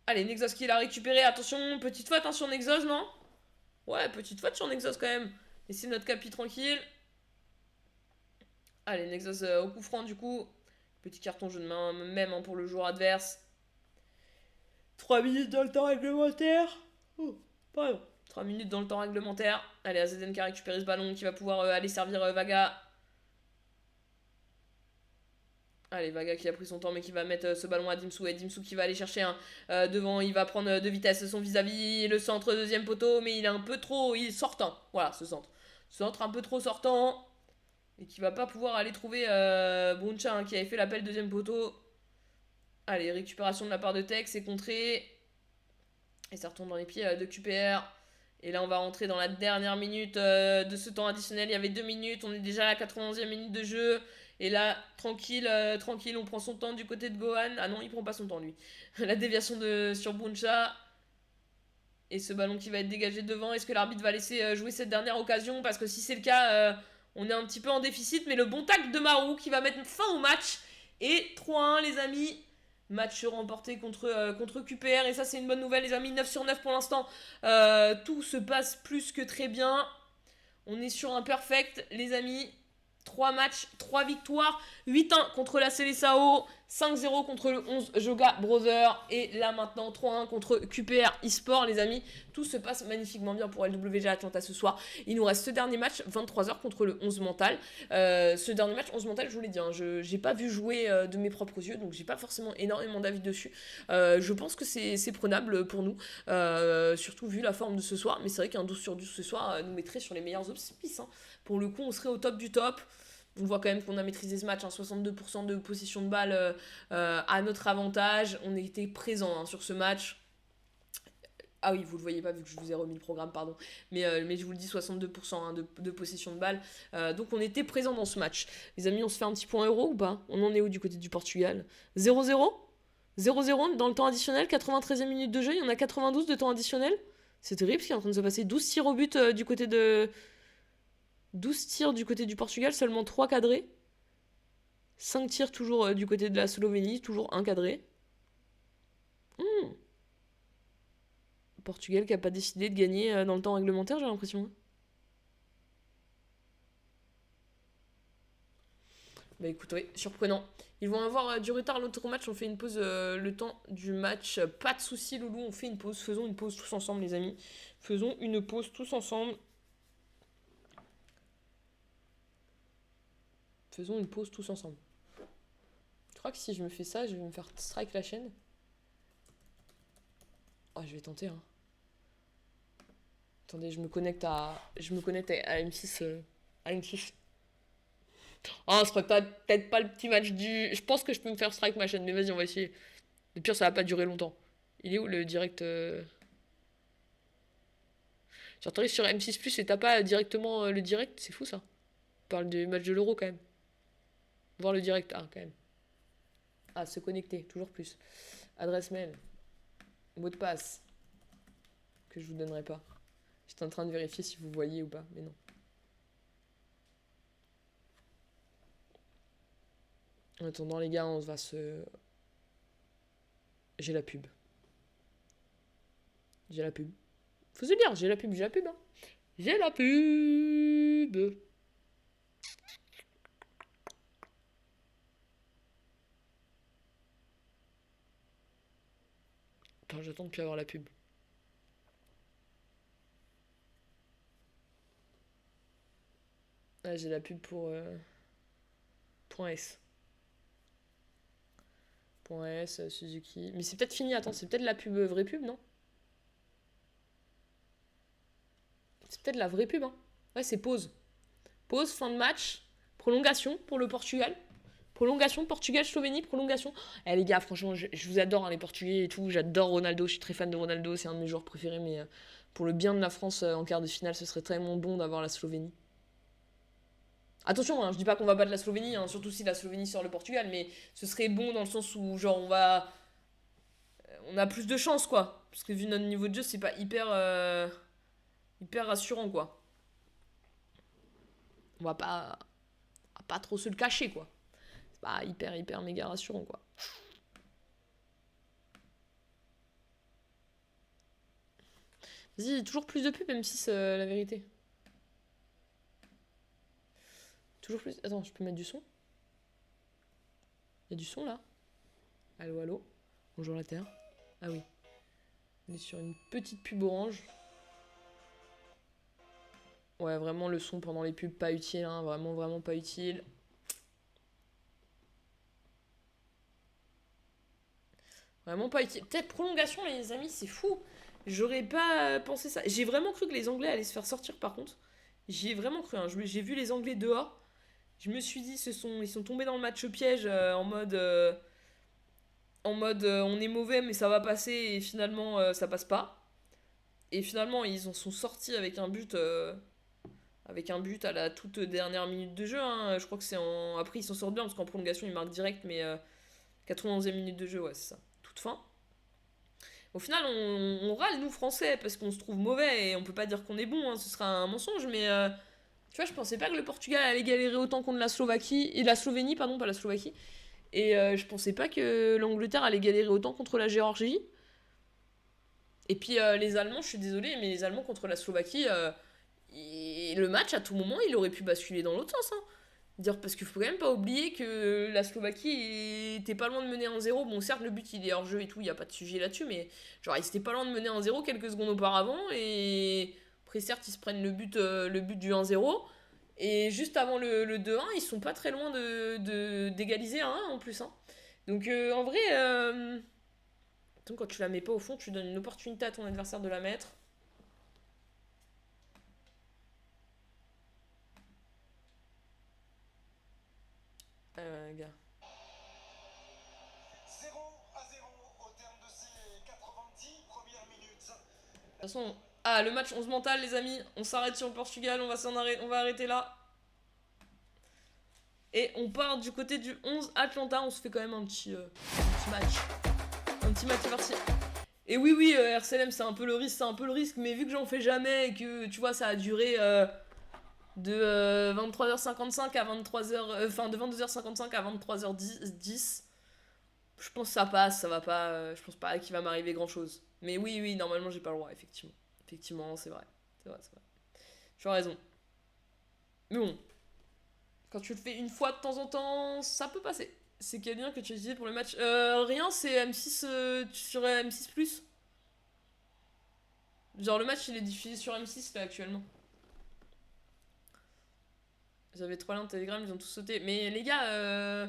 Allez, Nexus qui l'a récupéré. Attention, petite faute hein, sur Nexus, non? Ouais, petite faute sur Nexus quand même. Laissez notre capi tranquille. Allez, Nexus au coup franc du coup. Petit carton jaune même hein, pour le joueur adverse. 3 minutes dans le temps réglementaire. Oh, pardon. 3 minutes dans le temps réglementaire. Allez, AZN qui a récupéré ce ballon, qui va pouvoir aller servir Vaga. Allez, Vaga qui a pris son temps, mais qui va mettre ce ballon à Dimsou. Et Dimsou qui va aller chercher devant. Il va prendre de vitesse son vis-à-vis. Le centre, deuxième poteau, mais il est un peu trop. Il sort. Voilà, ce centre. Centre un peu trop sortant. Et qui va pas pouvoir aller trouver Bruncha hein, qui avait fait l'appel deuxième poteau. Allez, récupération de la part de Tech, c'est contré. Et ça retourne dans les pieds de QPR. Et là, on va rentrer dans la dernière minute de ce temps additionnel. Il y avait 2 minutes, on est déjà à la 91e minute de jeu. Et là, tranquille, tranquille, on prend son temps du côté de Gohan. Ah non, il prend pas son temps, lui. La déviation sur Bruncha. Et ce ballon qui va être dégagé devant. Est-ce que l'arbitre va laisser jouer cette dernière occasion? Parce que si c'est le cas, on est un petit peu en déficit. Mais le bon tacle de Marou qui va mettre fin au match. Et 3-1, les amis. Match remporté contre QPR. Et ça, c'est une bonne nouvelle, les amis. 9 sur 9 pour l'instant. Tout se passe plus que très bien. On est sur un perfect, les amis. 3 matchs, 3 victoires. 8-1 contre la Seleção. 5-0 contre le 11 Joga Brothers. Et là maintenant, 3-1 contre QPR eSport, les amis. Tout se passe magnifiquement bien pour LWG Atlanta ce soir. Il nous reste ce dernier match, 23h contre le 11 Mental. Ce dernier match, 11 Mental, je vous l'ai dit, hein, je n'ai pas vu jouer de mes propres yeux, donc j'ai pas forcément énormément d'avis dessus. Je pense que c'est prenable pour nous, surtout vu la forme de ce soir. Mais c'est vrai qu'un 12 sur 12 ce soir nous mettrait sur les meilleurs auspices. Hein. Pour le coup, on serait au top du top. On voit quand même qu'on a maîtrisé ce match, hein, 62% de possession de balle à notre avantage. On était présent hein, sur ce match. Ah oui, vous le voyez pas vu que je vous ai remis le programme, pardon. Mais je vous le dis, 62% hein, de possession de balle. Donc on était présent dans ce match. Les amis, on se fait un petit point euro ou pas? On en est où du côté du Portugal? 0-0 0-0 dans le temps additionnel, 93e minute de jeu, il y en a 92 de temps additionnel. C'est terrible ce qui est en train de se passer. 12 tirs au but du côté de... 12 tirs du côté du Portugal, seulement 3 cadrés. 5 tirs toujours du côté de la Slovénie, toujours 1 cadré. Portugal qui n'a pas décidé de gagner dans le temps réglementaire, j'ai l'impression. Bah écoute, oui, surprenant. Ils vont avoir du retard l'autre match, on fait une pause le temps du match. Pas de soucis, Loulou, on fait une pause. Faisons une pause tous ensemble, les amis. Faisons une pause tous ensemble. Faisons une pause tous ensemble. Je crois que si je me fais ça, je vais me faire strike la chaîne. Oh, je vais tenter, hein. Attendez, je me connecte à M6. À M6. Ah, ce serait peut-être pas le petit match du... Je pense que je peux me faire strike ma chaîne, mais vas-y, on va essayer. Le pire, ça va pas durer longtemps. Il est où le direct J'entends sur M6+, et t'as pas directement le direct, c'est fou ça. On parle du match de l'Euro quand même. Voir le direct, ah quand même. Ah, se connecter, toujours plus. Adresse mail. Mot de passe. Que je vous donnerai pas. J'étais en train de vérifier si vous voyez ou pas, mais non. En attendant, les gars, on va se... J'ai la pub. J'ai la pub. Faut se dire, j'ai la pub, hein. J'ai la pub. Attends, j'attends de plus avoir la pub. Ah, j'ai la pub pour... .s. .s, Suzuki... Mais c'est peut-être fini, attends, c'est peut-être la pub, vraie pub, non? C'est peut-être la vraie pub, hein. Ouais, c'est pause. Pause, fin de match, prolongation pour le Portugal. Prolongation, Portugal-Slovénie, prolongation. Eh les gars, franchement, je vous adore, hein, les Portugais et tout. J'adore Ronaldo, je suis très fan de Ronaldo, c'est un de mes joueurs préférés. Mais pour le bien de la France en quart de finale, ce serait tellement bon d'avoir la Slovénie. Attention, hein, je dis pas qu'on va battre la Slovénie, hein, surtout si la Slovénie sort le Portugal, mais ce serait bon dans le sens où, genre, on a plus de chance, quoi. Parce que vu notre niveau de jeu, c'est pas hyper rassurant, quoi. On va pas trop se le cacher, quoi. C'est pas hyper méga rassurant, quoi. Vas-y, toujours plus de pub, M6, la vérité. Toujours plus... Attends, je peux mettre du son? Il y a du son, là? Allô, allô? Bonjour la Terre. Ah oui. On est sur une petite pub orange. Ouais, vraiment, le son pendant les pubs, pas utile, hein. Vraiment pas utile. Vraiment pas utile. Peut-être prolongation, les amis, c'est fou. J'aurais pas pensé ça. J'ai vraiment cru que les Anglais allaient se faire sortir, par contre. J'y ai vraiment cru, hein. J'ai vu les Anglais dehors. Je me suis dit, ils sont tombés dans le match piège on est mauvais mais ça va passer et finalement ça passe pas. Et finalement ils en sont sortis avec un but à la toute dernière minute de jeu, hein. Je crois que c'est en. Après ils s'en sortent bien parce qu'en prolongation ils marquent direct, mais 91e minute de jeu, ouais, c'est ça. Toute fin. Au final, on râle, nous, Français, parce qu'on se trouve mauvais et on peut pas dire qu'on est bon, hein, ce sera un mensonge, mais tu vois, je pensais pas que le Portugal allait galérer autant contre la Slovaquie, et la Slovénie, pardon, pas la Slovaquie, et je pensais pas que l'Angleterre allait galérer autant contre la Géorgie. Et puis les Allemands, je suis désolée, mais les Allemands contre la Slovaquie, le match, à tout moment, il aurait pu basculer dans l'autre sens, hein. Dire parce qu'il faut quand même pas oublier que la Slovaquie était pas loin de mener 1-0. Bon, certes, le but il est hors jeu et tout, il y a pas de sujet là-dessus, mais genre ils étaient pas loin de mener 1-0 quelques secondes auparavant. Et après, certes, ils se prennent le but du 1-0. Et juste avant le 2-1, ils sont pas très loin d'égaliser à 1 en plus, hein. Donc en vrai, quand tu la mets pas au fond, tu donnes une opportunité à ton adversaire de la mettre. Gars. 0-0 au terme de ces 90 premières minutes. De toute façon, ah, le match 11 mental, les amis. On s'arrête sur le Portugal, on va arrêter là. Et on part du côté du 11 Atlanta. On se fait quand même un petit match. Un petit match parti. Et oui, RCLM, c'est un peu le risque, mais vu que j'en fais jamais et que, tu vois, ça a duré de 23h55 à 23h... Enfin, de 22h55 à 23h10, je pense que ça passe, ça va pas... je pense pas qu'il va m'arriver grand-chose. Mais oui, normalement, j'ai pas le droit, effectivement. Effectivement, c'est vrai. C'est vrai. Tu as raison. Mais bon, quand tu le fais une fois de temps en temps, ça peut passer. C'est quel lien que tu as utilisé pour le match Rien, c'est M6 sur M6+. Genre le match il est diffusé sur M6 là actuellement. J'avais 3 liens de Telegram, ils ont tous sauté. Mais les gars,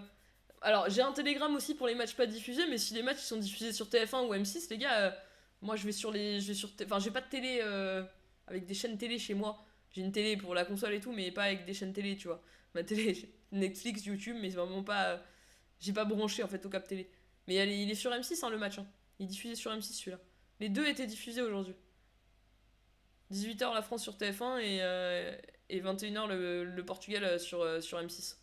alors j'ai un Telegram aussi pour les matchs pas diffusés, mais si les matchs ils sont diffusés sur TF1 ou M6, les gars, moi je vais sur enfin j'ai pas de télé avec des chaînes télé chez moi. J'ai une télé pour la console et tout, mais pas avec des chaînes télé, tu vois. Ma télé, Netflix, YouTube, mais c'est vraiment pas. J'ai pas branché en fait au cap télé. Mais il est sur M6 hein, le match. Hein. Il est diffusé sur M6 celui-là. Les deux étaient diffusés aujourd'hui. 18h la France sur TF1 et 21h le Portugal sur M6.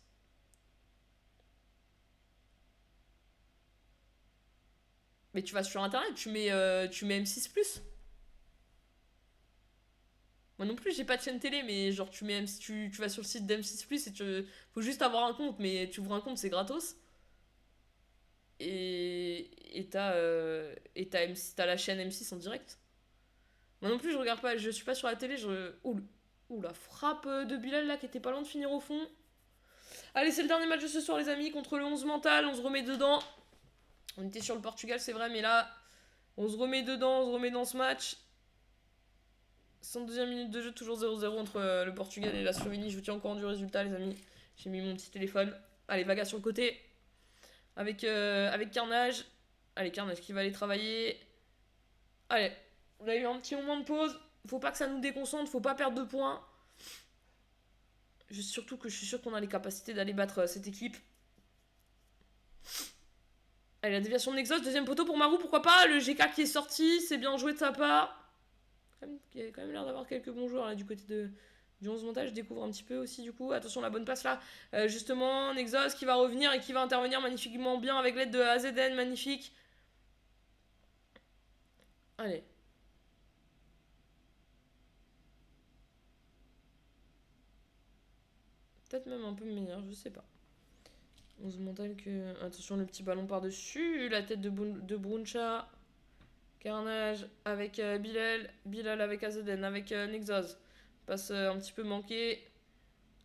Mais tu vas sur internet, tu mets M6+. Moi non plus, j'ai pas de chaîne télé, mais genre tu vas sur le site d'M6+, faut juste avoir un compte, mais tu ouvres un compte, c'est gratos. T'as la chaîne M6 en direct. Moi non plus, je regarde pas, je suis pas sur la télé, Ouh, la frappe de Bilal là qui était pas loin de finir au fond. Allez, c'est le dernier match de ce soir, les amis, contre le 11 mental, on se remet dedans. On était sur le Portugal, c'est vrai, mais là, on se remet dedans, on se remet dans ce match. 102e minute de jeu, toujours 0-0 entre le Portugal et la Slovénie. Je vous tiens encore du résultat, les amis. J'ai mis mon petit téléphone. Allez, Vaga sur le côté. Avec Carnage. Allez, Carnage qui va aller travailler. Allez, on a eu un petit moment de pause. Faut pas que ça nous déconcentre, faut pas perdre de points. Surtout que je suis sûr qu'on a les capacités d'aller battre cette équipe. Allez, la déviation de Nexus, deuxième poteau pour Marou, pourquoi pas. Le GK qui est sorti, c'est bien joué de sa part. Il a quand même l'air d'avoir quelques bons joueurs là du côté du 11 montage. Je découvre un petit peu aussi du coup. Attention, la bonne passe là. Justement, Nexus qui va revenir et qui va intervenir magnifiquement bien avec l'aide de AZN. Magnifique. Allez. Peut-être même un peu meilleur, je sais pas. 11 montage que... Attention, le petit ballon par-dessus. La tête de Bruncha. Carnage avec Bilal avec AZN, avec Nexus. Passe un petit peu manqué.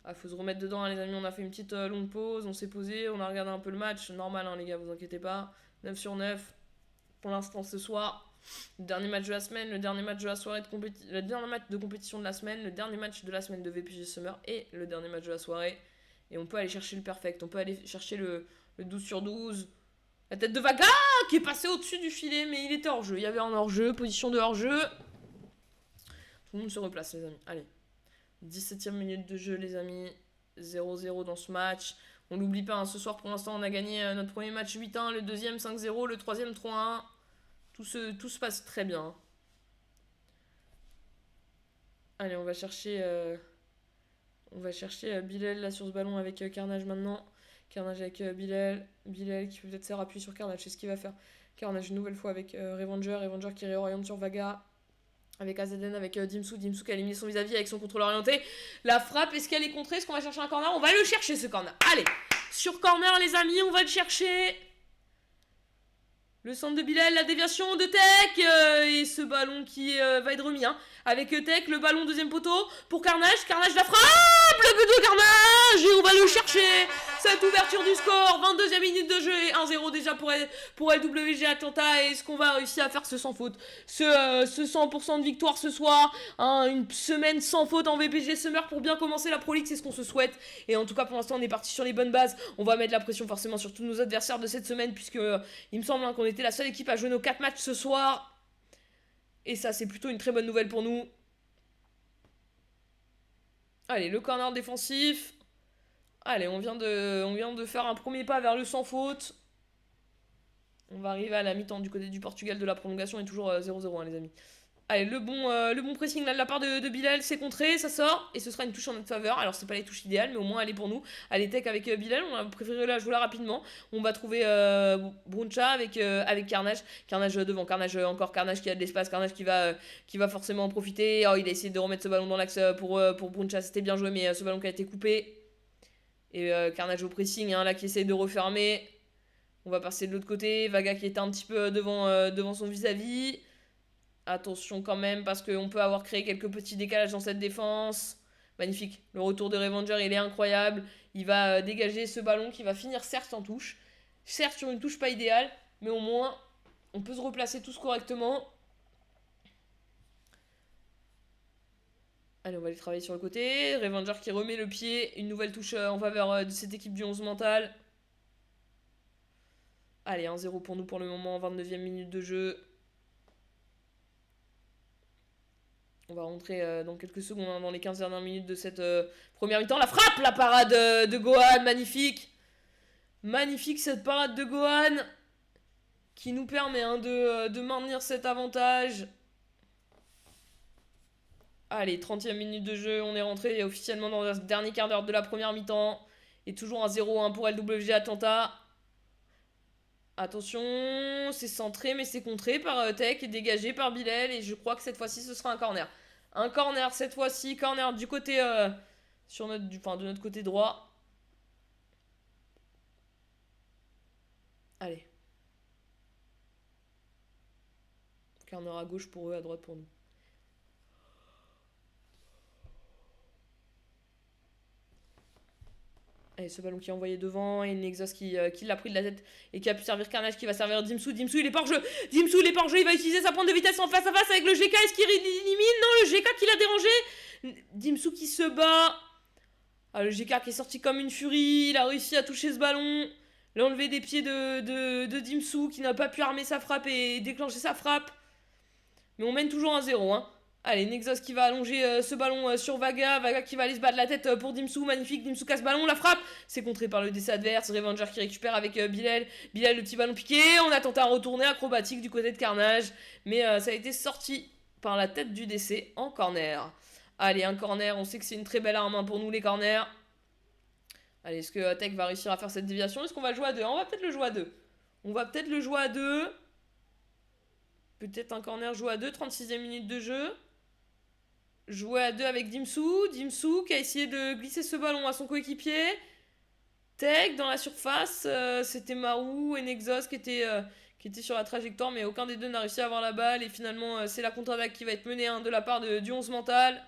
Ah, faut se remettre dedans, hein, les amis. On a fait une petite longue pause, on s'est posé, on a regardé un peu le match. Normal, hein, les gars, vous inquiétez pas. 9 sur 9 pour l'instant ce soir. Le dernier match de la semaine, le dernier match de la soirée le dernier match de compétition de la semaine, le dernier match de la semaine de VPG Summer et le dernier match de la soirée. Et on peut aller chercher le perfect, on peut aller chercher le 12 sur 12. La tête de Vaga qui est passée au-dessus du filet, mais il était hors-jeu. Il y avait un hors-jeu, position de hors-jeu. Tout le monde se replace, les amis. Allez. 17e minute de jeu, les amis. 0-0 dans ce match. On l'oublie pas, hein, ce soir pour l'instant on a gagné notre premier match 8-1, le deuxième 5-0, le troisième 3-1. Tout se passe très bien. Hein. Allez, on va chercher Bilal là sur ce ballon avec Carnage maintenant. Carnage avec Bilal. Bilal qui peut peut-être faire appui sur Carnage, c'est ce qu'il va faire. Carnage une nouvelle fois avec Revenger. Revenger qui réoriente sur Vaga. Avec AZN, avec Dimsu. Dimsu qui a éliminé son vis-à-vis avec son contrôle orienté. La frappe, est-ce qu'elle est contrée? Est-ce qu'on va chercher un corner? On va le chercher ce corner. Allez, sur corner les amis, on va le chercher. Le centre de Bilal, la déviation de Tech. Et ce ballon qui va être remis. Hein, avec Tech, le ballon deuxième poteau pour Carnage. Carnage la frappe. Le but de Carnage. Et on va le chercher. Cette ouverture du score. 22e minute de jeu. Et 1-0 déjà pour LWG Atlanta. Et est-ce qu'on va réussir à faire ce sans faute? Ce 100% de victoire ce soir. Hein, une semaine sans faute en VPG Summer pour bien commencer la Pro League. C'est ce qu'on se souhaite. Et en tout cas, pour l'instant, on est parti sur les bonnes bases. On va mettre la pression forcément sur tous nos adversaires de cette semaine. Puisque il me semble qu'on était la seule équipe à jouer nos 4 matchs ce soir. Et ça, c'est plutôt une très bonne nouvelle pour nous. Allez, le corner défensif. Allez, on vient de faire un premier pas vers le sans faute. On va arriver à la mi-temps du côté du Portugal de la prolongation et toujours 0-0 hein, les amis. Allez, le bon pressing là de la part de Bilal, c'est contré, ça sort. Et ce sera une touche en notre faveur. Alors c'est pas les touches idéales, mais au moins elle est pour nous. Allez, Tech avec Bilal, on a préféré la jouer là rapidement. On va trouver Bruncha avec Carnage. Carnage devant, Carnage encore, Carnage qui a de l'espace, Carnage qui va forcément en profiter. Oh, il a essayé de remettre ce ballon dans l'axe pour Bruncha, c'était bien joué, mais ce ballon qui a été coupé. Et Carnage au pressing, hein, là qui essaie de refermer. On va passer de l'autre côté. Vaga qui était un petit peu devant son vis-à-vis. Attention quand même parce qu'on peut avoir créé quelques petits décalages dans cette défense. Magnifique. Le retour de Revenger, il est incroyable. Il va dégager ce ballon qui va finir certes en touche. Certes sur une touche pas idéale, mais au moins on peut se replacer tous correctement. Allez, on va aller travailler sur le côté. Revenger qui remet le pied. Une nouvelle touche en faveur de cette équipe du 11 mental. Allez, 1-0 pour nous pour le moment. 29e minute de jeu. On va rentrer dans quelques secondes, hein, dans les 15 dernières minutes de cette première mi-temps. La frappe, la parade de Gohan, magnifique. Magnifique cette parade de Gohan. Qui nous permet hein, de maintenir cet avantage. Allez, 30e minute de jeu, on est rentré officiellement dans le dernier quart d'heure de la première mi-temps. Et toujours un 0-1 pour LWG Atlanta. Attention, c'est centré mais c'est contré par Tech et dégagé par Bilal. Et je crois que cette fois-ci ce sera un corner. Un corner cette fois-ci, corner du côté de notre côté droit. Allez. Corner à gauche pour eux, à droite pour nous. Allez, ce ballon qui est envoyé devant et Nexus qui l'a pris de la tête et qui a pu servir Carnage qui va servir Dimsu. Dimsu il est pas hors jeu. Dimsu il est pas hors jeu, il va utiliser sa pointe de vitesse en face à face avec le GK. Est-ce qu'il élimine? Non, le GK qui l'a dérangé. Dimsu qui se bat. Ah, le GK qui est sorti comme une furie. Il a réussi à toucher ce ballon. L'enlever des pieds de Dimsu qui n'a pas pu armer sa frappe et déclencher sa frappe. Mais on mène toujours 1-0 hein. Allez, Nexus qui va allonger ce ballon sur Vaga. Vaga qui va aller se battre la tête pour Dimsu. Magnifique. Dimsu casse ballon. La frappe. C'est contré par le DC adverse. Revenger qui récupère avec Bilal. Bilal, le petit ballon piqué. On a tenté un retourné acrobatique du côté de Carnage. Mais ça a été sorti par la tête du DC en corner. Allez, un corner. On sait que c'est une très belle arme hein, pour nous, les corners. Allez, est-ce que Tech va réussir à faire cette déviation? Est-ce qu'on va le jouer à 2? On va peut-être le jouer à 2. Peut-être un corner joué à 2. 36e minute de jeu. Jouer à 2 avec Dimsu. Dimsu qui a essayé de glisser ce ballon à son coéquipier. Tech dans la surface. C'était Marou et Nexus qui étaient sur la trajectoire. Mais aucun des deux n'a réussi à avoir la balle. Et finalement, c'est la contre-attaque qui va être menée hein, de la part du 11 mental.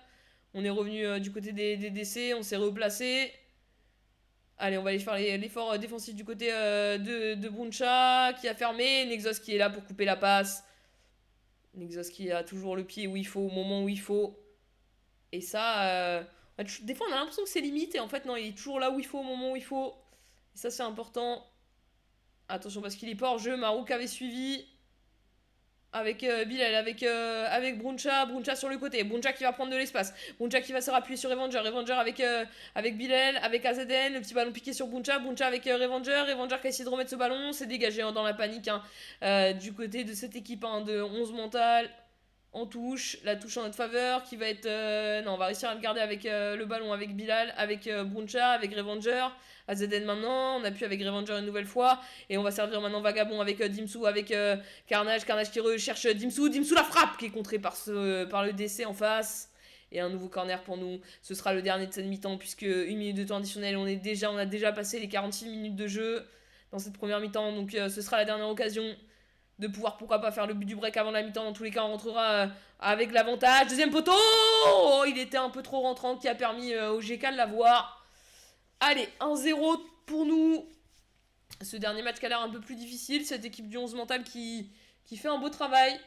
On est revenu du côté des DC. On s'est replacé. Allez, on va aller faire l'effort défensif du côté de Bruncha qui a fermé. Nexus qui est là pour couper la passe. Nexus qui a toujours le pied où il faut, au moment où il faut. Et ça, des fois on a l'impression que c'est limite. Et en fait, non, il est toujours là où il faut, au moment où il faut. Et ça, c'est important. Attention parce qu'il est pas hors jeu. Marouk avait suivi. avec Bilal, avec Bruncha sur le côté, Bruncha qui va prendre de l'espace, Bruncha qui va se rappuyer sur Revenger avec Bilal, avec AZN, le petit ballon piqué sur Bruncha avec Revenger qui a essayé de remettre ce ballon, c'est dégagé dans la panique du côté de cette équipe de 11 mental. En touche, la touche en notre faveur qui va être... non, on va réussir à le garder avec le ballon, avec Bilal, avec Bruncha, avec Revenger, AZN maintenant, on appuie avec Revenger une nouvelle fois, et on va servir maintenant Vagabond avec Dimsu, avec Carnage qui recherche Dimsu la frappe qui est contrée par le DC en face, et un nouveau corner pour nous, ce sera le dernier de cette mi-temps, puisque 1 minute de temps additionnel, on a déjà passé les 46 minutes de jeu dans cette première mi-temps, donc ce sera la dernière occasion de pouvoir pourquoi pas faire le but du break avant la mi-temps. Dans tous les cas on rentrera avec l'avantage. Deuxième poteau, il était un peu trop rentrant qui a permis au GK de l'avoir. Allez, 1-0 pour nous. Ce dernier match qui a l'air un peu plus difficile, cette équipe du 11 mental qui fait un beau travail.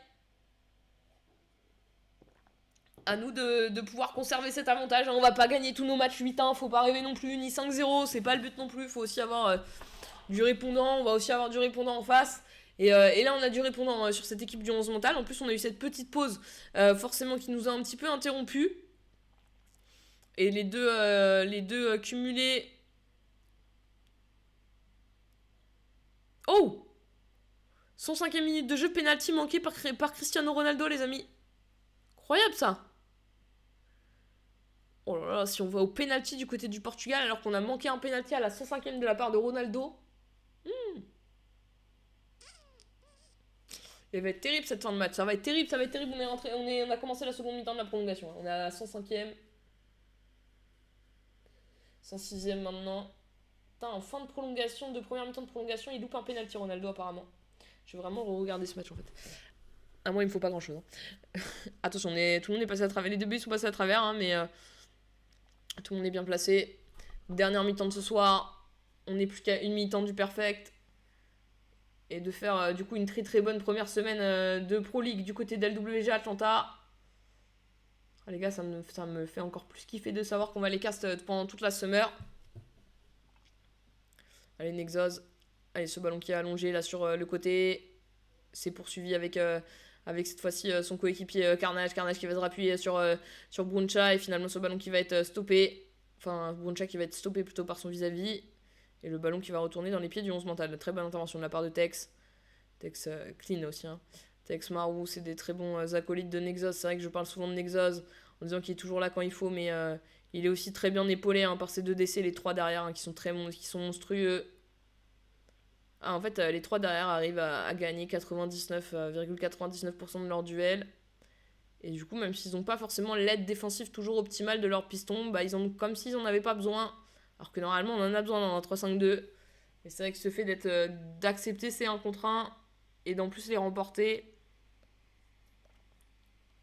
À nous de pouvoir conserver cet avantage, on va pas gagner tous nos matchs 8-1, faut pas rêver non plus, ni 5-0, c'est pas le but non plus, faut aussi avoir du répondant, on va aussi avoir du répondant en face. Et là, on a du répondant sur cette équipe du 11 mental. En plus, on a eu cette petite pause, forcément, qui nous a un petit peu interrompu. Et les deux cumulés... Oh 105e minute de jeu, penalty manqué par Cristiano Ronaldo, les amis. Incroyable, ça. Oh là là, si on va au penalty du côté du Portugal, alors qu'on a manqué un penalty à la 105e de la part de Ronaldo... Il va être terrible cette fin de match, ça va être terrible. On a commencé la seconde mi-temps de la prolongation. On est à la 105e. 106e maintenant. Putain, en fin de prolongation, de première mi-temps de prolongation, il loupe un penalty Ronaldo apparemment. Je vais vraiment regarder ce match en fait. À moi, il me faut pas grand chose. Attention, tout le monde est passé à travers. Les deux buts sont passés à travers, mais tout le monde est bien placé. Dernière mi-temps de ce soir. On n'est plus qu'à une mi-temps du perfect. Et de faire du coup une très très bonne première semaine de Pro League du côté d'LWG Atlanta. Ah, les gars, ça me fait encore plus kiffer de savoir qu'on va les cast pendant toute la summer. Allez, Nexus. Allez, ce ballon qui est allongé là sur le côté. C'est poursuivi avec cette fois-ci son coéquipier Carnage qui va se rappuyer sur Bruncha. Et finalement ce ballon qui va être stoppé. Enfin, Bruncha qui va être stoppé plutôt par son vis-à-vis. Et le ballon qui va retourner dans les pieds du 11 mental. Très bonne intervention de la part de Tex. Tex clean aussi. Tex Marou, c'est des très bons acolytes de Nexus. C'est vrai que je parle souvent de Nexus en disant qu'il est toujours là quand il faut. Mais il est aussi très bien épaulé par ces deux DC, les trois derrière, qui sont très bons, qui sont monstrueux. Ah, en fait, les trois derrière arrivent à gagner 99,99% de leur duel. Et du coup, même s'ils n'ont pas forcément l'aide défensive toujours optimale de leur piston, ils ont comme s'ils n'en avaient pas besoin. Alors que normalement, on en a besoin dans un 3-5-2. Et c'est vrai que ce fait d'accepter ces 1 contre 1 et d'en plus les remporter.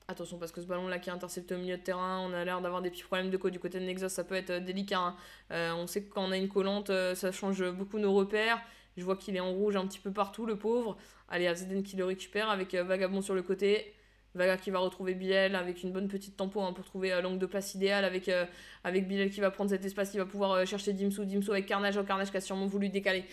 Attention, parce que ce ballon-là qui est intercepté au milieu de terrain, on a l'air d'avoir des petits problèmes de du côté de Nexus, ça peut être délicat. On sait que quand on a une collante, ça change beaucoup nos repères. Je vois qu'il est en rouge un petit peu partout, le pauvre. Allez, AZN qui le récupère avec Vagabond sur le côté. Vaga qui va retrouver Bilal avec une bonne petite tempo pour trouver l'angle de place idéal avec Bilal qui va prendre cet espace, qui va pouvoir chercher Dimsu avec Carnage qui a sûrement voulu décaler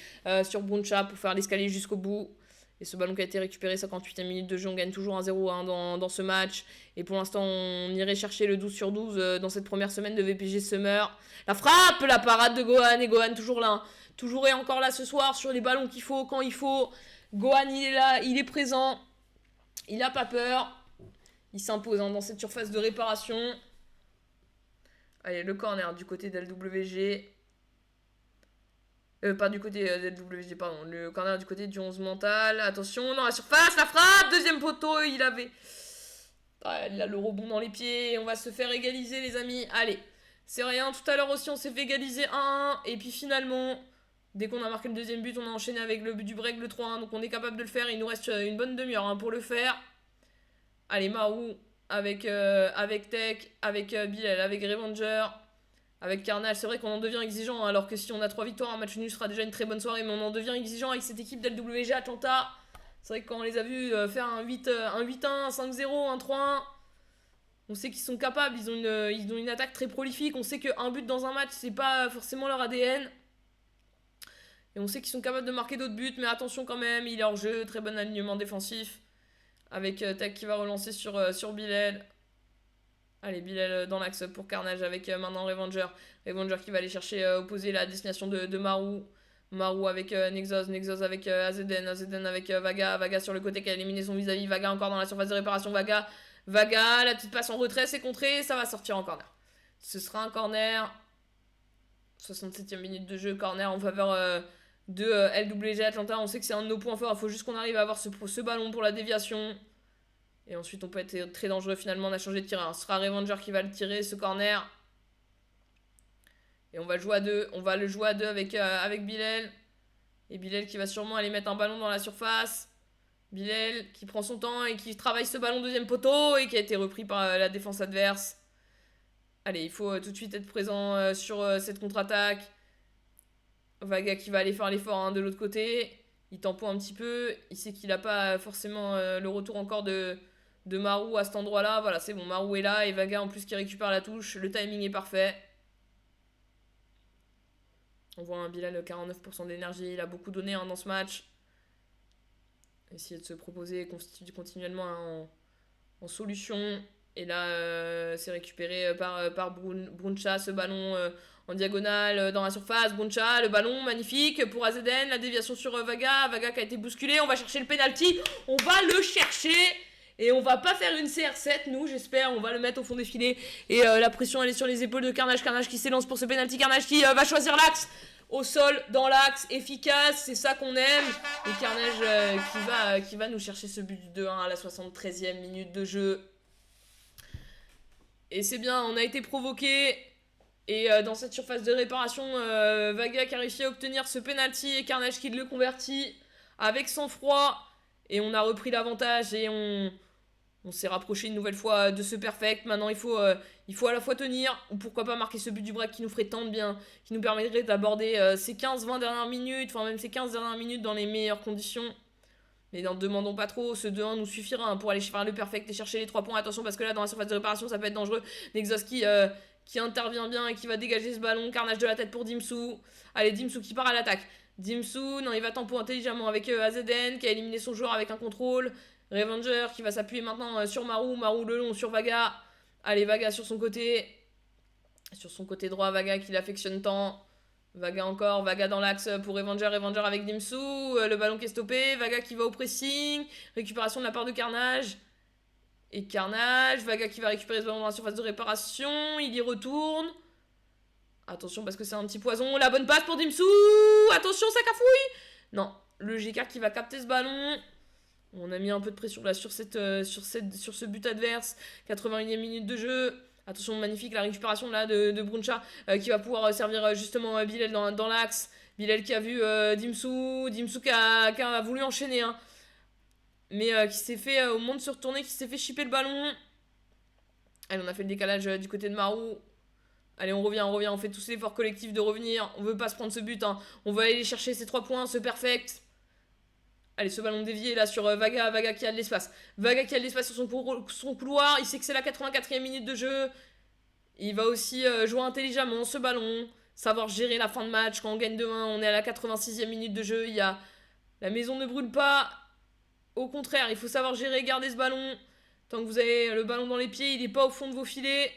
sur Bruncha pour faire l'escalier jusqu'au bout. Et ce ballon qui a été récupéré, 58e minute de jeu, on gagne toujours 1-0 dans ce match. Et pour l'instant, on irait chercher le 12 sur 12 dans cette première semaine de VPG Summer. La frappe, la parade de Gohan, et Gohan toujours là. Toujours et encore là ce soir sur les ballons qu'il faut, quand il faut. Gohan, il est là, il est présent. Il a pas peur. Il s'impose dans cette surface de réparation. Allez, le corner du côté d'LWG. Pas du côté d'LWG, pardon. Le corner du côté du 11 mental. Attention, dans la surface, la frappe. Deuxième poteau, il avait... Ah, il a le rebond dans les pieds. On va se faire égaliser, les amis. Allez, c'est rien. Tout à l'heure aussi, on s'est fait égaliser 1-1. Et puis finalement, dès qu'on a marqué le deuxième but, on a enchaîné avec le but du break, le 3-1. Donc on est capable de le faire. Il nous reste une bonne demi-heure pour le faire. Allez, Marou, avec Tech, avec Bilal, avec Revenger, avec Carnage. C'est vrai qu'on en devient exigeant, alors que si on a 3 victoires, un match nul sera déjà une très bonne soirée, mais on en devient exigeant avec cette équipe d'LWG Atlanta. C'est vrai que quand on les a vus faire un 8-1, un 5-0, un 3-1, on sait qu'ils sont capables, ils ont une attaque très prolifique, on sait qu'un but dans un match, c'est pas forcément leur ADN. Et on sait qu'ils sont capables de marquer d'autres buts, mais attention quand même, il est hors jeu, très bon alignement défensif. avec Tech qui va relancer sur Bilal. Allez, Bilal dans l'axe pour Carnage avec maintenant Revenger. Revenger qui va aller chercher opposer la destination de Maru. Maru avec Nexus, Nexus avec AZN, AZN avec Vaga, Vaga sur le côté qui a éliminé son vis-à-vis, Vaga encore dans la surface de réparation, Vaga, la petite passe en retrait, c'est contré, ça va sortir en corner. Ce sera un corner, 67e minute de jeu, corner en faveur de LWG Atlanta, on sait que c'est un de nos points forts, il faut juste qu'on arrive à avoir ce ballon pour la déviation. Et ensuite on peut être très dangereux finalement, on a changé de tireur, ce sera Revenger qui va le tirer, ce corner. Et on va le jouer à deux avec Bilal. Et Bilal qui va sûrement aller mettre un ballon dans la surface. Bilal qui prend son temps et qui travaille ce ballon deuxième poteau et qui a été repris par la défense adverse. Allez, il faut tout de suite être présent sur cette contre-attaque. Vaga qui va aller faire l'effort de l'autre côté. Il tamponne un petit peu. Il sait qu'il n'a pas forcément le retour encore de Maru à cet endroit-là. Voilà, c'est bon, Maru est là et Vaga en plus qui récupère la touche. Le timing est parfait. On voit un Bilal 49% d'énergie, il a beaucoup donné dans ce match. Essayer de se proposer continuellement en solution. Et là, c'est récupéré par Bruncha, ce ballon en diagonale dans la surface. Bruncha, le ballon magnifique pour AZN, la déviation sur Vaga. Vaga qui a été bousculé, on va chercher le penalty. On va le chercher. Et on va pas faire une CR7, nous, j'espère. On va le mettre au fond des filets. Et la pression, elle est sur les épaules de Carnage. Carnage qui s'élance pour ce penalty. Carnage qui va choisir l'axe. Au sol, dans l'axe, efficace. C'est ça qu'on aime. Et Carnage qui va nous chercher ce but du 2-1 à la 73e minute de jeu. Et c'est bien, on a été provoqué. Et dans cette surface de réparation, Vaga qui a réussi à obtenir ce penalty. Et Carnage qui le convertit avec sang-froid. Et on a repris l'avantage et on s'est rapproché une nouvelle fois de ce perfect. Maintenant, il faut à la fois tenir, ou pourquoi pas marquer ce but du break qui nous ferait tant de bien, qui nous permettrait d'aborder ces 15-20 dernières minutes, enfin même ces 15 dernières minutes dans les meilleures conditions. Mais n'en demandons pas trop, ce 2-1 nous suffira pour aller faire le perfect et chercher les 3 points. Attention parce que là, dans la surface de réparation, ça peut être dangereux. Nexus qui intervient bien et qui va dégager ce ballon. Carnage de la tête pour Dimsu. Allez, Dimsu qui part à l'attaque. Dimsu, non, il va tempo intelligemment avec AZN qui a éliminé son joueur avec un contrôle. Revenger qui va s'appuyer maintenant sur Maru. Maru le long sur Vaga. Allez, Vaga sur son côté. Sur son côté droit, Vaga qui l'affectionne tant. Vaga encore, Vaga dans l'axe pour Revenger. Revenger avec Dimsu. Le ballon qui est stoppé. Vaga qui va au pressing. Récupération de la part de Carnage. Et Carnage. Vaga qui va récupérer ce ballon dans la surface de réparation. Il y retourne. Attention parce que c'est un petit poison. La bonne passe pour Dimsu. Attention, ça cafouille. Non, le GK qui va capter ce ballon. On a mis un peu de pression là sur ce but adverse. 81e minute de jeu. Attention, magnifique la récupération là de Bruncha qui va pouvoir servir justement Bilal dans l'axe. Bilal qui a vu Dimsu. Dimsu qui a voulu enchaîner. Mais qui s'est fait, au moment de se retourner, qui s'est fait chipper le ballon. Allez, on a fait le décalage du côté de Maru. Allez, on revient, on fait tous l'effort collectif de revenir. On veut pas se prendre ce but. On va aller chercher ces 3 points, ce perfect. Allez, ce ballon dévié là sur Vaga. Vaga qui a de l'espace. Vaga qui a de l'espace sur son couloir. Il sait que c'est la 84e minute de jeu. Il va aussi jouer intelligemment ce ballon. Savoir gérer la fin de match. Quand on gagne 2-1, on est à la 86e minute de jeu. La maison ne brûle pas. Au contraire, il faut savoir gérer, garder ce ballon. Tant que vous avez le ballon dans les pieds, il n'est pas au fond de vos filets.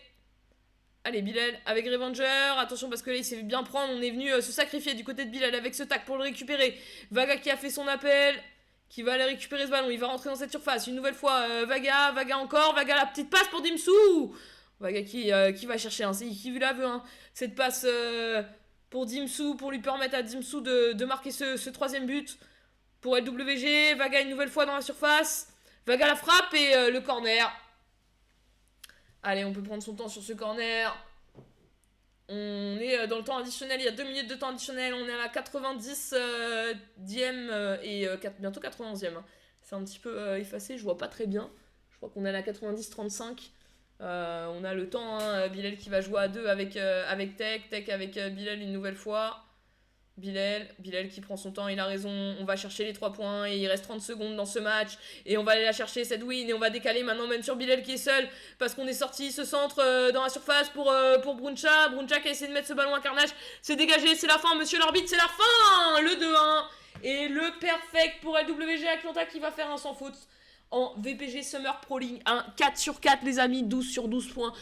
Allez, Bilal avec Revenger. Attention parce que là, il s'est bien prendre. On est venu se sacrifier du côté de Bilal avec ce tac pour le récupérer. Vaga qui a fait son appel. Qui va aller récupérer ce ballon. Il va rentrer dans cette surface. Une nouvelle fois, Vaga encore. Vaga, la petite passe pour Dimsu. Vaga qui va chercher. Qui la veut. Cette passe pour Dimsu. Pour lui permettre à Dimsu de marquer ce 3e but. Pour LWG. Vaga une nouvelle fois dans la surface. Vaga la frappe et le corner. Allez, on peut prendre son temps sur ce corner. On est dans le temps additionnel. Il y a 2 minutes de temps additionnel. On est à la 90e et bientôt 91e. C'est un petit peu effacé. Je vois pas très bien. Je crois qu'on est à la 90-35. On a le temps. Bilal qui va jouer à 2 avec Tech. Tech avec Bilal une nouvelle fois. Bilal qui prend son temps, il a raison. On va chercher les 3 points et il reste 30 secondes dans ce match. Et on va aller la chercher cette win. Et on va décaler maintenant même sur Bilal qui est seul. Parce qu'on est sorti ce centre dans la surface pour Bruncha. Bruncha qui a essayé de mettre ce ballon à Carnage. C'est dégagé, c'est la fin, monsieur l'arbitre, c'est la fin. Le 2-1. Et le perfect pour LWG Atlanta qui va faire un sans faute en VPG Summer Pro League 1, 4 sur 4 les amis, 12 sur 12 points,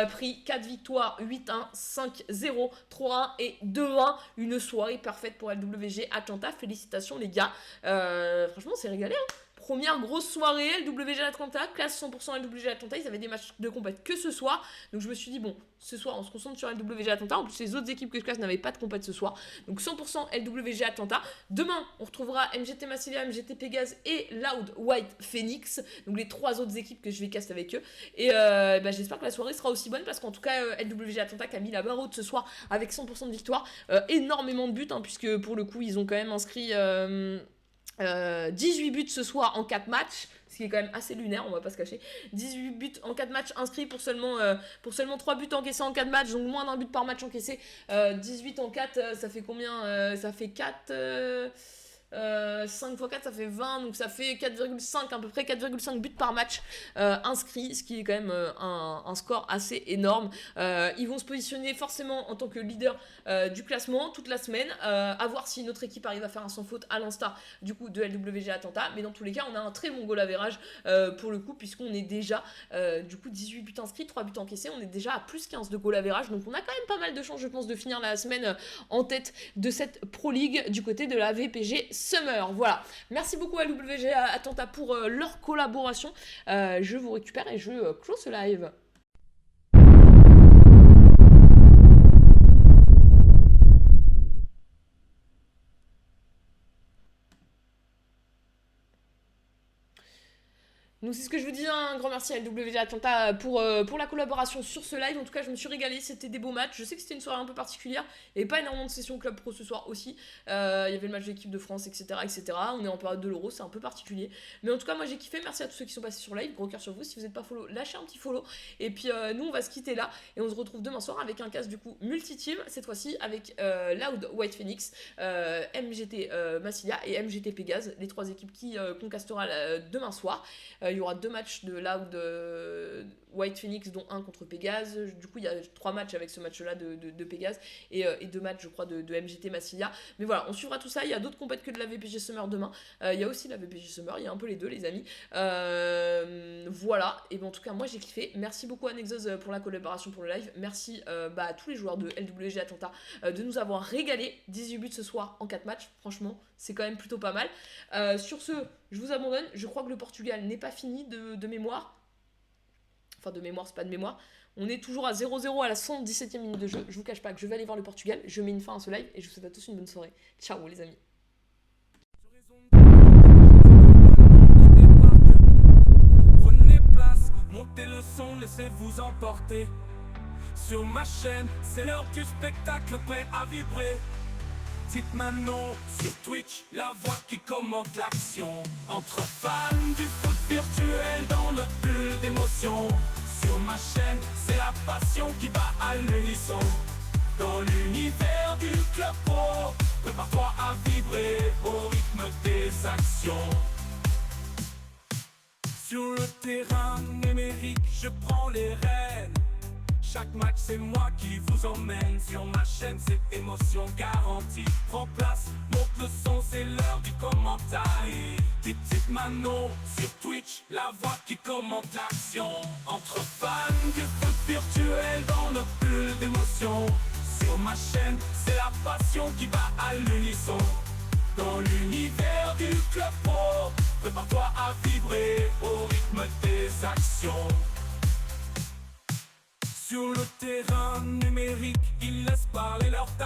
pris 4 victoires, 8-1, 5-0, 3-1 et 2-1, une soirée parfaite pour LWG Atlanta, félicitations les gars, franchement c'est régalé hein. Première grosse soirée, LWG Atlanta, classe 100% LWG Atlanta, ils avaient des matchs de compète que ce soir, donc je me suis dit bon, ce soir on se concentre sur LWG Atlanta, en plus les autres équipes que je classe n'avaient pas de compète ce soir, donc 100% LWG Atlanta. Demain on retrouvera MGT Massilia, MGT Pégase et Loud White Phoenix, donc les 3 autres équipes que je vais caster avec eux, et j'espère que la soirée sera aussi bonne, parce qu'en tout cas LWG Atlanta qui a mis la barre haute ce soir avec 100% de victoire, énormément de buts, hein, puisque pour le coup ils ont quand même inscrit 18 buts ce soir en 4 matchs, ce qui est quand même assez lunaire, on va pas se cacher. 18 buts en 4 matchs inscrits pour seulement 3 buts encaissés en 4 matchs, donc moins d'un but par match encaissé. 18 en 4, ça fait combien ça fait 4... 5 x 4 ça fait 20, donc ça fait 4,5 à peu près 4,5 buts par match inscrits, ce qui est quand même un score assez énorme. Ils vont se positionner forcément en tant que leader du classement toute la semaine, à voir si notre équipe arrive à faire un sans faute à l'instar du coup de LWG Atlanta, mais dans tous les cas on a un très bon goal average pour le coup, puisqu'on est déjà du coup 18 buts inscrits, 3 buts encaissés, on est déjà à plus 15 de goal average, donc on a quand même pas mal de chances je pense de finir la semaine en tête de cette Pro League du côté de la VPG Summer. Voilà, merci beaucoup à LWG Atlanta pour leur collaboration. Je vous récupère et je close ce live. Donc c'est ce que je vous dis, un grand merci à LWG Atlanta pour la collaboration sur ce live. En tout cas je me suis régalée, c'était des beaux matchs. Je sais que c'était une soirée un peu particulière, il n'y avait pas énormément de sessions Club Pro ce soir aussi, il y avait le match de l'équipe de France, etc., etc. On est en période de l'Euro, c'est un peu particulier, mais en tout cas moi j'ai kiffé. Merci à tous ceux qui sont passés sur live, gros cœur sur vous. Si vous n'êtes pas follow, lâchez un petit follow, et puis nous on va se quitter là et on se retrouve demain soir avec un cast du coup multi-team, cette fois-ci avec Loud White Phoenix, MGT Massilia et MGT Pégase, les 3 équipes qui concastera demain soir. Il y aura 2 matchs de Loud White Phoenix, dont un contre Pégase. Du coup, il y a 3 matchs avec ce match-là de Pégase et 2 matchs, je crois, de MGT Massilia. Mais voilà, on suivra tout ça. Il y a d'autres compètes que de la VPG Summer demain. Il y a aussi la VPG Summer. Il y a un peu les deux, les amis. Voilà. Et ben, en tout cas, moi, j'ai kiffé. Merci beaucoup à Nexus pour la collaboration pour le live. Merci à tous les joueurs de LWG Atlanta de nous avoir régalé. 18 buts ce soir en 4 matchs. Franchement, c'est quand même plutôt pas mal. Sur ce, je vous abandonne. Je crois que le Portugal n'est pas fini de mémoire. Enfin, de mémoire, c'est pas de mémoire. On est toujours à 0-0 à la 117e minute de jeu. Je vous cache pas que je vais aller voir le Portugal. Je mets une fin à ce live et je vous souhaite à tous une bonne soirée. Ciao les amis. Prenez place, montez le son, laissez-vous emporter. Sur ma chaîne, c'est l'heure du spectacle prêt à vibrer. Dites maintenant sur Twitch, la voix qui commente l'action. Entre fans du foot virtuel dans le bulle d'émotion. Sur ma chaîne, c'est la passion qui bat à l'unisson. Dans l'univers du club pro, prépare-toi à vibrer au rythme des actions. Sur le terrain numérique, je prends les rênes. Chaque match c'est moi qui vous emmène. Sur ma chaîne c'est émotion garantie. Prends place, monte le son, c'est l'heure du commentaire. Dites Manon sur Twitch, la voix qui commente l'action. Entre fans du foot virtuel dans le bulle d'émotion. Sur ma chaîne, c'est la passion qui va à l'unisson. Dans l'univers du club pro, prépare-toi à vibrer au rythme des actions. Sur le terrain numérique, ils laissent parler leur talent.